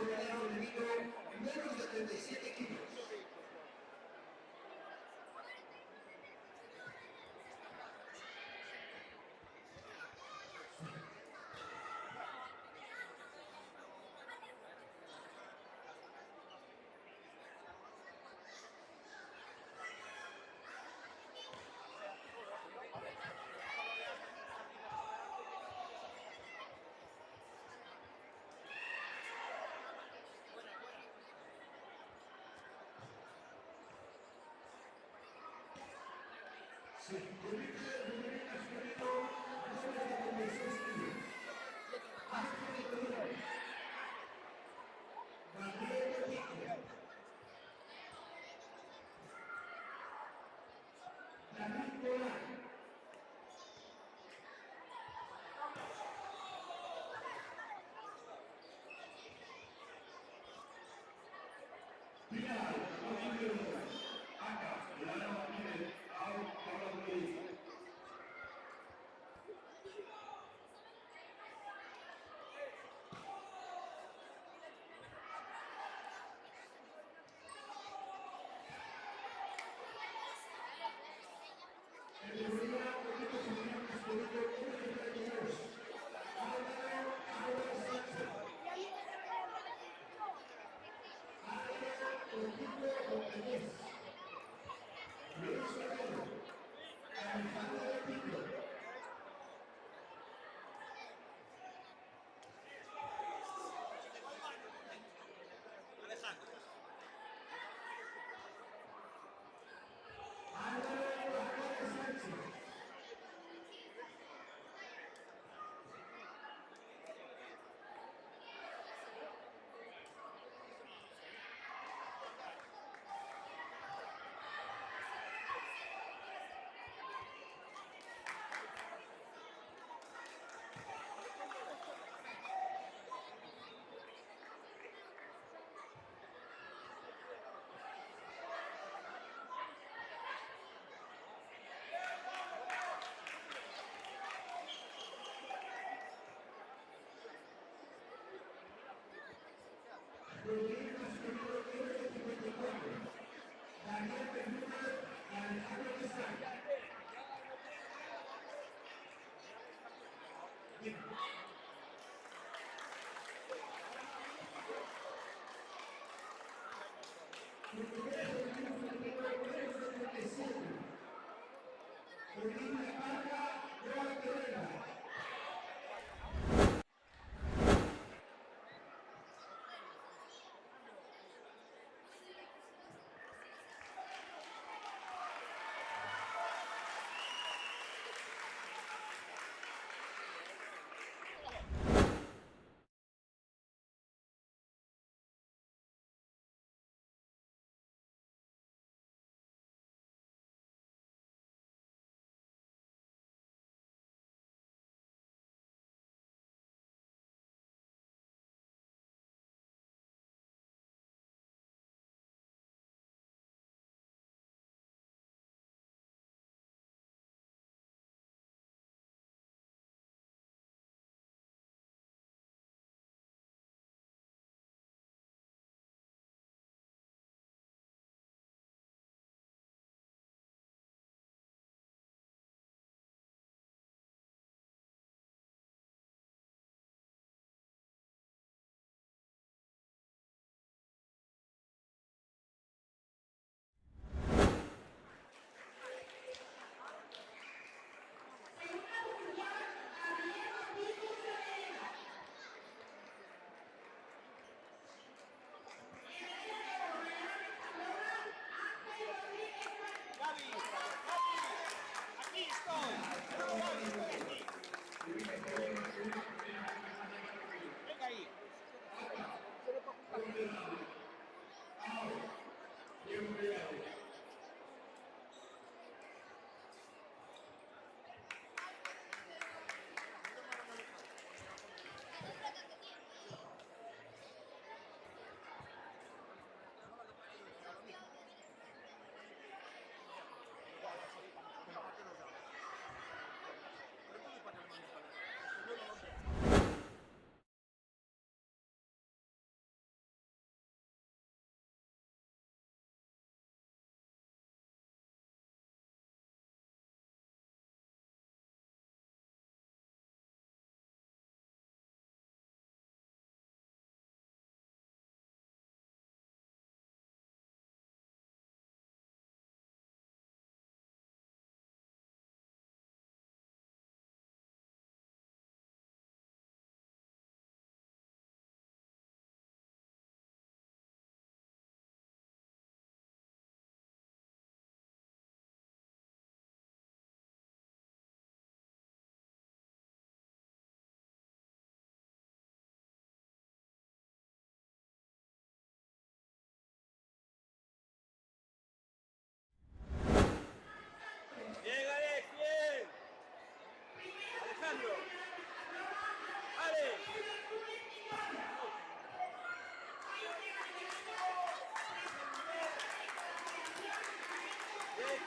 Federal femenino en menos de 37 kilos. Sí,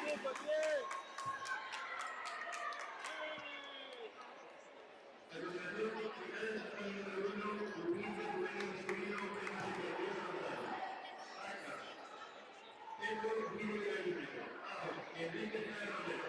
chicos, bien. A continuación, finales de la número 1, Luis de Rubén Escribino, Arcas. Tengo Vídeo Olímpico. Enrique Fernández.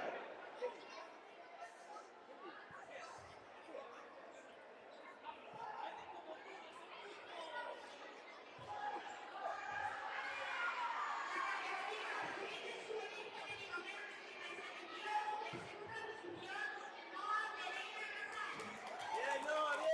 Bien, no, bien.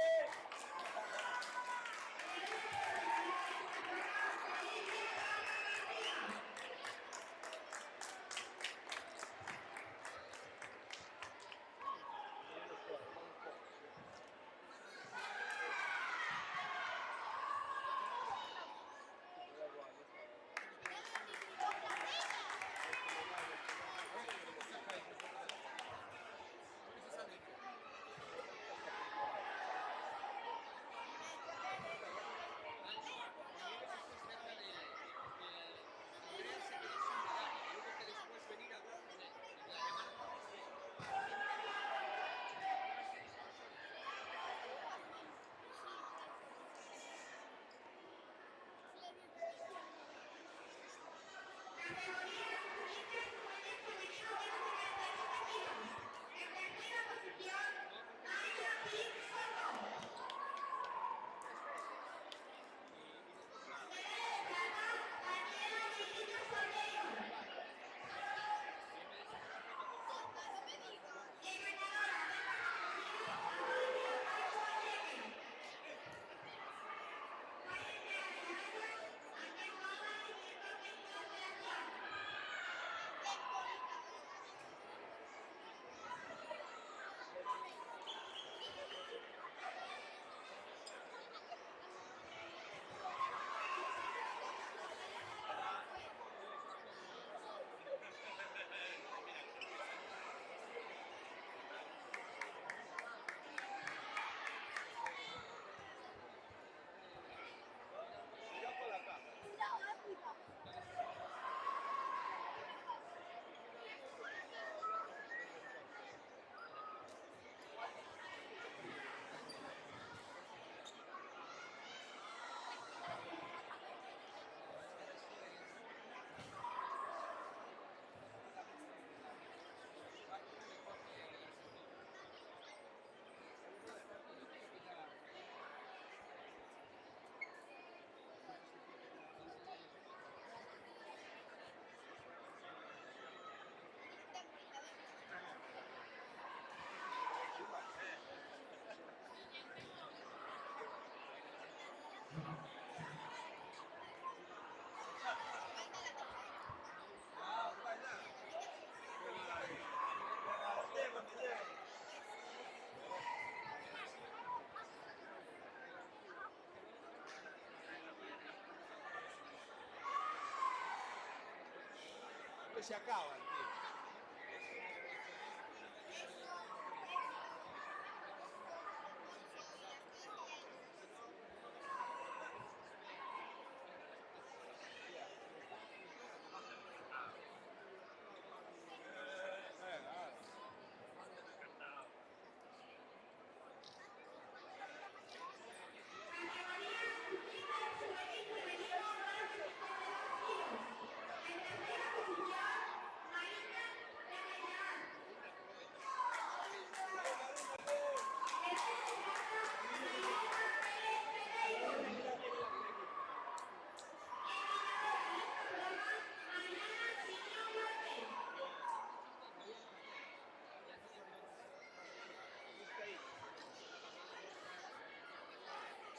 Se acaban, tío.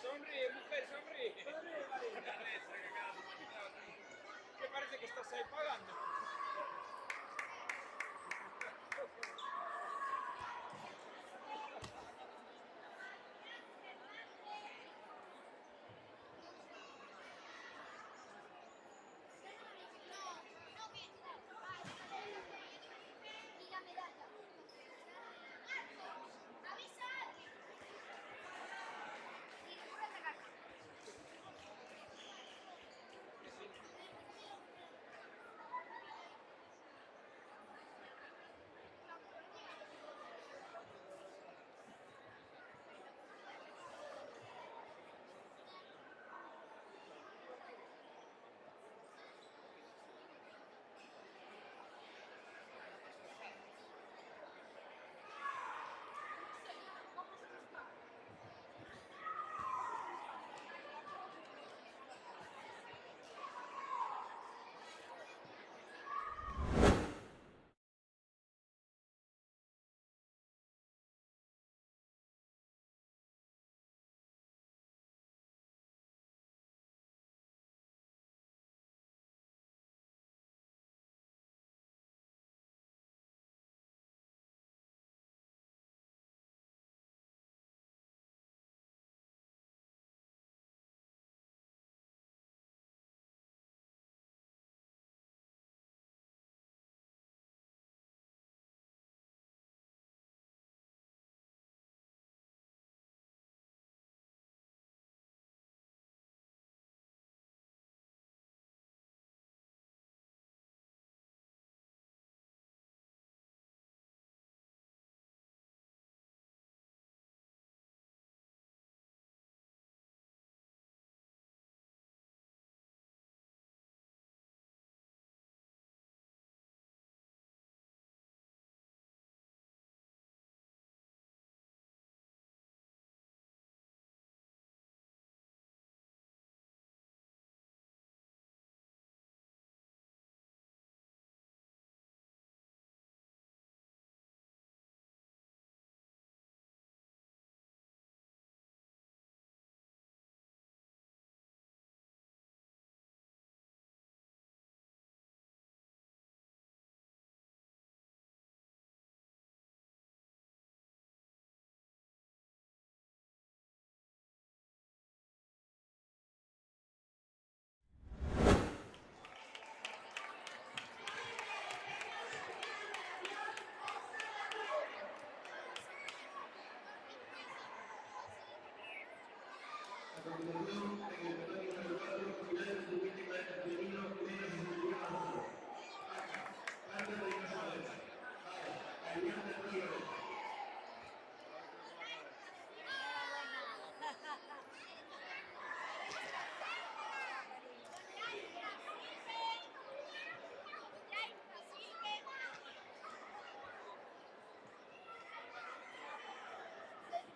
Sonríe, mujer, sonríe. Que parece que estás ahí pagando. Y la medalla. ¡Avisa! Y recuerda atacar. continuación, en el pelotón número 4, finales del último femenino, menos 61 más 1. Carlos de Inosales. Alianza de Río.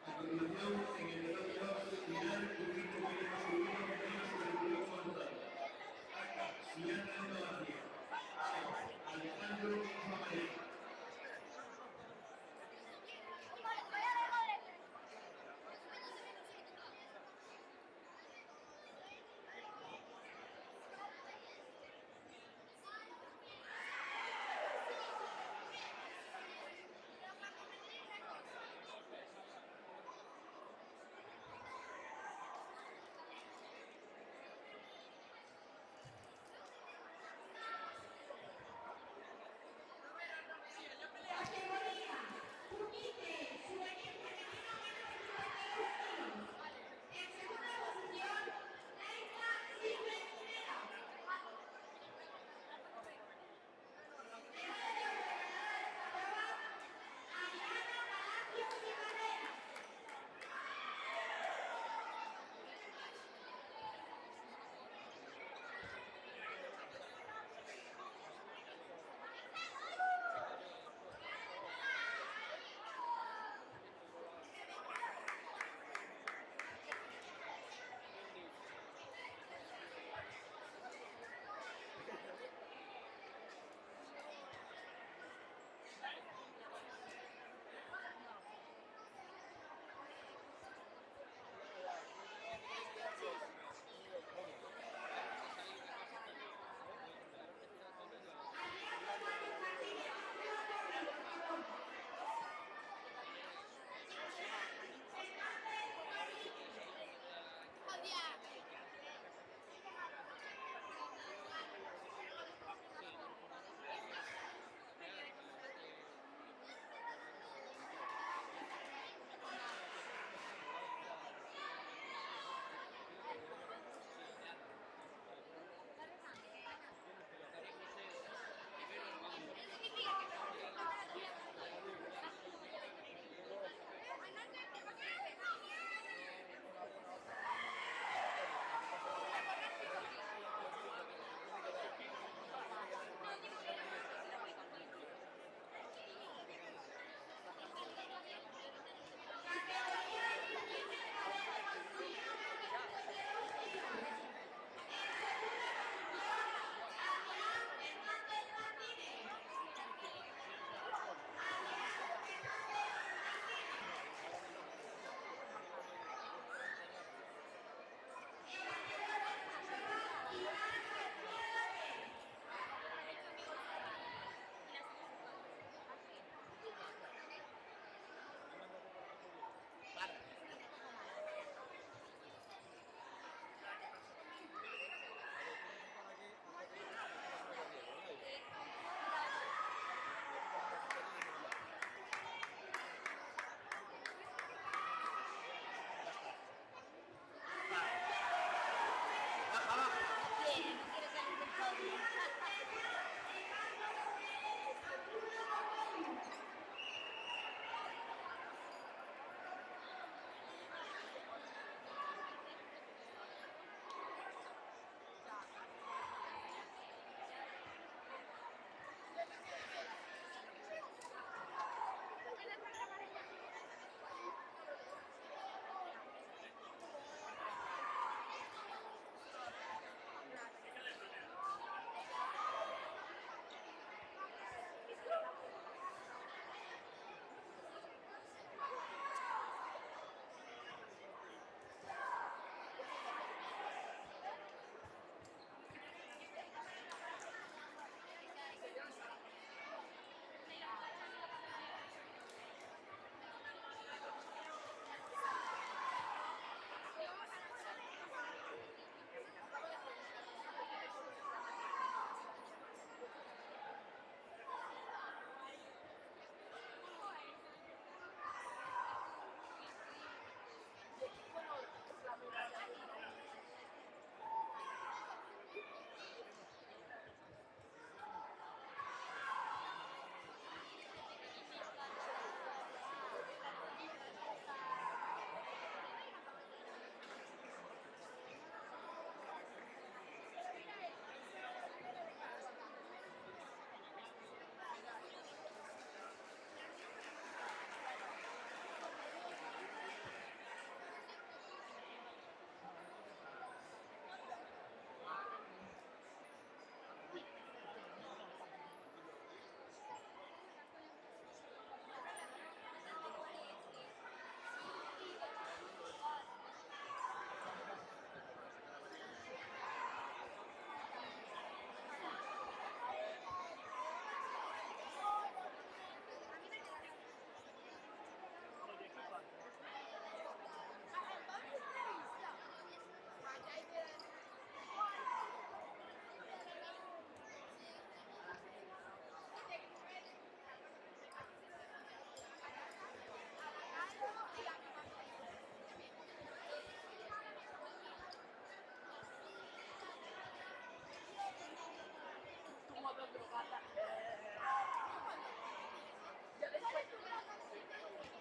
A continuación, en el pelotón final, un quinto medio masculino, menos 62 más 2. Acá, Sillana de Novacia. Alejandro Mamadé.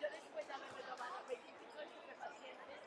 Yo después de haberme tomado 20 y pico estupefacientes,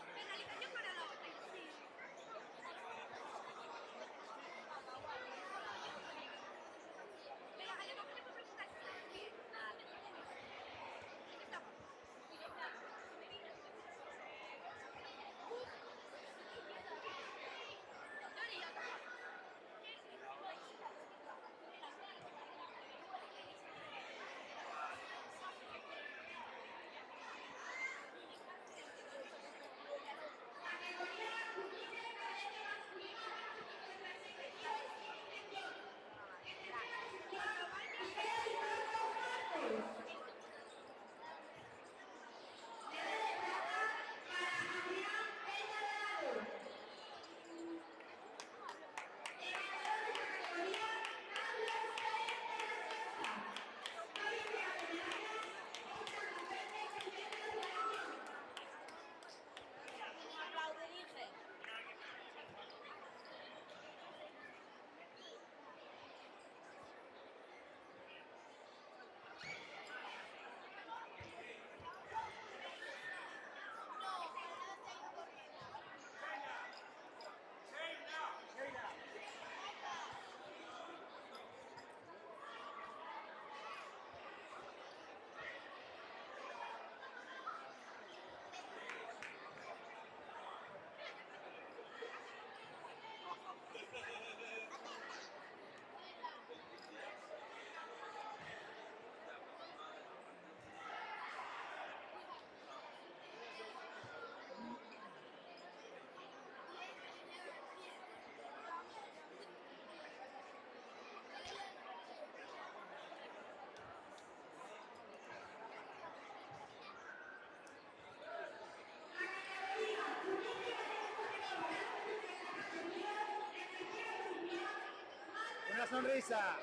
penalización para la otra. Venga, Jaime, ¿cómo le puedo preguntar? Una sonrisa.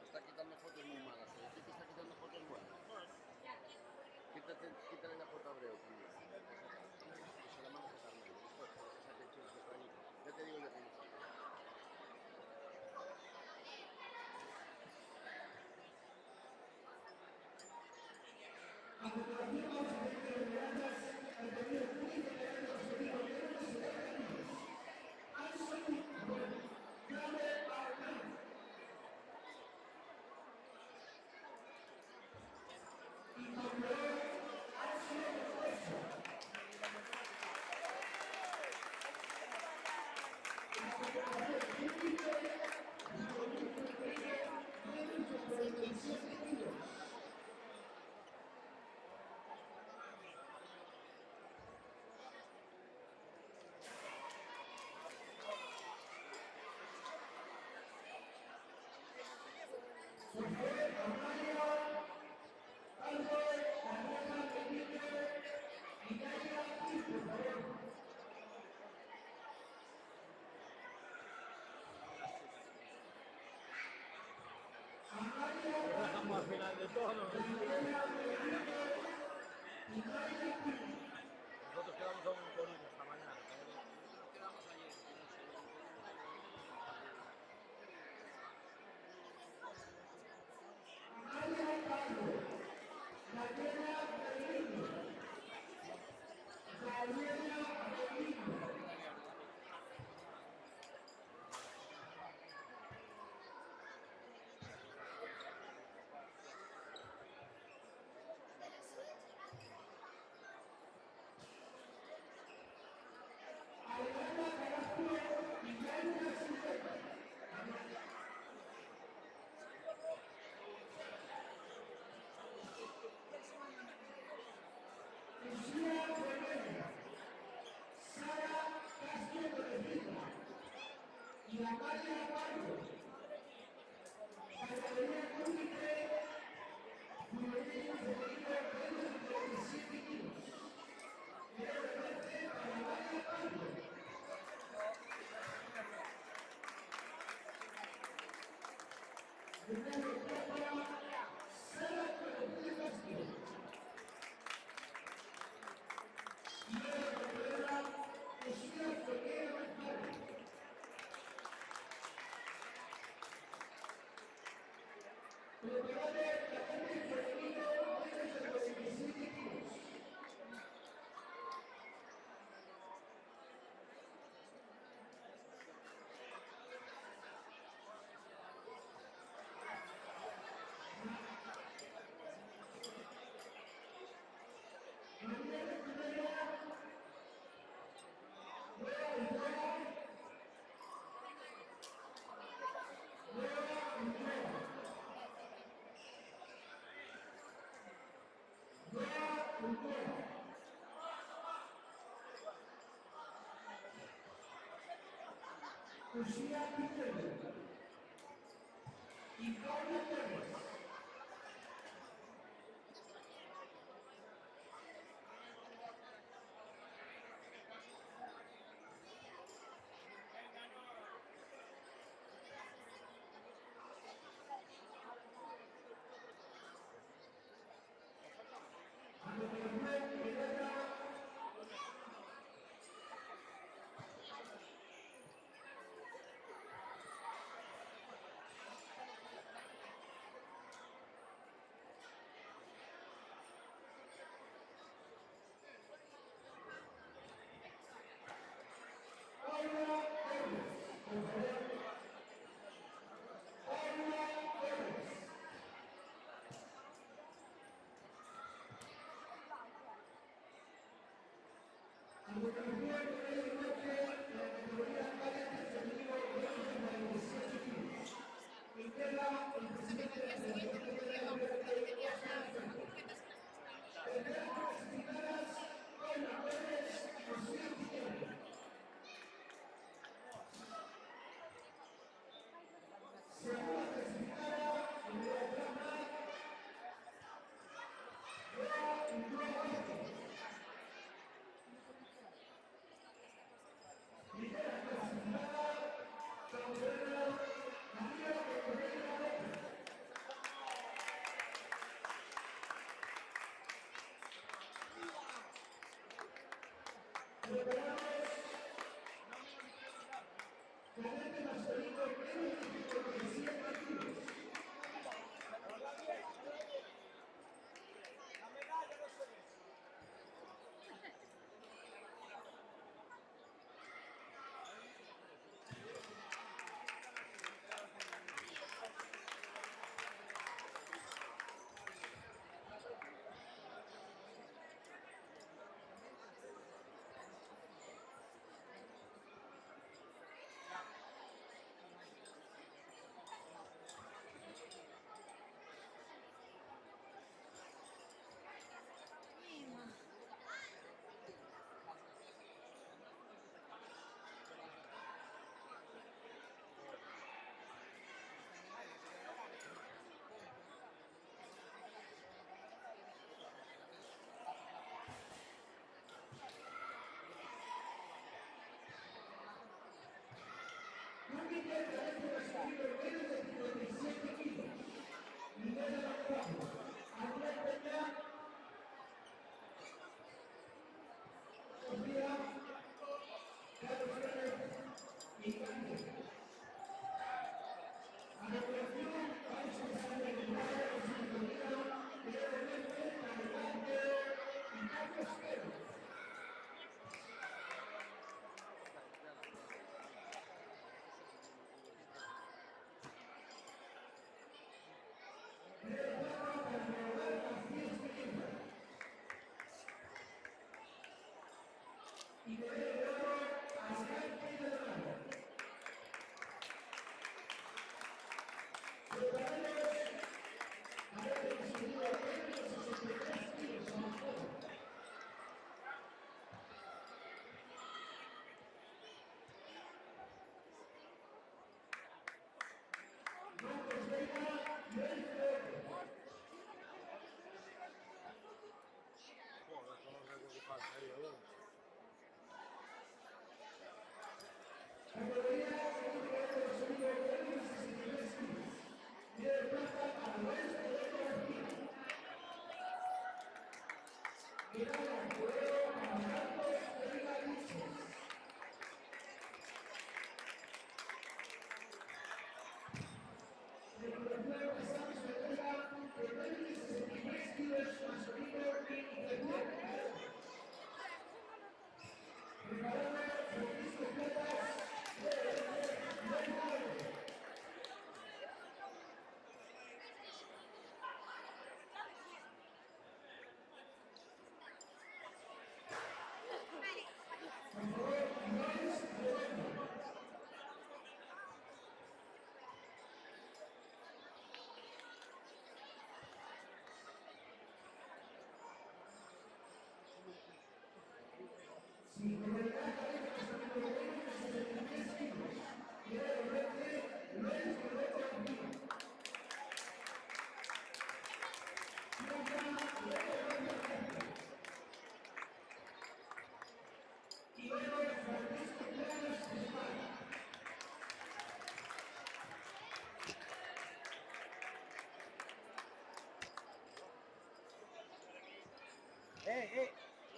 Está quitando fotos muy malas, ¿eh? ¿Sí que está quitando fotos buenas? Quítale la foto a Abreu también. Que se la vamos a sacar medio. Después, que saque el chico por ahí. Ya te digo yo que no sabe. A continuación vamos a pedir medallas al pedido público de los pedidos de los ciudadanos. Anson Grande Alcán. Y campeón Anson Hueso. La Federación Pública con un promedio de 47 kilos. Dejamos al final de todo. Nosotros quedamos aún con ellos esta mañana. Quedamos ayer. Y la calle Aparo, categoría cúbice, juvenil femenino de 37 kilos. Quiero repetir para la calle Aparo. Primero para Sara Carolina Castro. Y luego para Lucía Ferreira González. Preparade la calle femenino de 47 kilos. María Rivera Lucía Quintero y Claudia Pérez.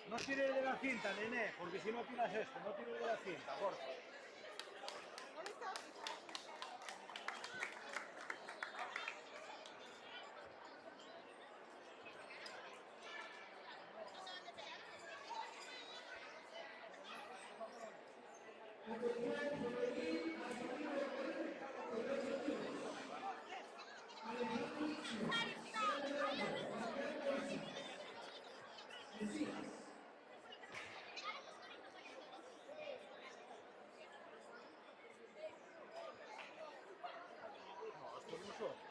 No tires de la cinta, nene, porque si no tiras esto, no tires de la cinta, porfa. No, esto no son.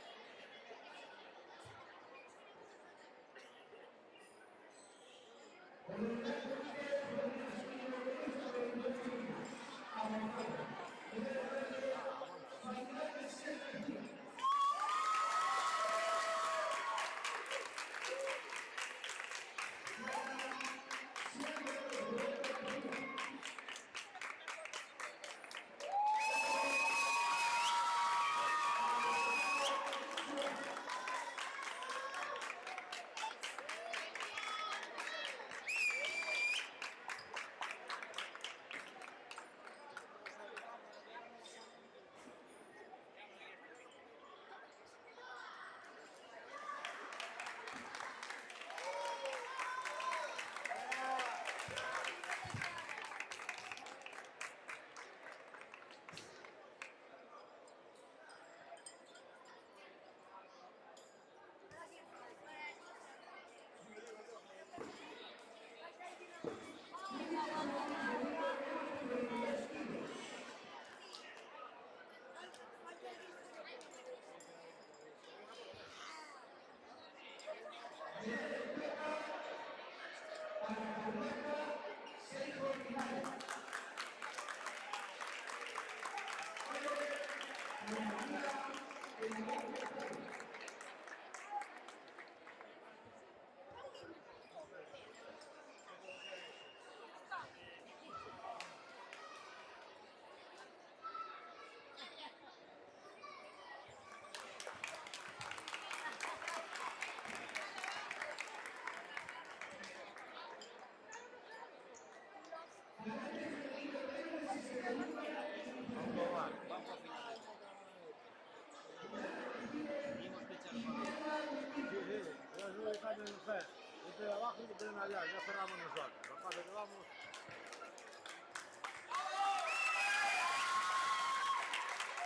Sí, ya se lo dejan de mujer. Este de abajo y que tienen allá, ya cerramos nosotros. Rapaz, que vamos.